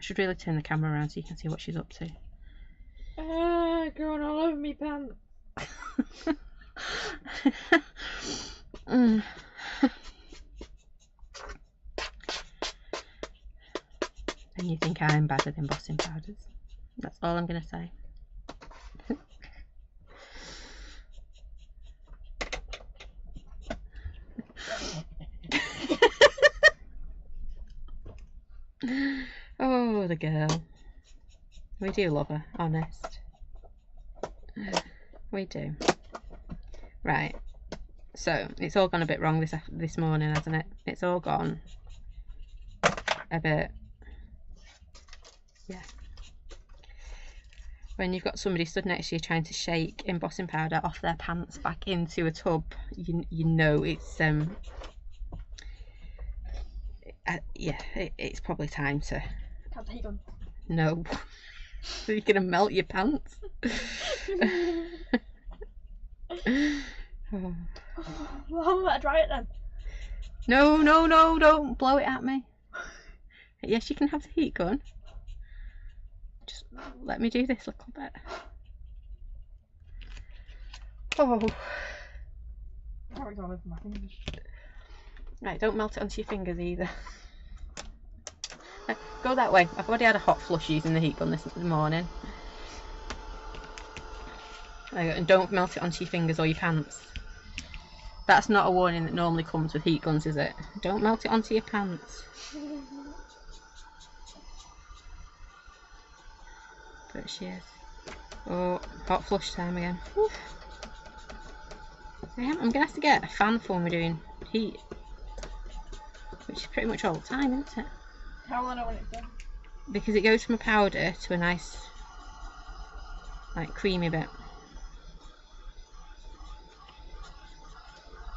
should really turn the camera around so you can see what she's up to. Going all over me pants. And you think I'm bad at embossing powders. That's all I'm going to say. Oh, the girl. We do love her, honest. We do. Right. So, it's all gone a bit wrong this morning, hasn't it? It's all gone a bit... Yeah. When you've got somebody stood next to you trying to shake embossing powder off their pants back into a tub, you know it's... yeah, it's probably time to... Can't take them. No. You're going to melt your pants. Oh. Well, how am I going to dry it then? No, no, no, don't blow it at me. Yes, you can have the heat gun. Just let me do this little bit. Oh. How it's all over my fingers. Right, don't melt it onto your fingers either. Go that way. I've already had a hot flush using the heat gun this morning. And don't melt it onto your fingers or your pants. That's not a warning that normally comes with heat guns, is it? Don't melt it onto your pants. But she is. Oh, hot flush time again. Whew. I'm going to have to get a fan for when we're doing heat. Which is pretty much all the time, isn't it? How will I know when it's done? Because it goes from a powder to a nice, like, creamy bit.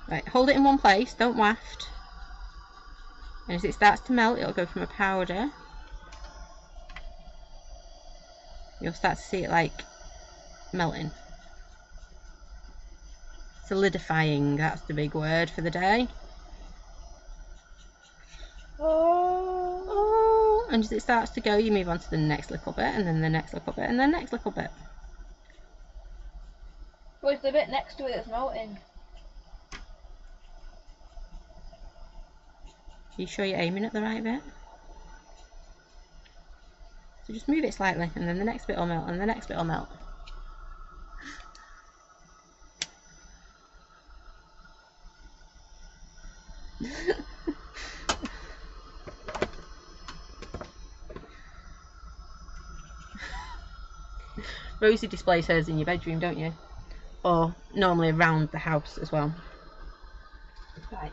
Right, hold it in one place, don't waft. And as it starts to melt, it'll go from a powder. You'll start to see it, like, melting. Solidifying, that's the big word for the day. Oh. And as it starts to go, you move on to the next little bit, and then the next little bit, and the next little bit. Where's the bit next to it that's melting? Are you sure you're aiming at the right bit? So just move it slightly, and then the next bit will melt, and the next bit will melt. Rosie displays hers in your bedroom, don't you? Or normally around the house as well. Right.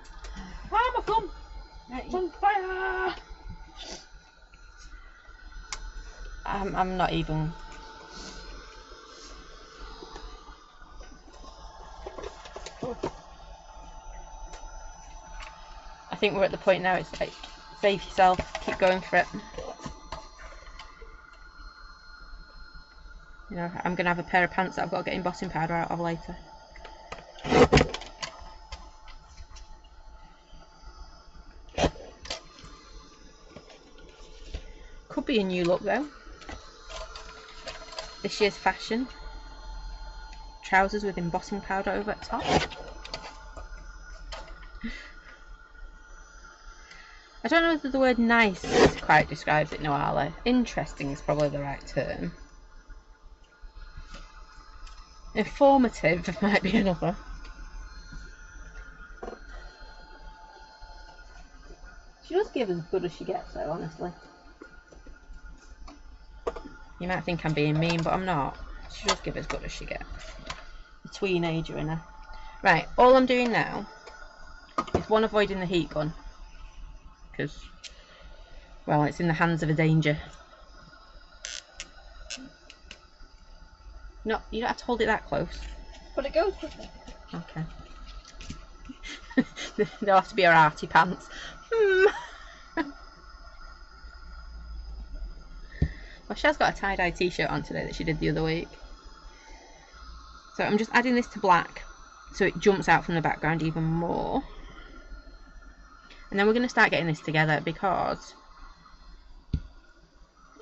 Ah, my thumb! Right. It's on fire! I'm not even. I think we're at the point now. It's like save yourself, keep going for it. You know, I'm gonna have a pair of pants that I've got to get embossing powder out of later. Could be a new look though. This year's fashion. Trousers with embossing powder over at top. I don't know whether the word nice quite describes it, Noala. Interesting is probably the right term. Informative might be another. She does give as good as she gets though, honestly. You might think I'm being mean, but I'm not. She does give as good as she gets. A tweenager in her. Right, all I'm doing now is one, avoiding the heat gun. Because, well, it's in the hands of a danger. No, you don't have to hold it that close. But it goes with it. Okay. There'll have to be her arty pants. Well, she has got a tie-dye t-shirt on today that she did the other week. So I'm just adding this to black so it jumps out from the background even more. And then we're going to start getting this together because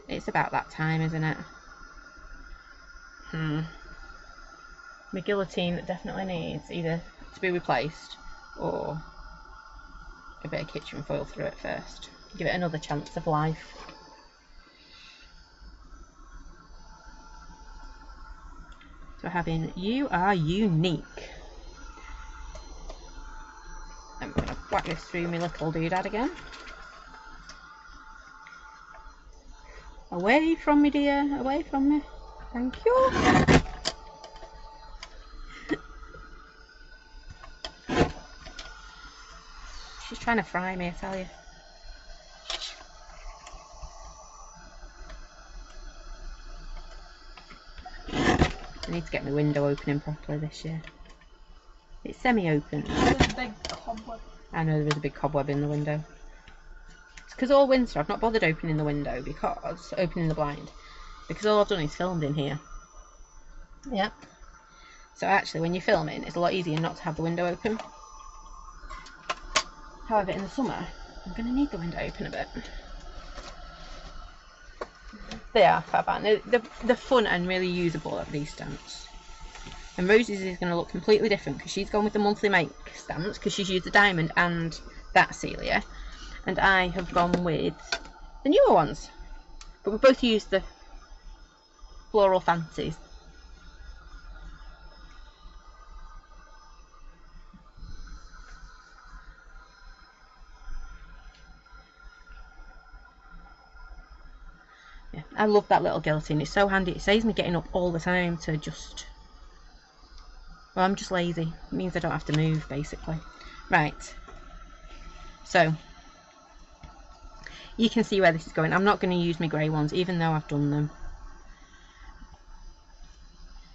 it's about that time, isn't it? My guillotine definitely needs either to be replaced or a bit of kitchen foil through it first. Give it another chance of life. So having you are unique. I'm going to whack this through my little doodad again. Away from me, dear. Away from me. Thank you. She's trying to fry me, I tell you. I need to get my window opening properly this year. It's semi-open. There's a big cobweb. I know there is a big cobweb in the window. It's because all winter I've not bothered opening the window because opening the blind because all I've done is filmed in here. Yeah. So actually, when you're filming, it's a lot easier not to have the window open. However, in the summer, I'm going to need the window open a bit. They are fab, aren't they? They're fun and really usable at these stamps. And Rosie's is going to look completely different because she's gone with the monthly make stamps because she's used the diamond and that Celia. And I have gone with the newer ones. But we both used the floral fancies. Yeah, I love that little guillotine. It's so handy. It saves me getting up all the time to just... Well, I'm just lazy. It means I don't have to move, basically. Right. So, you can see where this is going. I'm not going to use my grey ones, even though I've done them.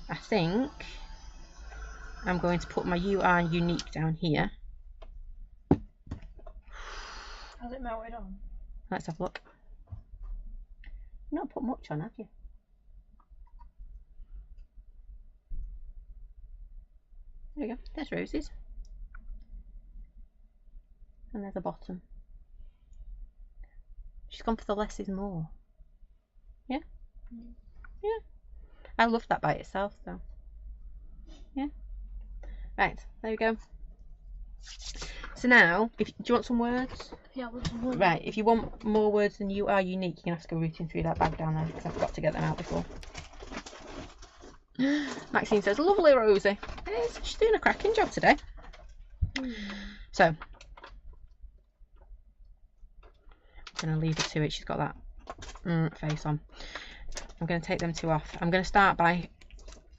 I think I'm going to put my You Are Unique down here. Has it melted on? Let's have a look. You've not put much on, have you? There we go. There's Rosie's. And there's a bottom. She's gone for the less is more. Yeah? Mm. Yeah. I love that by itself though. Yeah. Right, there we go. So now, do you want some words? Yeah, I want some more. Right, if you want more words than you are unique, you're going to have to go rooting through that bag down there because I forgot to get them out before. Maxine says, lovely Rosie. It is. She's doing a cracking job today. So, I'm going to leave her to it. She's got that face on. I'm going to take them two off. I'm going to start by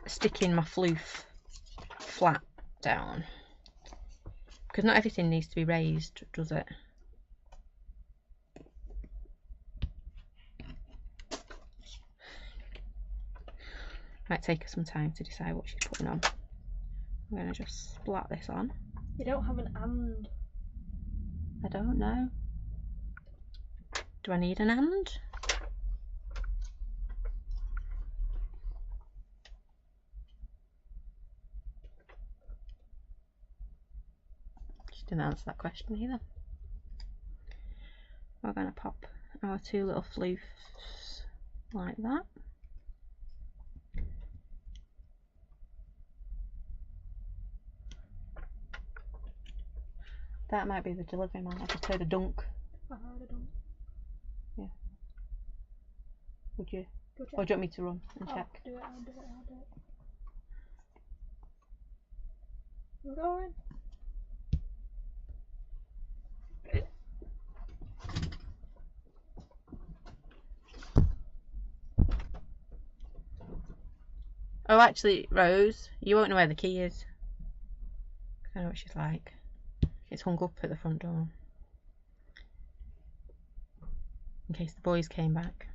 sticking my floof flat down. Because not everything needs to be raised, does it? Might take her some time to decide what she's putting on. I'm going to just splat this on. You don't have an and. I don't know. Do I need an and? She didn't answer that question either. We're going to pop our two little floofs like that. That might be the delivery man. I just heard a dunk. I heard a dunk. Yeah. Would you? Go check. Or do you want me to run and check? I'll do it, I'll do it, I'll do it. I'm going. Oh, actually, Rose, you won't know where the key is. I know what she's like. It's hung up at the front door. In case the boys came back.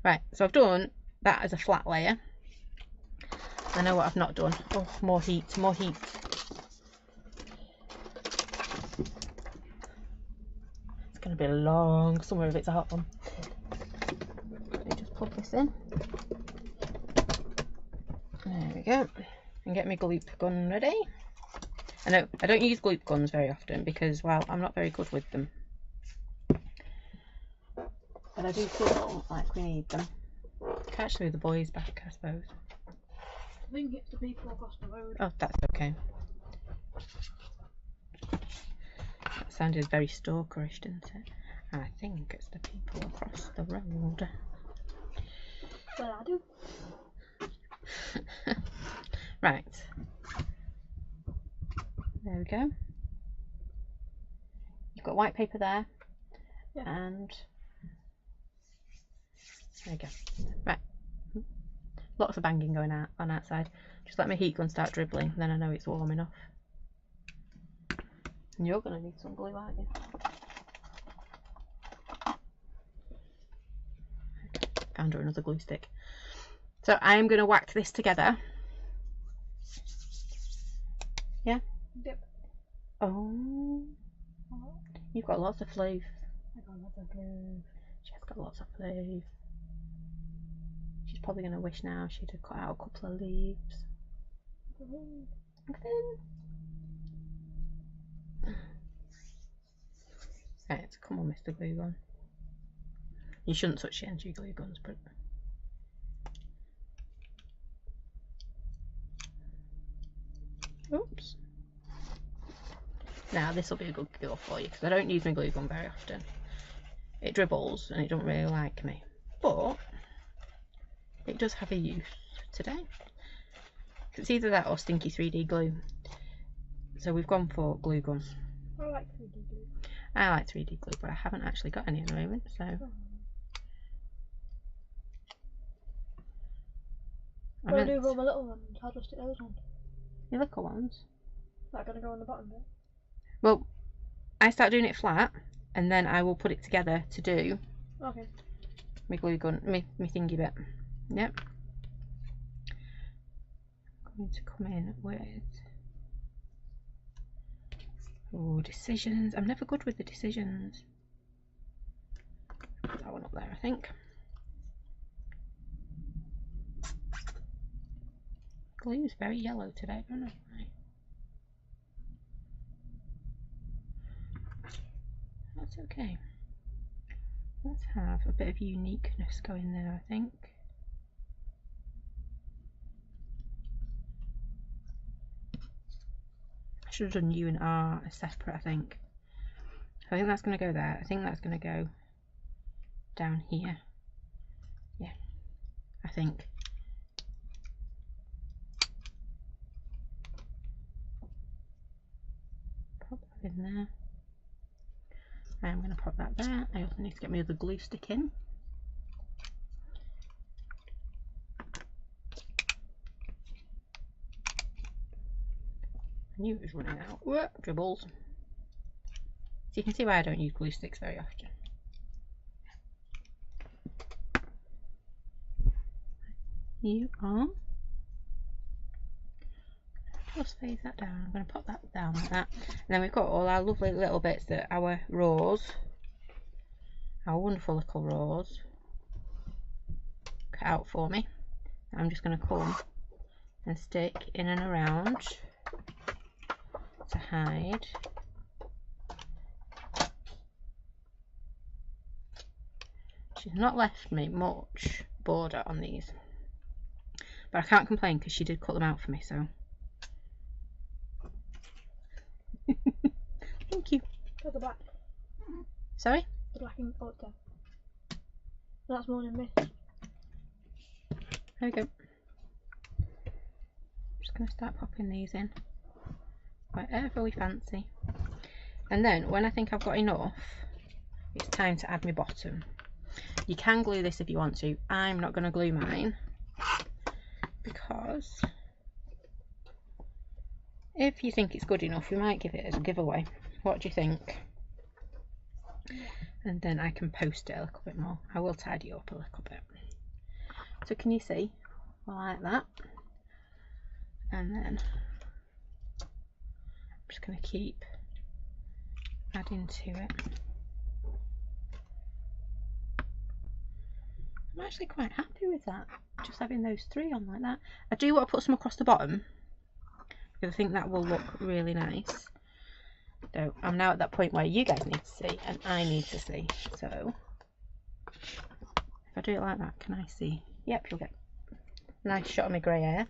Right, so I've done that as a flat layer. I know what I've not done. Oh, more heat, more heat. It's going to be a long summer if it's a hot one. Let me just put this in. There we go. And get my gloop gun ready. I know I don't use gloop guns very often because, well, I'm not very good with them. But I do feel like we need them. Catch the boys back, I suppose. I think it's the people across the road. Oh, that's okay. That sounded very stalkerish, didn't it? I think it's the people across the road. Well, I do. Right. There we go. You've got white paper there. Yeah. And there you go. Right. Lots of banging going on outside. Just let my heat gun start dribbling, then I know it's warm enough. And you're going to need some glue, aren't you? Okay. Found her another glue stick. So I'm going to whack this together. Yeah? Yep. Oh. You've got lots of floof. I got lots of glue. She's got lots of floof. She's probably going to wish now she'd have cut out a couple of leaves. Right, come on, Mr. Glue Gun. You shouldn't touch the energy glue guns, but oops. Now this will be a good girl for you because I don't use my glue gun very often. It dribbles and it don't really like me, but it does have a use today. It's either that or stinky 3D glue. So we've gone for glue gun. I like 3D glue. I like 3D glue, but I haven't actually got any at the moment, so. What do I do with all my little ones? How do I stick those on? Your little ones? That gonna go on the bottom bit? Well, I start doing it flat, and then I will put it together to do Okay. my glue gun, my thingy bit. Yep. I'm going to come in with decisions. I'm never good with the decisions. Put that one up there, I think. Glue is very yellow today, I don't know why. That's okay. have a bit of uniqueness going there, I think. I should have done U and R as separate, I think. I think that's going to go there. I think that's going to go down here. Yeah, I think. Pop that in there. I am going to pop that there. I also need to get my other glue stick in. I knew it was running out. Whoa, dribbles. So you can see why I don't use glue sticks very often. You are. Just phase that down. I'm going to pop that down like that. And then we've got all our lovely little bits that our rows, our wonderful little rows, cut out for me. I'm just going to come and stick in and around to hide. She's not left me much border on these, but I can't complain because she did cut them out for me, so thank you. For the black. Sorry? The black ink border. That's more than this. There we go. I'm just going to start popping these in wherever we fancy, and then when I think I've got enough, it's time to add my bottom. You can glue this if you want to. I'm not going to glue mine because if you think it's good enough, we might give it as a giveaway. What do you think? And then I can post it a little bit more. I will tidy up a little bit. So can you see? I like that. And then I'm just going to keep adding to it. I'm actually quite happy with that, just having those three on like that. I do want to put some across the bottom because I think that will look really nice. So I'm now at that point where you guys need to see and I need to see. So if I do it like that, can I see? Yep, you'll get a nice shot of my grey hair,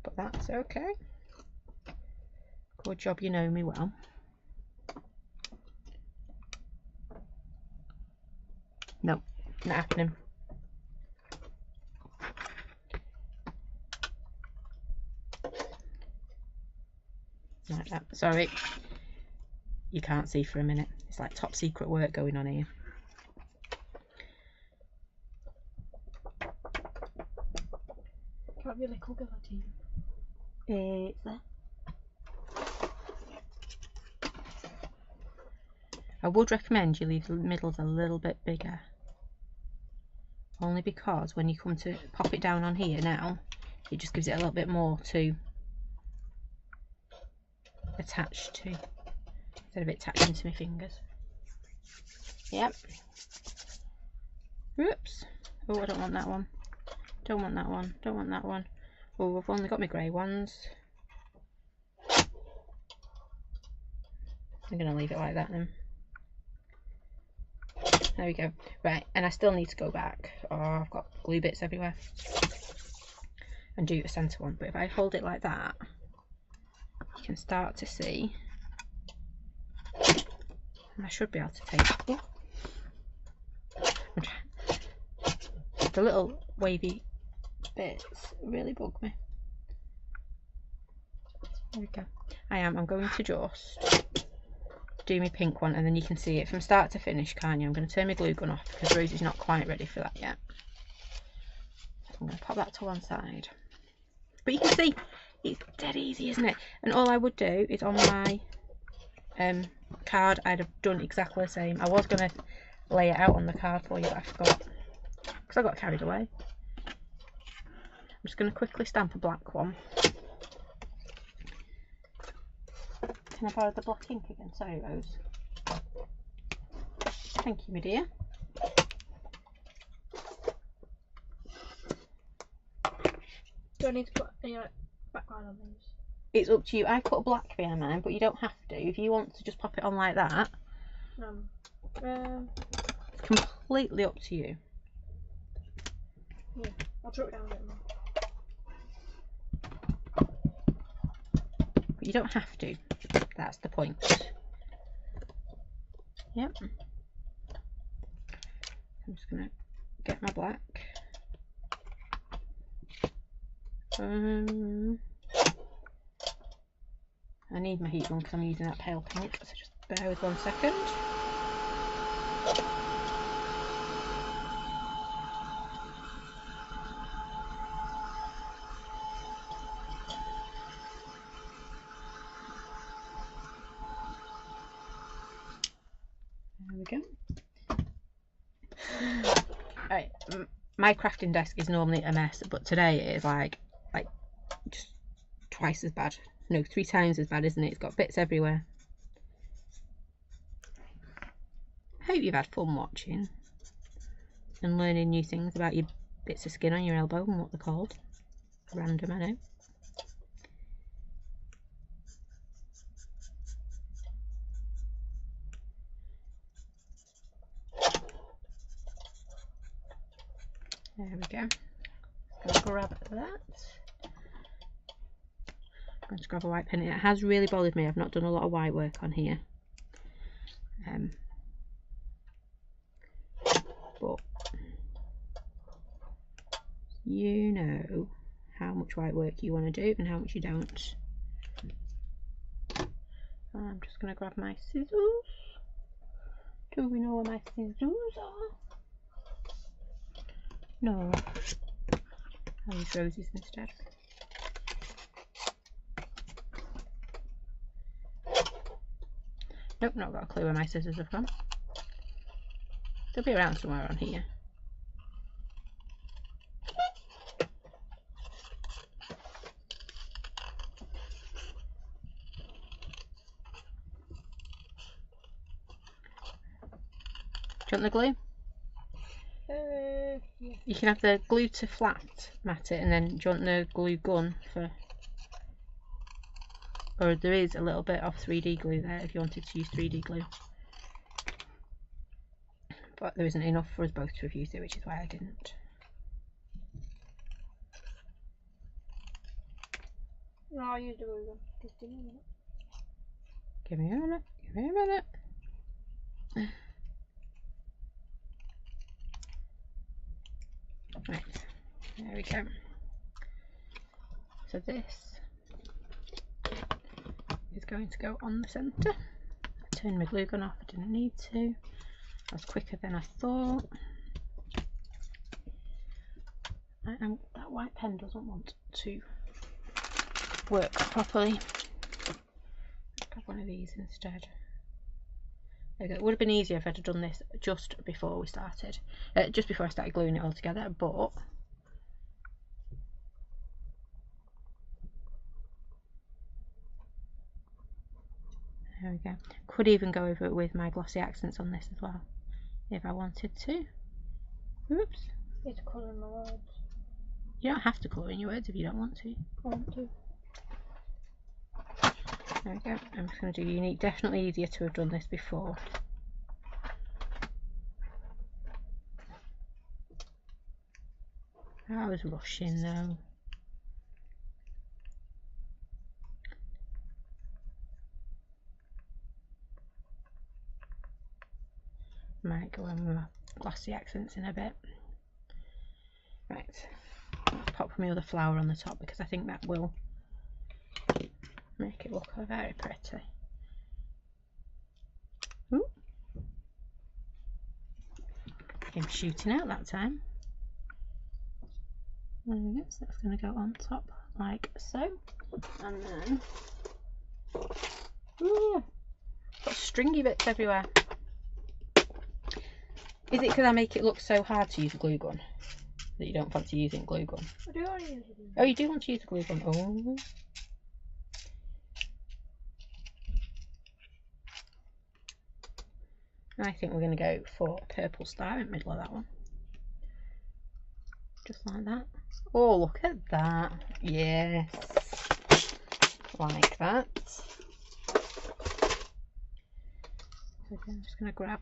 but that's okay. Good job, you know me well. No, not happening. Like that. Sorry, you can't see for a minute. It's like top secret work going on here. Can't really cook it, team. It's there. I would recommend you leave the middles a little bit bigger, only because when you come to pop it down on here now, it just gives it a little bit more to attach to, instead of it attaching to my fingers. Yep. Oops. Oh, I don't want that one. Don't want that one. Don't want that one. Oh, I've only got my grey ones. I'm going to leave it like that then. There we go. Right, and I still need to go back. Oh, I've got glue bits everywhere. And do the centre one. But if I hold it like that, you can start to see. And I should be able to take it. The little wavy bits really bug me. There we go. I'm going to just do my pink one, and then you can see it from start to finish, can't you? I'm going to turn my glue gun off because Rosie's not quite ready for that yet. So I'm going to pop that to one side. But you can see it's dead easy, isn't it? And all I would do is on my card, I'd have done exactly the same. I was going to lay it out on the card for you, but I forgot because I got carried away. I'm just going to quickly stamp a black one. Can I borrow the black ink again? Sorry, Rose. Thank you, my dear. Do I need to put any background on these? It's up to you. I put a black behind mine, but you don't have to. If you want to just pop it on like that. completely up to you. Yeah, I'll drop it down a bit more. But you don't have to. That's the point. Yep. I'm just gonna get my black. I need my heat gun because I'm using that pale pink, so just bear with 1 second. There we go. Right, my crafting desk is normally a mess, but today it is like just twice as bad. No, 3 times as bad, isn't it? It's got bits everywhere. Hope you've had fun watching and learning new things about your bits of skin on your elbow and what they're called. Random, I know. There we go. Just gonna grab that. I'm going to grab a white pen. It has really bothered me. I've not done a lot of white work on here. But you know how much white work you want to do and how much you don't. I'm just going to grab my scissors. Do we know where my scissors are? No. I'll use roses instead. Nope, not got a clue where my scissors have gone. They'll be around somewhere on here. Do you want the glue? Yeah. You can have the glue to flat mat it, and then do you want the glue gun for... Or there is a little bit of 3D glue there if you wanted to use 3D glue. But there isn't enough for us both to have used it, which is why I didn't. No, I'll use the glue gun. Just give me a minute. Give me a minute. Give me a minute. Right, there we go. So this is going to go on the centre. I turned my glue gun off, I didn't need to. That was quicker than I thought. That white pen doesn't want to work properly. Let's grab one of these instead. There we go. It would have been easier if I'd have done this just before we started. Just before I started gluing it all together, but there we go. Could even go over it with my glossy accents on this as well, if I wanted to. Oops. It's colouring my words. You don't have to colour in your words if you don't want to. I want to. There we go. I'm just going to do unique. Definitely easier to have done this before. I was rushing though. Might go in with my glossy accents in a bit. Right. Pop my other flower on the top because I think that will make it look very pretty. Ooh. Came shooting out that time. There we go, so that's going to go on top like so. And then, ooh, got stringy bits everywhere. Is it because I make it look so hard to use a glue gun that you don't fancy using glue gun? I do want to use it. Oh, you do want to use a glue gun? Oh. I think we're going to go for a purple star in the middle of that one. Just like that. Oh, look at that. Yes. Like that. So I'm just going to grab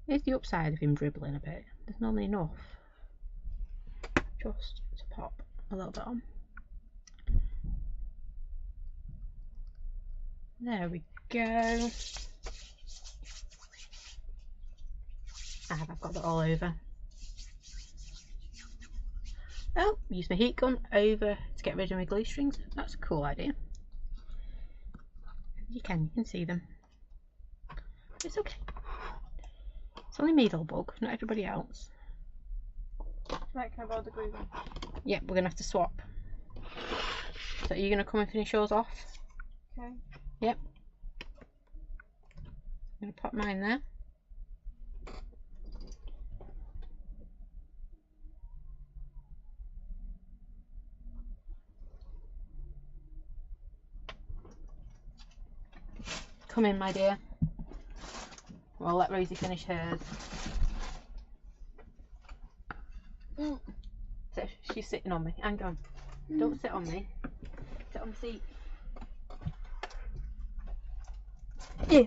Here's the upside of him dribbling a bit. There's normally enough just to pop a little bit on. There we go. I've got that all over. Oh, use my heat gun over to get rid of my glue strings. That's a cool idea. You can see them. It's okay. It's only me, little bug, not everybody else. Right, can I borrow the glue gun? Yep, we're gonna have to swap. So are you gonna come and finish yours off? Okay. Yep. I'm gonna pop mine there. Come in, my dear. We'll let Rosie finish hers. So she's sitting on me. Hang on. Don't sit on me. Sit on the seat. Yeah.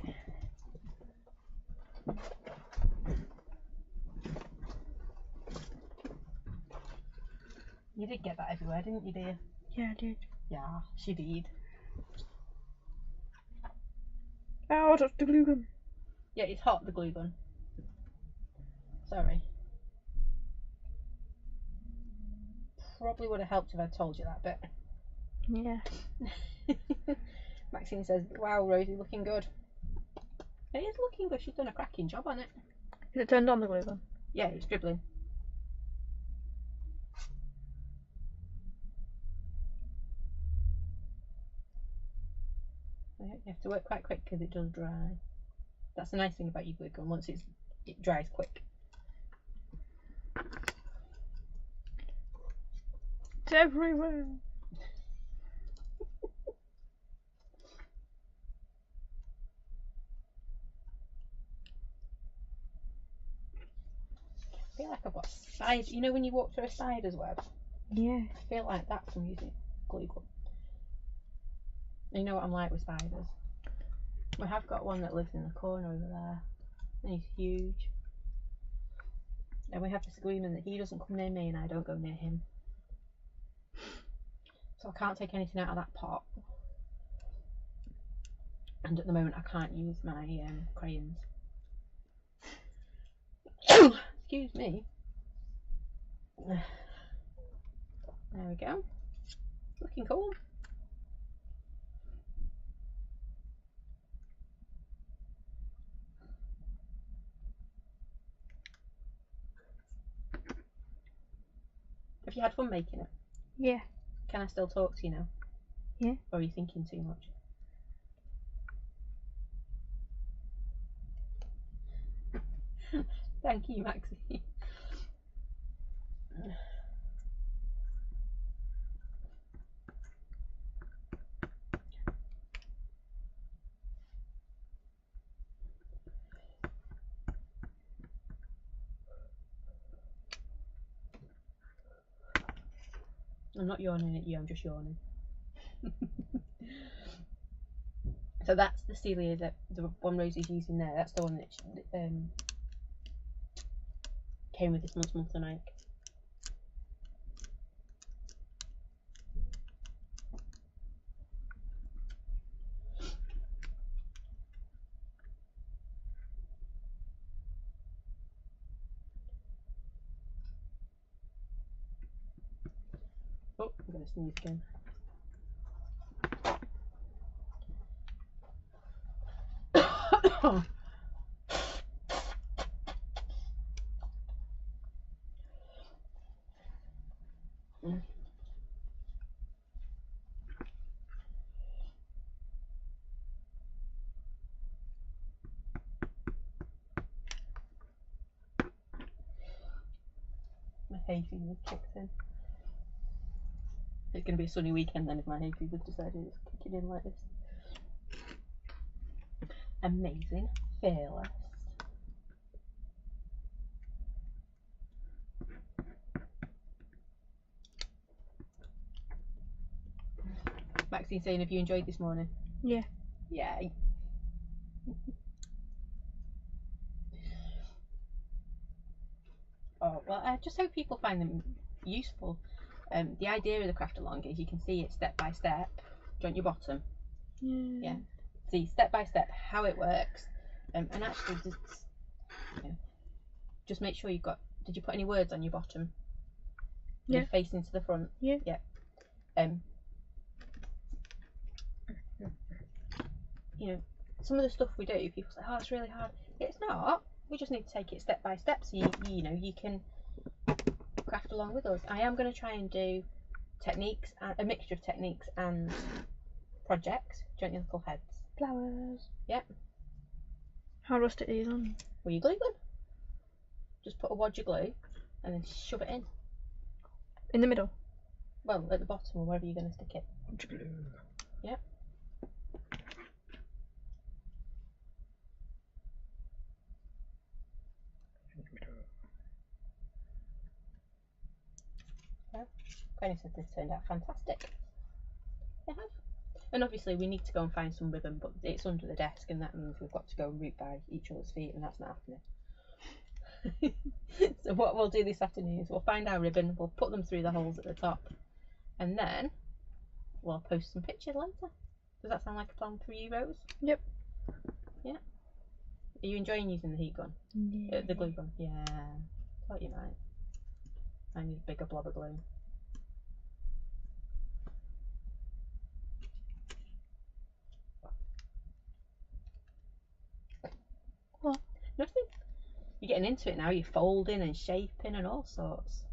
You did get that everywhere, didn't you, dear? Yeah, I did. Yeah, she did. Ow, that's the glue gun. Yeah, it's hot, the glue gun. Sorry. Probably would have helped if I'd told you that bit. Yeah. Maxine says, wow, Rosie, looking good. It is looking good. She's done a cracking job on it. Is it turned on, the glue gun? Yeah, it's dribbling. You have to work quite quick because it does dry. That's the nice thing about your glue gun. Once it dries quick. It's everywhere. I feel like I've got spiders. You know when you walk through a spider's web? Yeah. I feel like that from using glue gun. You know what I'm like with spiders. We have got one that lives in the corner over there. And he's huge. And we have this agreement that he doesn't come near me and I don't go near him. So I can't take anything out of that pot. And at the moment I can't use my crayons. Excuse me. There we go. Looking cool. Have you had fun making it? Yeah. Can I still talk to you now? Yeah. Or are you thinking too much? Thank you, Maxie. I'm not yawning at you, I'm just yawning. So that's the Celia, that the one Rosie's using there. That's the one that came with this month's monthly mic. Oh, I'm going to sneeze again. My hay fever kicks in. It's going to be a sunny weekend then if my hay fever's decided it's kicking in like this. Amazing. Fearless. Maxine saying, have you enjoyed this morning? Yeah. Yay. Well, I just hope people find them useful. The idea of the craft along is you can see it step by step. Do you want your bottom? Yeah. See step by step how it works. And actually just make sure you've got, did you put any words on your bottom? Yeah. You're facing to the front. Yeah. Yeah. You know, some of the stuff we do, people say, oh, it's really hard. It's not. We just need to take it step by step so you know you can craft along with us. I am going to try and do techniques, a mixture of techniques and projects. Do you want your little heads? Flowers. Yep. How do I stick these on? Will you glue gun? Just put a wad of glue and then shove it in. In the middle? Well, at the bottom or wherever you're going to stick it. Glue. Yep. Yeah. Granny said this turned out fantastic. They have. And obviously we need to go and find some ribbon, but it's under the desk and that means we've got to go and root by each other's feet and that's not happening. So what we'll do this afternoon is we'll find our ribbon, we'll put them through the holes at the top and then we'll post some pictures later. Does that sound like a plan for you, Rose? Yep. Yeah. Are you enjoying using the heat gun? Yeah. The glue gun? Yeah. Thought you might. I need a bigger blob of glue. What? Nothing. You're getting into it now, you're folding and shaping and all sorts.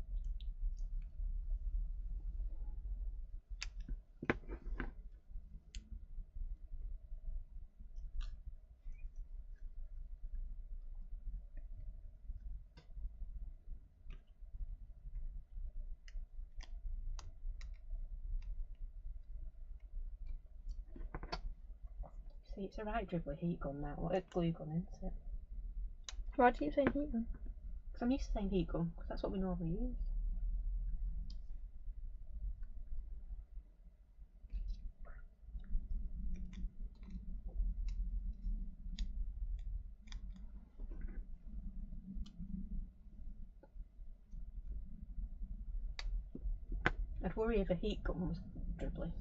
See, it's a right dribbly heat gun now. What a glue gun, isn't it? Why do you say heat gun? Because I'm used to saying heat gun, because that's what we normally use. I'd worry if a heat gun was dribbly.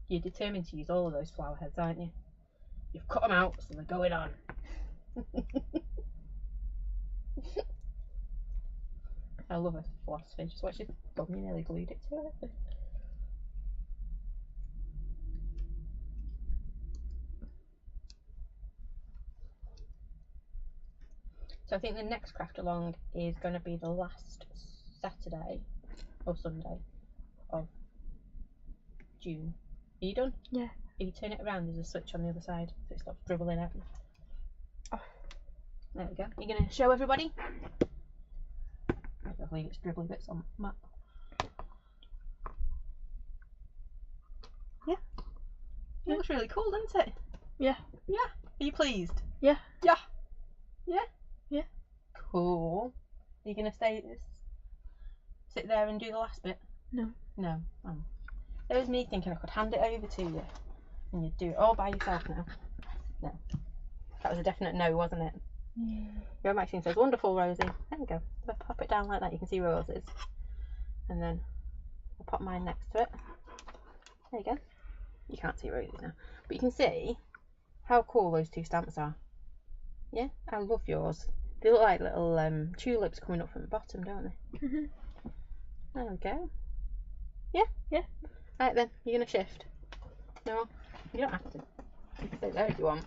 You're determined to use all of those flower heads, aren't you? You've cut them out, so they're going on. I love her philosophy. Just watch it done, you nearly glued it to it. So I think the next craft along is going to be the last Saturday or Sunday of June. Are you done? Yeah. If you turn it around, there's a switch on the other side, so it stops dribbling out. Oh. There we go. You're going to show everybody? I believe it's dribbly bits on map. Yeah. It looks really cool, doesn't it? Yeah. Yeah. Are you pleased? Yeah. Yeah. Yeah? Yeah. Cool. Are you going to sit there and do the last bit? No. No. Oh. There was me thinking I could hand it over to you and you'd do it all by yourself now. No. That was a definite no, wasn't it? Yeah. Your Maxine says, wonderful, Rosie. There we go. If I pop it down like that, you can see Roses. And then I'll pop mine next to it. There you go. You can't see Roses now. But you can see how cool those two stamps are. Yeah? I love yours. They look like little tulips coming up from the bottom, don't they? Mhm. There we go. Yeah? Yeah. Right then, you're going to shift. No, you don't have to. You can stay there if you want.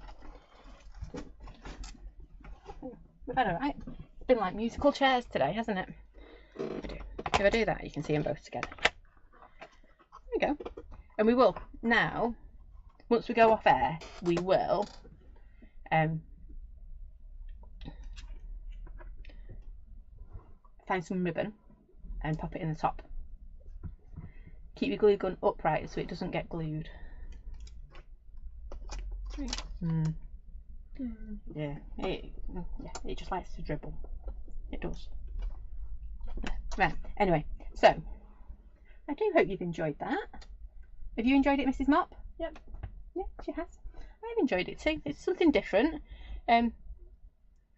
We've had alright. It's been like musical chairs today, hasn't it? If I do that, you can see them both together. There we go. And we will, now, once we go off air, we will find some ribbon and pop it in the top. Keep your glue gun upright so it doesn't get glued. Yeah, it just likes to dribble. It does. Right, anyway, so I do hope you've enjoyed that. Have you enjoyed it, Mrs. Mop? Yep. Yeah, she has. Right I've enjoyed it too. It's something different, and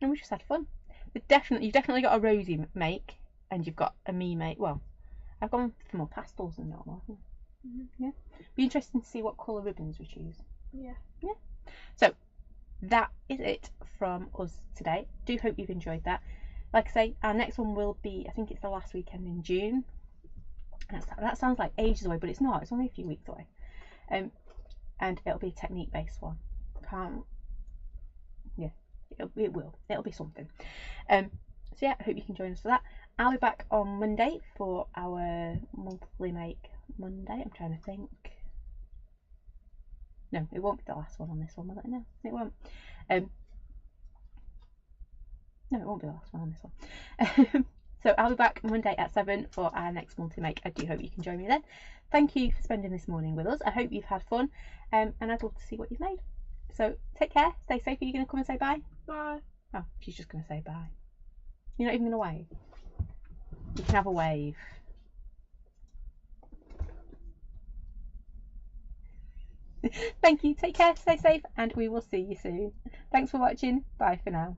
we just had fun. You've definitely got a Rosie make, and you've got a me make. Well, I've gone for more pastels than normal. Yeah. Be interesting to see what colour ribbons we choose. Yeah. Yeah. So that is it from us today. Do hope you've enjoyed that. Like I say, our next one will be, I think it's the last weekend in June. That sounds like ages away, but it's not. It's only a few weeks away. And it'll be a technique based one. Yeah, it'll be something. So yeah, I hope you can join us for that. I'll be back on Monday for our monthly make Monday. I'm trying to think. No, it won't be the last one on this one, will it? No, it won't. No, it won't be the last one on this one. So I'll be back Monday at 7 for our next multi make. I do hope you can join me then. Thank you for spending this morning with us. I hope you've had fun, and I'd love to see what you've made. So take care, stay safe. Are you going to come and say bye? Bye. Oh, she's just going to say bye. You're not even going to wave? You can have a wave. Thank you, take care, stay safe, and we will see you soon. Thanks for watching. Bye for now.